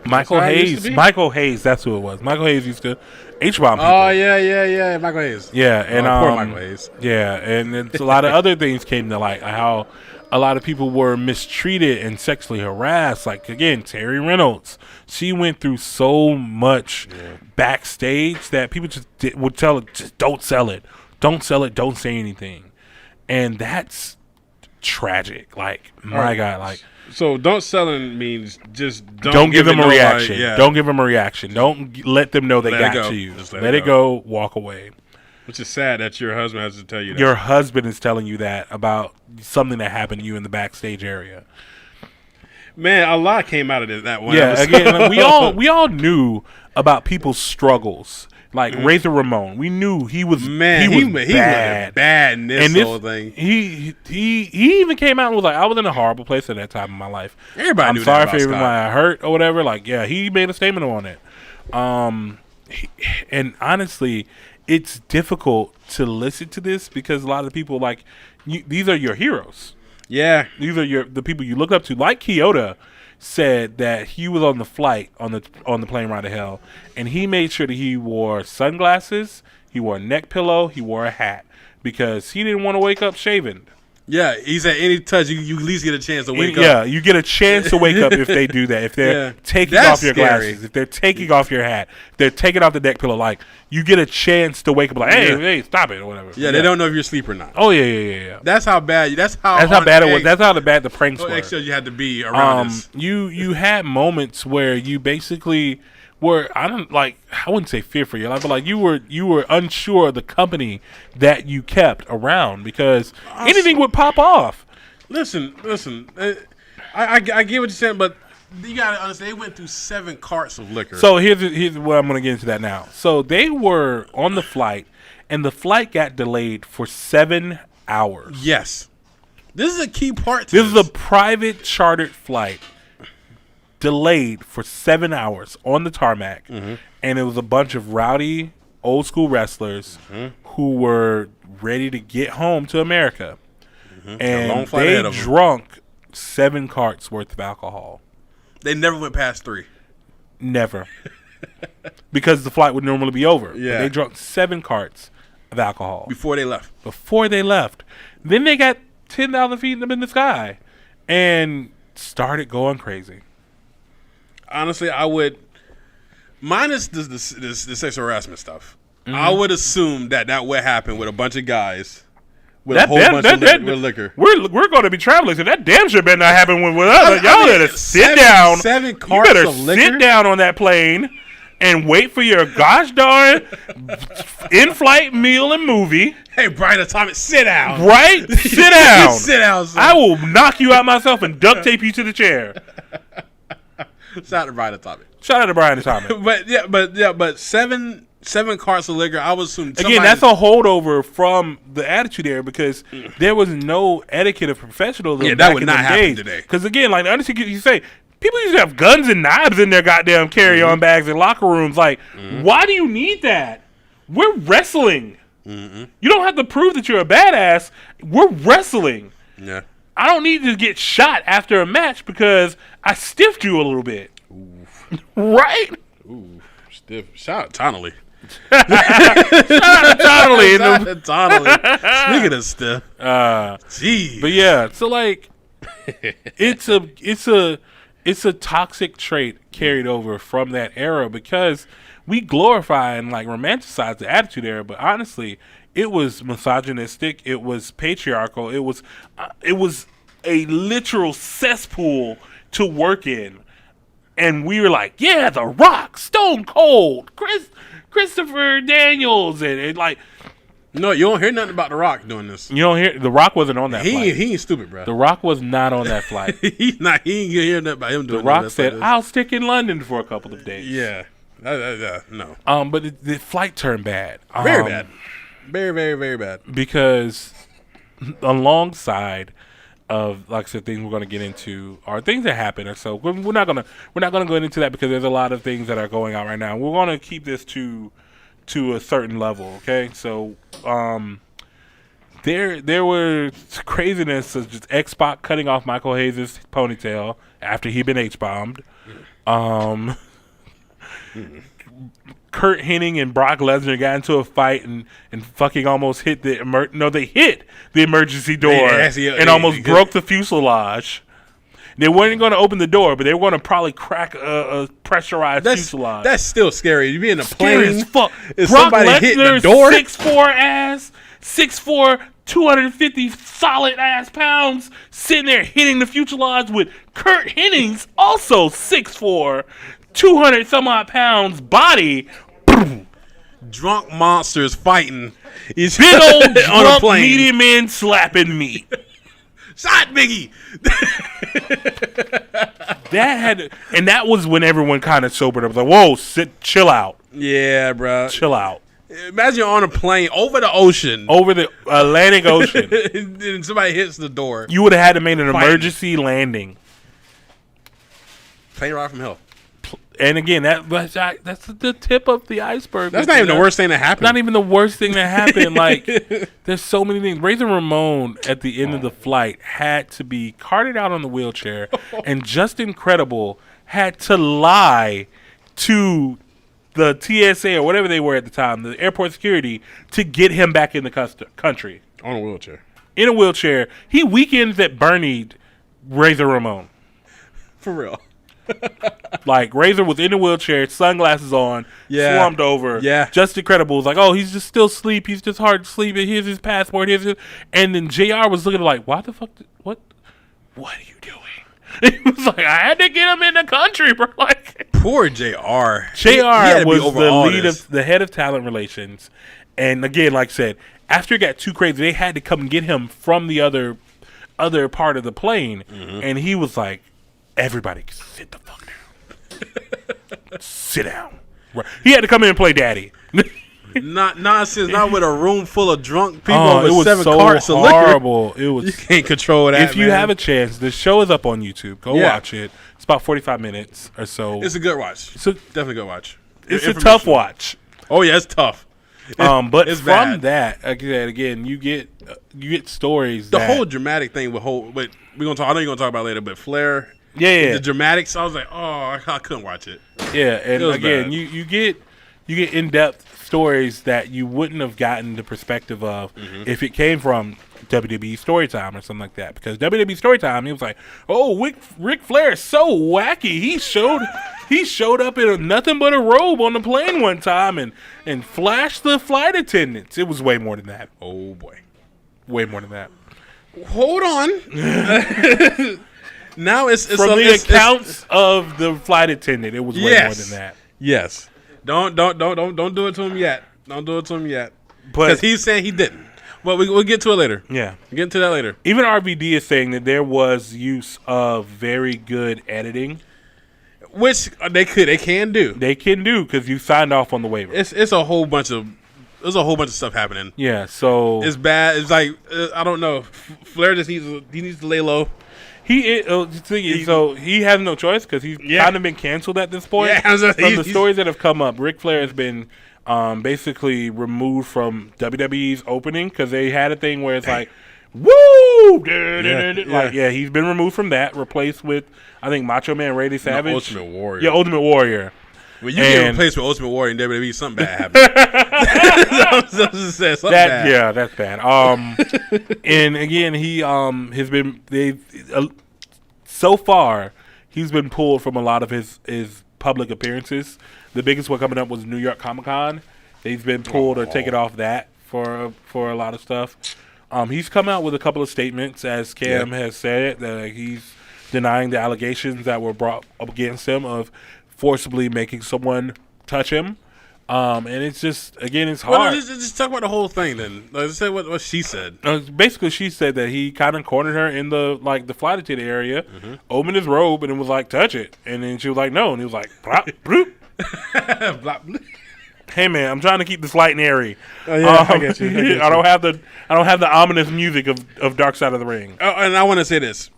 Michael Hayes, that's who it was. Michael Hayes used to H-bomb people. Oh, yeah, Michael Hayes. Yeah, and poor Michael Hayes. Yeah, and it's a lot of other things came to light, how a lot of people were mistreated and sexually harassed. Like, again, Terry Reynolds. She went through so much backstage that people just would tell her, just don't sell it. Don't sell it. Don't say anything. And that's tragic. Like, my God, like... So don't selling means just don't give them a reaction. Like, Don't give them a reaction. Don't let them know they got to you. Just Let it go. Walk away. Which is sad that your husband has to tell you that. Your husband is telling you that about something that happened to you in the backstage area. Man, a lot came out of that one. Yeah, episode. again, like, we all knew about people's struggles. Like Razor Ramon, we knew he was he bad. was bad in this whole thing. He even came out and was like, I was in a horrible place at that time in my life. Everybody I'm knew sorry that for about even Scott. when I hurt or whatever. Like, yeah, he made a statement on it. And honestly, it's difficult to listen to this because a lot of people like these are your heroes. Yeah. These are the people you look up to. Like Kyoto said that he was on the flight on the plane ride to hell, and he made sure that he wore sunglasses, he wore a neck pillow, he wore a hat because he didn't want to wake up shaven. Yeah, he said any touch, you at least get a chance to wake up. Yeah, you get a chance to wake up if they do that. If they're taking That's off your scary. glasses, if they're taking off your hat, if they're taking off the neck pillow, like you get a chance to wake up like, hey, stop it or whatever. Yeah, they don't know if you're asleep or not. Oh yeah. That's how bad. That's how bad it was. That's how bad the pranks were. Extra you had to be around this. You had moments where you basically were I wouldn't say fear for your life, but like you were unsure of the company that you kept around because anything would pop off. Listen. I get what you're saying, but you gotta understand they went through 7 carts of liquor. So here's what I'm gonna get into that now. So they were on the flight, and the flight got delayed for 7 hours. Yes, this is a key part. This is a private chartered flight, delayed for 7 hours on the tarmac, and it was a bunch of rowdy old school wrestlers who were ready to get home to America, and they drunk 7 carts worth of alcohol. They never went past 3. Never. Because the flight would normally be over. Yeah. But they drunk 7 carts of alcohol. Before they left. Then they got 10,000 feet up in the sky and started going crazy. Honestly, I would, minus the sexual harassment stuff, I would assume that would happen with a bunch of guys with a whole bunch of liquor. We're going to be traveling, so that damn sure better not happen with us. Y'all better sit down. 7 carts you better of liquor? sit down on that plane and wait for your gosh darn in-flight meal and movie. Hey, Brian Atomic, sit down. Right? Sit down. Sit down, son. I will knock you out myself and duct tape you to the chair. Shout out to Brian Atomic. Shout out to Brian Atomic. but seven carts of liquor, I would assume. Again, that's a holdover from the Attitude Era because there was no etiquette of professionalism. Yeah, that back would in not them happen days. today. Because again, like the Undertaker, you say people used to have guns and knives in their goddamn carry-on bags in locker rooms. Like, why do you need that? We're wrestling. You don't have to prove that you're a badass. We're wrestling. Yeah. I don't need to get shot after a match because I stiffed you a little bit. Right? Ooh, stiff. Shout out Tonally. Shout out to Tonally. Shout out Tonally. Speaking of stiff. Jeez. But yeah, so like it's a toxic trait carried over from that era because we glorify and like romanticize the Attitude Era, but honestly, it was misogynistic, it was patriarchal, it was a literal cesspool to work in. And we were like, yeah, The Rock, Stone Cold, Christopher Daniels, and like. No, you don't hear nothing about The Rock doing this. You don't hear The Rock wasn't on that flight. He ain't stupid, bro. The Rock was not on that flight. He ain't gonna hear nothing about him doing. The Rock that said, like "I'll stick in London for a couple of days." Yeah, no. But the flight turned bad. Very bad. Very, very, very bad. Because alongside of, like I said, things we're going to get into are things that happen, and so we're not gonna go into that because there's a lot of things that are going on right now. We're going to keep this to a certain level, okay? So, there was craziness such as X-Pac cutting off Michael Hayes' ponytail after he'd been H-bombed. Kurt Hennig and Brock Lesnar got into a fight and fucking almost hit they hit the emergency door and almost broke the fuselage. They weren't going to open the door, but they were going to probably crack a pressurized fuselage. That's still scary. You be in a Scary plane. as fuck. Is Brock somebody Lesnar, hitting the door? 6'4" ass, 6'4", 250 solid ass pounds, sitting there hitting the fuselage with Kurt Hennig's also 6'4", 200 some odd pounds body. Boom. drunk monsters fighting. He's Big old on a drunk plane. meaty men slapping me. Shot Biggie. And that was when everyone kind of sobered up. Like, whoa, chill out. Yeah, bro. Chill out. Imagine you're on a plane over the ocean. Over the Atlantic Ocean. And somebody hits the door. You would have had to make an Fighting. emergency landing. Plane ride from hell. And again, that's the tip of the iceberg. That's not even the worst thing that happened. Not even the worst thing that happened. Like, there's so many things. Razor Ramon, at the end of the flight, had to be carted out on the wheelchair, and Just Incredible had to lie to the TSA or whatever they were at the time, the airport security, to get him back in the country. On a wheelchair. In a wheelchair. He weekends at Bernie Razor Ramon. For real. Like, Razor was in a wheelchair, sunglasses on, slumped over. Yeah. Just Incredible was like, oh, he's just still asleep. He's just hard to sleep. Here's his passport. And then JR was looking like, why the fuck? What are you doing? He was like, I had to get him in the country, bro. Like, poor JR. JR was the head of talent relations. And again, like I said, after it got too crazy, they had to come and get him from the other part of the plane. Mm-hmm. And he was like, everybody sit the fuck down. Sit down. Right. He had to come in and play daddy. Not nonsense. Not with a room full of drunk people it with was 7 so carts of liquor. horrible. It was. You can't control that. If you have a chance, the show is up on YouTube. Go watch it. It's about 45 minutes or so. It's a good watch. Definitely good watch. It's a tough watch. Oh yeah, it's tough. But it's from bad. that, again, you get stories. The whole dramatic thing with but we're gonna talk. I know you're gonna talk about it later, but Flair. Yeah. The dramatics. I was like, oh, I couldn't watch it. Yeah, and again, bad. you get in-depth stories that you wouldn't have gotten the perspective of if it came from WWE Storytime or something like that. Because WWE Storytime, he was like, oh, Ric Flair is so wacky. He showed up in nothing but a robe on the plane one time and flashed the flight attendants. It was way more than that. Oh boy, way more than that. Hold on. Now it's from the accounts of the flight attendant. It was way more than that. Yes. Don't do it to him yet. Don't do it to him yet. Because he's saying he didn't. Well, we'll get to it later. Yeah. We'll get into that later. Even RVD is saying that there was use of very good editing. Which they can do. They can do because you signed off on the waiver. It's a whole bunch of stuff happening. Yeah, so it's bad. It's like I don't know. Flair just needs to lay low. So he has no choice because he's kind of been canceled at this point. Yeah, from the stories that have come up, Ric Flair has been basically removed from WWE's opening because they had a thing where it's like, woo! He's been removed from that, replaced with, I think, Macho Man Randy Savage. Ultimate Warrior. Yeah, Ultimate Warrior. When you get replaced with Ultimate Warrior in WWE, something bad happened. Yeah, that's bad. And again, he has been so far he's been pulled from a lot of his public appearances. The biggest one coming up was New York Comic-Con. He's been pulled or taken off that for a lot of stuff. He's come out with a couple of statements, as Cam has said, that he's denying the allegations that were brought up against him of forcibly making someone touch him. And it's just, again, it's hard. Well, just talk about the whole thing then. Let's say what she said. Basically, she said that he kind of cornered her in the flight attendant area, opened his robe, and it was like, touch it. And then she was like, no. And he was like, blop, bloop. Blop, bloop. Hey man, I'm trying to keep this light and airy. Oh yeah, I get you. I don't have the ominous music of Dark Side of the Ring. Oh, and I want to say this.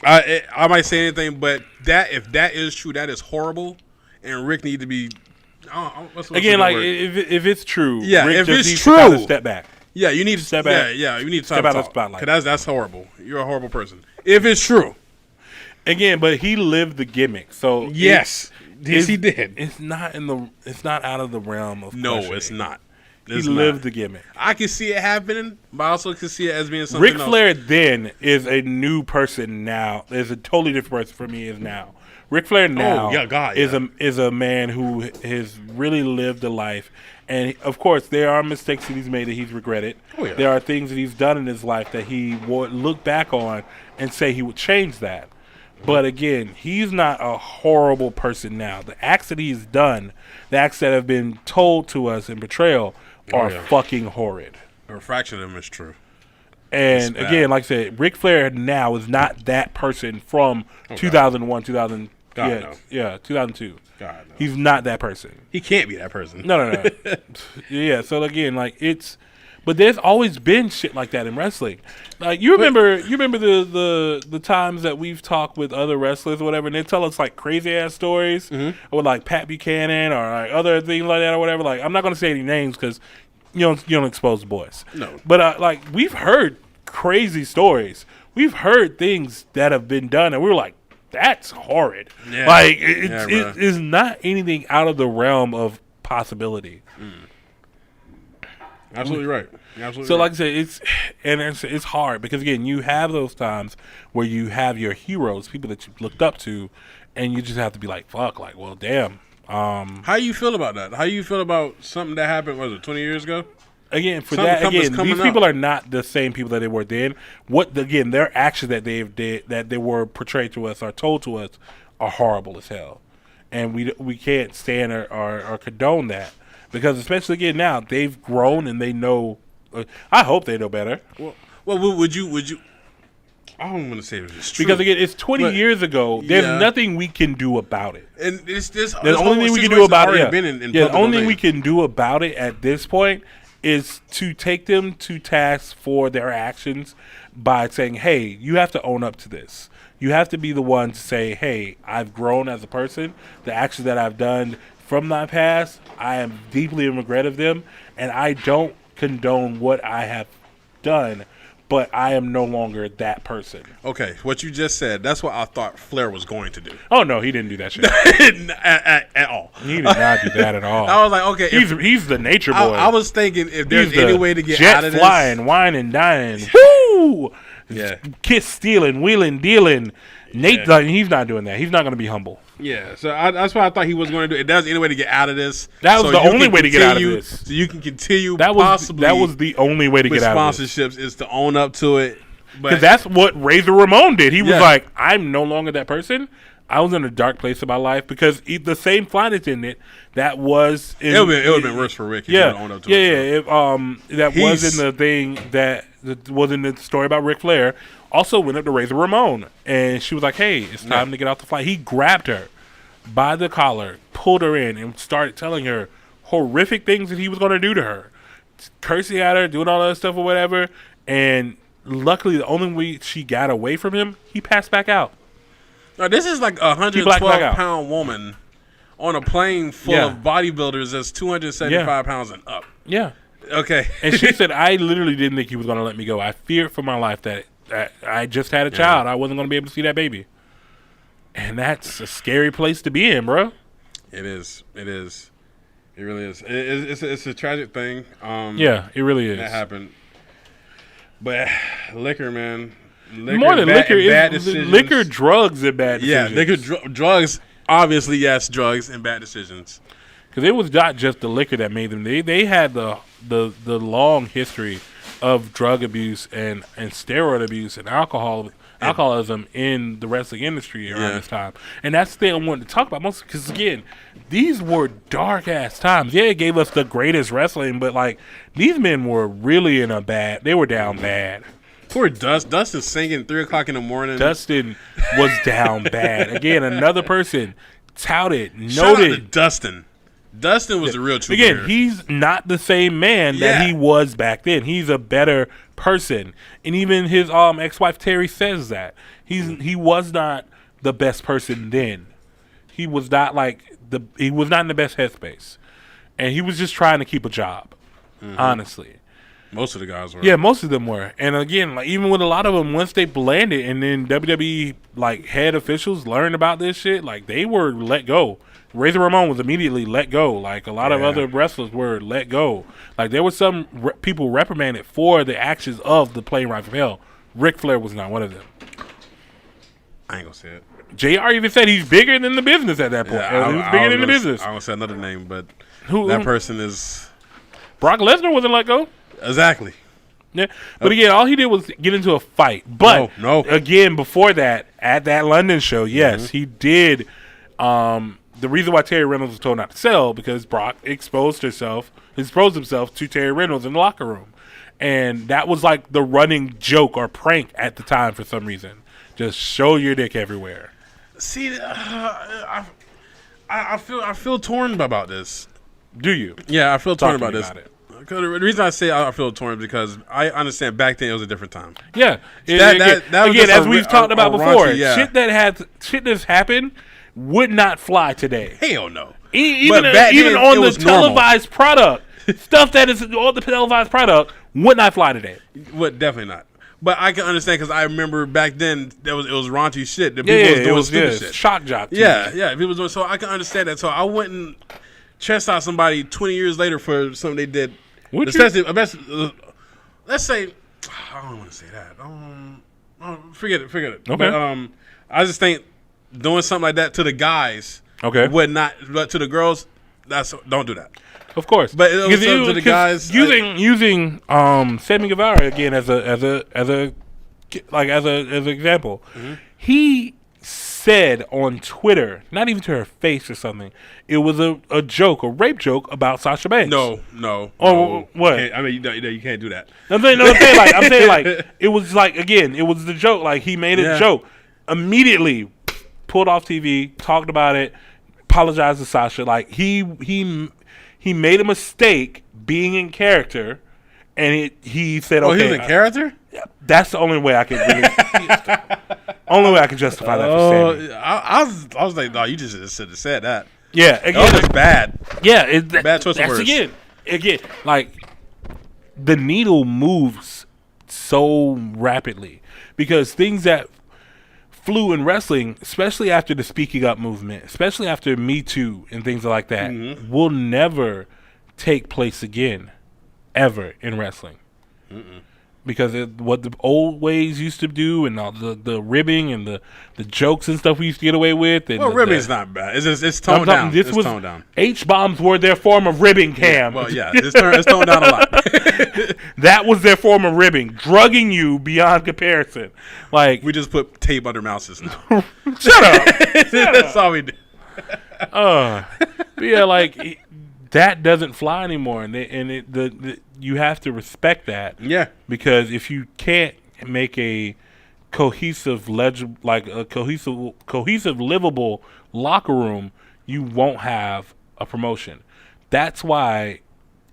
I might say anything, but if that is true, that is horrible. And Rick need to be again, like if it's true. Yeah, Rick if just it's needs true, to kind of step back. Yeah, you need to step back. Yeah, you need to step out of the spotlight. Because that's horrible. You're a horrible person. If it's true. Again, but he lived the gimmick. So yes, he did. It's not out of the realm of no, questioning. it's not. He lived the gimmick. I can see it happening, but I also can see it as being something Ric Flair then is a new person now. Is a totally different person for me is now. Ric Flair now is a man who has really lived a life. And, of course, there are mistakes that he's made that he's regretted. Oh, yeah. There are things that he's done in his life that he would look back on and say he would change that. But again, he's not a horrible person now. The acts that he's done, the acts that have been told to us in Betrayal, are fucking horrid. A fraction of them is true. And again, like I said, Ric Flair now is not that person from 2001, 2000. God, no. 2002. God, no. He's not that person. He can't be that person. No. Yeah, so again, like but there's always been shit like that in wrestling. Like you remember the times that we've talked with other wrestlers or whatever, and they tell us like crazy ass stories with like Pat Buchanan or like other things like that or whatever. Like I'm not gonna say any names because you don't expose the boys. No. But like we've heard crazy stories. We've heard things that have been done, and we were like, that's horrid. Yeah. Like it's not anything out of the realm of possibility. Absolutely right. Absolutely. So, like I said, it's hard because again, you have those times where you have your heroes, people that you looked up to, and you just have to be like, "Fuck!" Like, well, damn. How you feel about that? How you feel about something that happened? Was it 20 years ago? Again, these people are not the same people that they were then. Their actions that they were portrayed to us or told to us are horrible as hell, and we can't stand or condone that because especially again now they've grown and they know. I hope they know better. Well, would you? I don't want to say it's true because again, it's 20 years ago. There's nothing we can do about it. And the only thing we can do about it. The only thing we can do about it at this point is to take them to task for their actions by saying, "Hey, you have to own up to this. You have to be the one to say, hey, I've grown as a person. The actions that I've done from my past, I am deeply in regret of them, and I don't condone what I have done, but I am no longer that person." Okay, what you just said, that's what I thought Flair was going to do. Oh, no, he didn't do that shit. at all. He did not do that at all. I was like, okay. He's the nature boy. I was thinking if there's any way to get jet out of this. flying, wine and dining. Woo! Yeah. Kiss stealing, wheeling, dealing. Nate, he's not doing that. He's not going to be humble. Yeah, so that's what I thought he was going to do. If there's any way to get out of this. That was the only way to get out of this. So you can continue that was the only way to get out of this. Sponsorships is to own up to it. Because that's what Razor Ramon did. He was like, I'm no longer that person. I was in a dark place of my life because the same flight attendant that was in... It would have been worse for Rick if he would have owned up to it. That was in the thing that was in the story about Ric Flair, also went up to Razor Ramon. And she was like, hey, it's time to get off the flight. He grabbed her by the collar, pulled her in, and started telling her horrific things that he was going to do to her. Cursing at her, doing all that stuff or whatever. And luckily, the only way she got away from him, he passed back out. Now, this is like a 112-pound woman on a plane full of bodybuilders that's 275 pounds and up. Yeah. Okay. And she said, I literally didn't think he was going to let me go. I feared for my life that I just had a child. I wasn't going to be able to see that baby. And that's a scary place to be in, bro. It is. It is. It really is. It's a tragic thing. Yeah, it really is. That happened. But liquor, man. More than liquor, is liquor, drugs, and bad decisions. Yeah, liquor, drugs. Obviously, yes, drugs and bad decisions. Because it was not just the liquor that made them. They had the long history of drug abuse and steroid abuse and alcoholism in the wrestling industry around this time. And that's the thing I wanted to talk about most because, again, these were dark-ass times. Yeah, it gave us the greatest wrestling, but, like, these men were really they were down bad. Poor Dustin's singing 3 o'clock in the morning. Dustin was down bad. Again, another person touted, noted. Shout out to Dustin. Dustin was a real true Again, player. he's not the same man that he was back then. He's a better person. And even his ex-wife Terry says that. He was not the best person then. He was not he was not in the best headspace. And he was just trying to keep a job. Honestly. Most of the guys were. Yeah, most of them were. And again, like even with a lot of them, once they landed and then WWE like head officials learned about this shit, like they were let go. Razor Ramon was immediately let go. Like a lot of other wrestlers were let go. Like there were some people reprimanded for the actions of the plane ride from hell. Ric Flair was not one of them. I ain't gonna say it. JR even said he's bigger than the business at that point. Yeah, he was bigger than the business. I won't say another name, but that person is... Brock Lesnar wasn't let go. Exactly. Yeah, but again, all he did was get into a fight. But again, before that, at that London show, yes, he did. The reason why Terry Reynolds was told not to sell because Brock exposed himself to Terry Reynolds in the locker room, and that was like the running joke or prank at the time for some reason. Just show your dick everywhere. See, I feel torn about this. Do you? Yeah, I feel torn about this. It. The reason I say I feel torn is because I understand back then it was a different time. Yeah, that was again, as we've talked about before, raunchy, shit that's happened would not fly today. Hell no. Even on the televised product, stuff that is on the televised product would not fly today. Would definitely not. But I can understand because I remember back then it was raunchy shit. The people was doing stupid shit. Shock jock. Yeah, people was doing. So I can understand that. So I wouldn't chastise somebody 20 years later for something they did. Let's say I don't want to say that. Forget it. Okay. But I just think doing something like that to the guys, would not. But to the girls, don't do that. Of course, but it was to the guys using Sammy Guevara again as an example. He said on Twitter, not even to her face or something, it was a joke, a rape joke about Sasha Banks. No. Oh, what? I mean, you can't do that. I'm saying it was like again, it was the joke. Like he made a joke, immediately pulled off TV, talked about it, apologized to Sasha. Like he made a mistake being in character, and he said, "Okay, he was in character." That's the only way I can justify that for Sammy. I was like, no, you just should have said that. Yeah, again, that was just bad. Yeah, bad choice of words. Again, like the needle moves so rapidly because things that flew in wrestling, especially after the speaking up movement, especially after Me Too and things like that, will never take place again, ever in wrestling. Because what the old ways used to do and all the ribbing and the jokes and stuff we used to get away with. And ribbing's not bad. It's toned down. Toned down. H-bombs were their form of ribbing, Cam. It's toned down a lot. That was their form of ribbing, drugging you beyond comparison. Like we just put tape under mouses now. Shut up. That's all we do. But yeah, like that doesn't fly anymore, and you have to respect that. Yeah. Because if you can't make a cohesive, cohesive, livable locker room, you won't have a promotion. That's why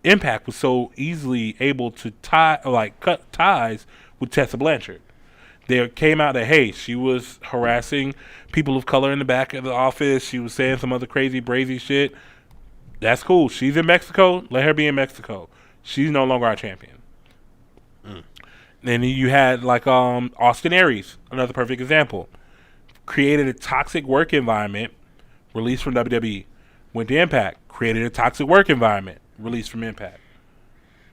Impact was so easily able to cut ties with Tessa Blanchard. There came out that, hey, she was harassing people of color in the back of the office. She was saying some other crazy, brazy shit. That's cool. She's in Mexico. Let her be in Mexico. She's no longer our champion. Then you had like Austin Aries, another perfect example. Created a toxic work environment, released from WWE. Went to Impact, created a toxic work environment, released from Impact.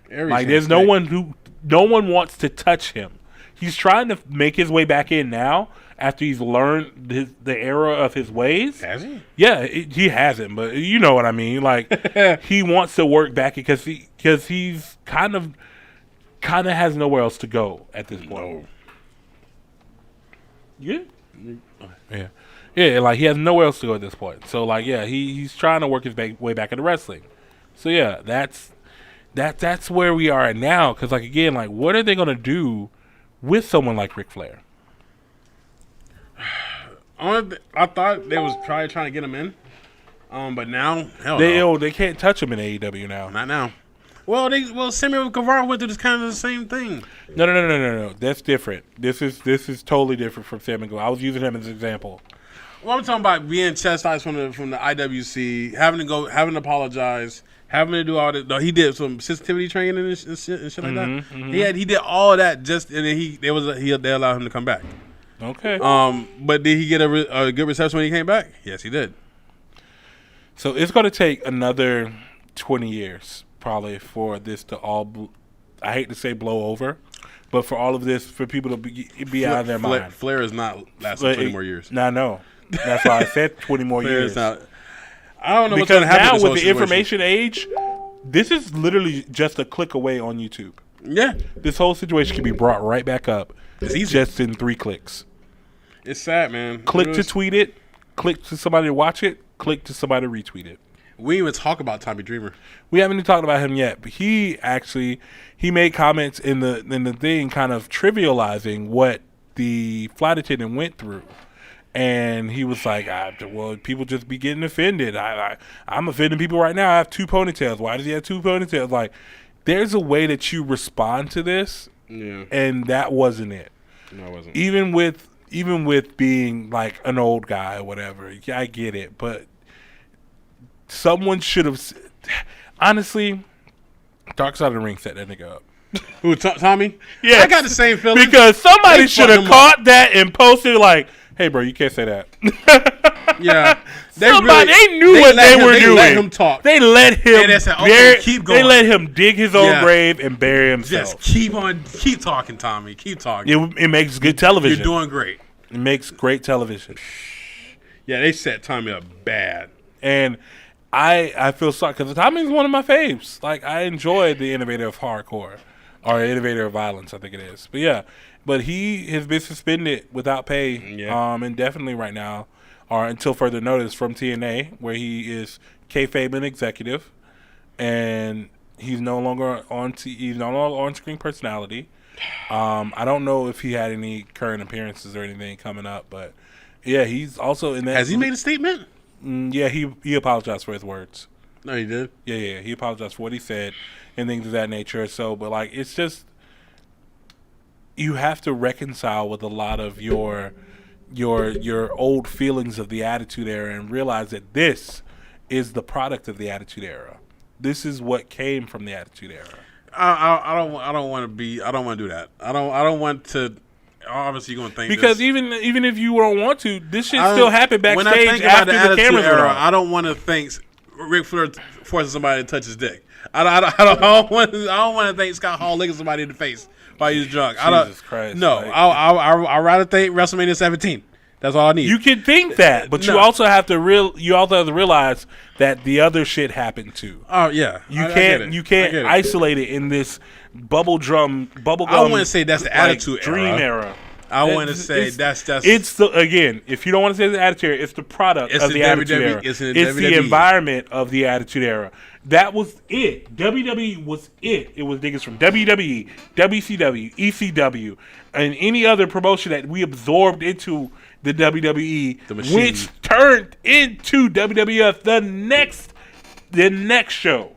Aries like there's no one wants to touch him. He's trying to make his way back in now after he's learned the error of his ways. Has he? Yeah, he hasn't, but you know what I mean. Like he wants to work back because he's kind of has nowhere else to go at this point. Yeah. Yeah, like he has nowhere else to go at this point. So like, yeah, he's trying to work his way back into wrestling. So yeah, that's where we are at now. Because like again, like what are they gonna do with someone like Ric Flair? I thought they was probably trying to get him in, but now hell they can't touch him in AEW now. Not now. Well, Sammy Guevara went through this kind of the same thing. No. That's different. This is totally different from Sammy Guevara. I was using him as an example. Well, I'm talking about being chastised from the IWC, having to apologize, having to do all that. No, he did some sensitivity training and shit like that. He did all of that just, and then they allowed him to come back. Okay. But did he get a good reception when he came back? Yes, he did. So it's going to take another 20 years probably for this to all. I hate to say blow over, but for all of this, for people to be out of their mind. Flair is not lasting 20 more years. No. That's why I said 20 more years. Not, I don't know because what's going to happen now with the information age, this is literally just a click away on YouTube. Yeah. This whole situation can be brought right back up. It's easy. Just in 3 clicks. It's sad, man. Click to tweet it. Click to somebody to watch it. Click to somebody to retweet it. We didn't even talk about Tommy Dreamer. We haven't even talked about him yet, but he made comments in the thing kind of trivializing what the flight attendant went through. And he was like, well, people just be getting offended. I'm offending people right now. I have 2 ponytails. Why does he have 2 ponytails? Like, there's a way that you respond to this, and that wasn't it. No, it wasn't. Even with being like an old guy or whatever, yeah, I get it, but someone should have. Honestly, Darkside of the Ring set that nigga up. Who, Tommy? Yeah, I got the same feeling. Because somebody should have caught that and posted like, "Hey, bro, you can't say that." Yeah, they knew what they were doing. They let him talk. They let him. And they said, "Okay, keep going." They let him dig his own grave and bury himself. Just keep talking, Tommy. Keep talking. It makes good television. You're doing great. It makes great television. Yeah, they set Tommy up bad. And I feel sorry because Tommy's one of my faves. Like, I enjoy the innovator of hardcore or innovator of violence, I think it is. But yeah, but he has been suspended without pay indefinitely right now, or until further notice from TNA, where he is kayfabe and executive, and he's no longer on-screen personality. I don't know if he had any current appearances or anything coming up, but yeah, he's also in that. Has he made a statement? Yeah, he apologized for his words. No, he did. Yeah, he apologized for what he said and things of that nature. So, but like, it's just you have to reconcile with a lot of your old feelings of the Attitude Era and realize that this is the product of the Attitude Era. This is what came from the Attitude Era. I don't want to do that. I don't want to. Obviously, you're gonna think because this. even if you don't want to, this shit still happened backstage after the cameras were on. I don't want to think Ric Flair forcing somebody to touch his dick. I don't want to think Scott Hall licking somebody in the face while he's drunk. Jesus Christ! No, like, I'd rather think WrestleMania 17. That's all I need. You can think that, but you also have to realize that the other shit happened too. Oh yeah, you can't isolate it in this bubblegum. I wouldn't say that's the Attitude Dream era. I want to say that's just. It's the again. If you don't want to say the Attitude Era, it's the product of the Attitude Era. It's the environment of the Attitude Era. That was it. WWE was it. It was niggas from WWE, WCW, ECW, and any other promotion that we absorbed into the WWE, which turned into WWF the next show.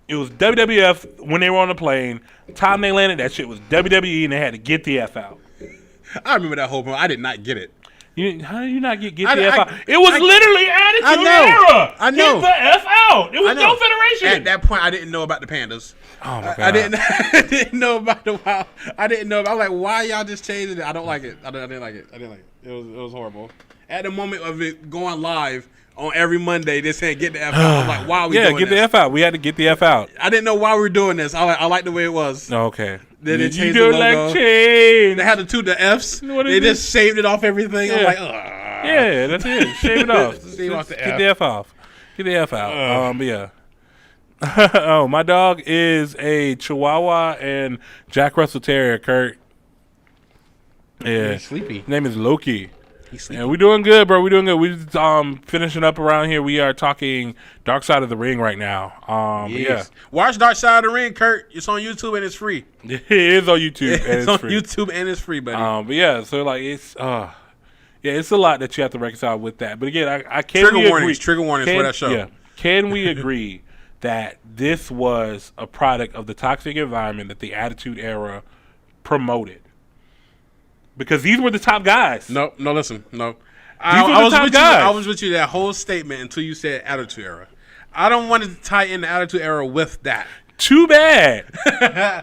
It was WWF when they were on the plane. Time they landed, that shit was WWE, and they had to get the F out. I remember that whole moment. I did not get it. How did you not get the F out? It was literally Attitude Era. I know. Get the F out. It was no federation. At that point, I didn't know about the pandas. Oh my God. I didn't know about the wild. I didn't know. I was like, why y'all just changing it? I don't like it. I didn't like it. It was horrible. At the moment of it going live on every Monday, they saying get the F out. I'm like, why are we doing this? Yeah, get the F out. We had to get the F out. I didn't know why we were doing this. I like the way it was. Okay. Then they changed the logo. Like change. They had the Fs. They just shaved it off everything. Yeah. I'm like, ugh. Yeah, that's it. Shave it off. Shave off the Get the F off. Get the F out. But yeah. Oh, my dog is a Chihuahua and Jack Russell Terrier, Kurt. Yeah. He's sleepy. His name is Loki. He's sleepy. Yeah, we're doing good, bro. We're doing good. We're just, finishing up around here. We are talking Darkside of the Ring right now. Yes. Yeah. Watch Darkside of the Ring, Kurt. It's on YouTube and it's free. It is on YouTube and it's on free. YouTube and it's free, buddy. But yeah, so like it's it's a lot that you have to reconcile with that. But again, I can't trigger warnings for that show. Yeah. Can we agree that this was a product of the toxic environment that the Attitude Era promoted? Because these were the top guys. No, listen. No. I was with you that whole statement until you said Attitude Era. I don't want to tie in the Attitude Era with that. Too bad.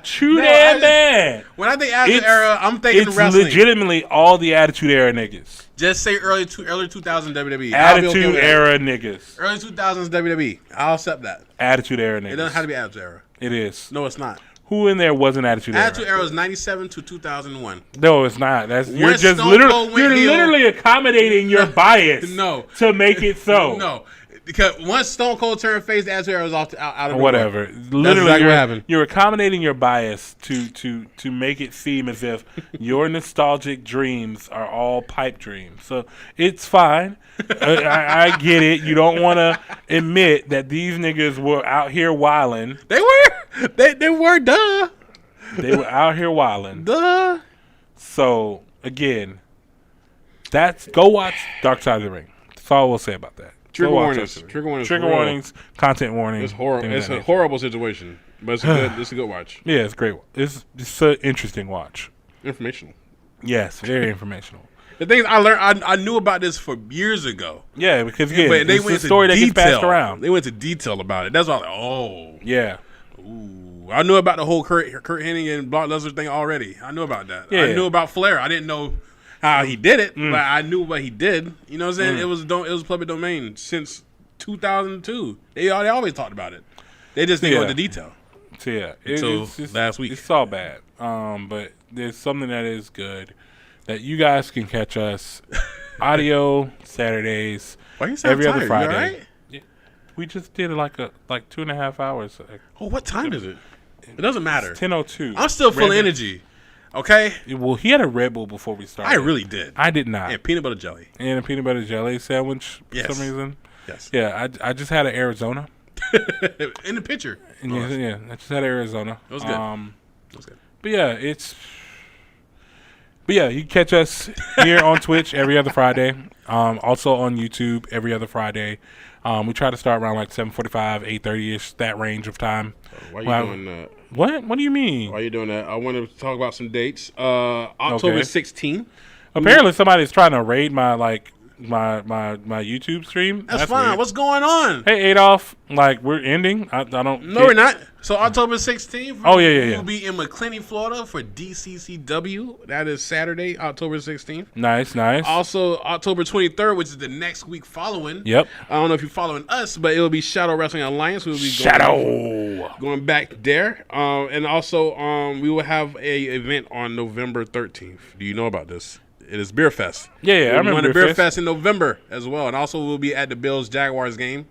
Too damn bad. When I think Attitude Era, I'm thinking wrestling. It's legitimately all the Attitude Era niggas. Just say early 2000s WWE. Attitude Era niggas. Early 2000s WWE. I'll accept that. Attitude Era niggas. It doesn't have to be Attitude Era. It is. No, it's not. Who in there wasn't Attitude Era? Attitude Era was 97 to 2001. No, it's not. You're just literally accommodating your bias. No. To make it so. No. Because once Stone Cold turned face, the Attitude Era was out of the whatever. way. Literally, exactly what happened. You're accommodating your bias to make it seem as if your nostalgic dreams are all pipe dreams. So it's fine. I get it. You don't want to admit that these niggas were out here wilding. They were. They were. Duh. They were out here wilding. Duh. So again, go watch Darkside of the Ring. That's all we'll say about that. Trigger warnings. Content warnings. It's horrible. It's a horrible situation, but it's a good watch. Yeah, it's great. It's an interesting watch. Informational. Yes, very informational. The things I learned, I knew about this for years ago. Yeah, because again, but they it's went a story into that gets passed around. They went to detail about it. That's why I was like, oh. Yeah. Ooh. I knew about the whole Kurt Hennig and Brock Lesnar thing already. I knew about that. Yeah. I knew about Flair. I didn't know how he did it, but I knew what he did. You know what I'm saying? It was public domain since 2002. They always talked about it. They just didn't go into detail. So yeah, it's last week. It's all bad. But there's something that is good that you guys can catch us audio Saturdays every other Friday. You all right? Yeah. We just did like 2.5 hours. Oh, what time is it? It doesn't matter. It's 10:02. I'm still full of energy. Okay. Well, he had a Red Bull before we started. I really did. I did not. And peanut butter jelly. And a peanut butter jelly sandwich for some reason. Yes. Yeah, I just had an Arizona. In the picture. Yeah, I just had Arizona. It was good. It was good. But yeah, you can catch us here on Twitch every other Friday. Also on YouTube every other Friday. We try to start around like 7:45, 8:30ish, that range of time. Why are you doing that? What do you mean? Why are you doing that? I want to talk about some dates. October 16th. Apparently somebody's trying to raid my YouTube stream. That's fine. Weird. What's going on? Hey, Adolf, we're ending. I don't. No, we're not. So October 16th. Oh yeah. We'll be in McClenny, Florida for DCCW. That is Saturday, October 16th. Nice. Also October 23rd, which is the next week following. Yep. I don't know if you're following us, but it'll be Shadow Wrestling Alliance. We'll be going back there. And also we will have a event on November 13th. Do you know about this? It is Beer Fest. Yeah, I remember We're Beer Fest in November as well. And also we'll be at the Bills Jaguars game.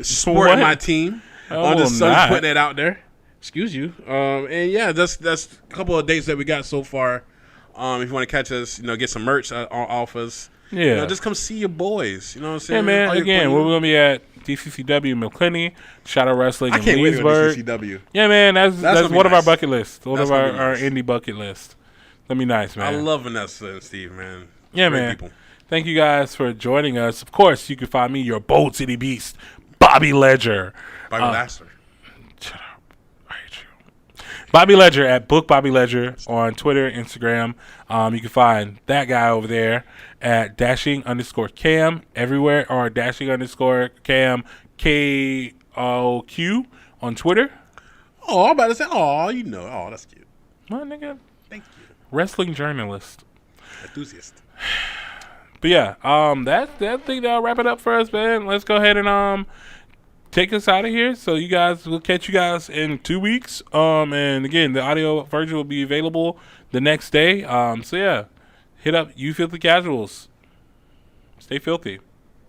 Supporting my team. I'm just putting that out there. Excuse you. And yeah, that's a couple of dates that we got so far. If you want to catch us, get some merch off us. Yeah. Just come see your boys. You know what I'm saying? Yeah, man. Again, we're going to be at DCCW McClenny, Shadow Wrestling in Leesburg. Leesburg. DCCW. Yeah, man. That's one of our bucket lists. One of our nice. indie bucket lists. That'd be nice, man. I love Vanessa and Steve, man. Yeah, Great man. People. Thank you guys for joining us. Of course, you can find me, your Bold City Beast, Bobby Ledger. Bobby Lasser. Shut up. I hate you. Bobby Ledger at Book Bobby Ledger on Twitter, Instagram. You can find that guy over there at dashing_cam everywhere, or dashing_cam KOQ on Twitter. Oh, I'm about to say, that's cute. Well, nigga. Thank you. Wrestling journalist. Enthusiast. But yeah, that thing that'll wrap it up for us, man. Let's go ahead and take us out of here. So we'll catch you guys in 2 weeks. And again, the audio version will be available the next day. So yeah, hit up You Filthy Casuals. Stay filthy.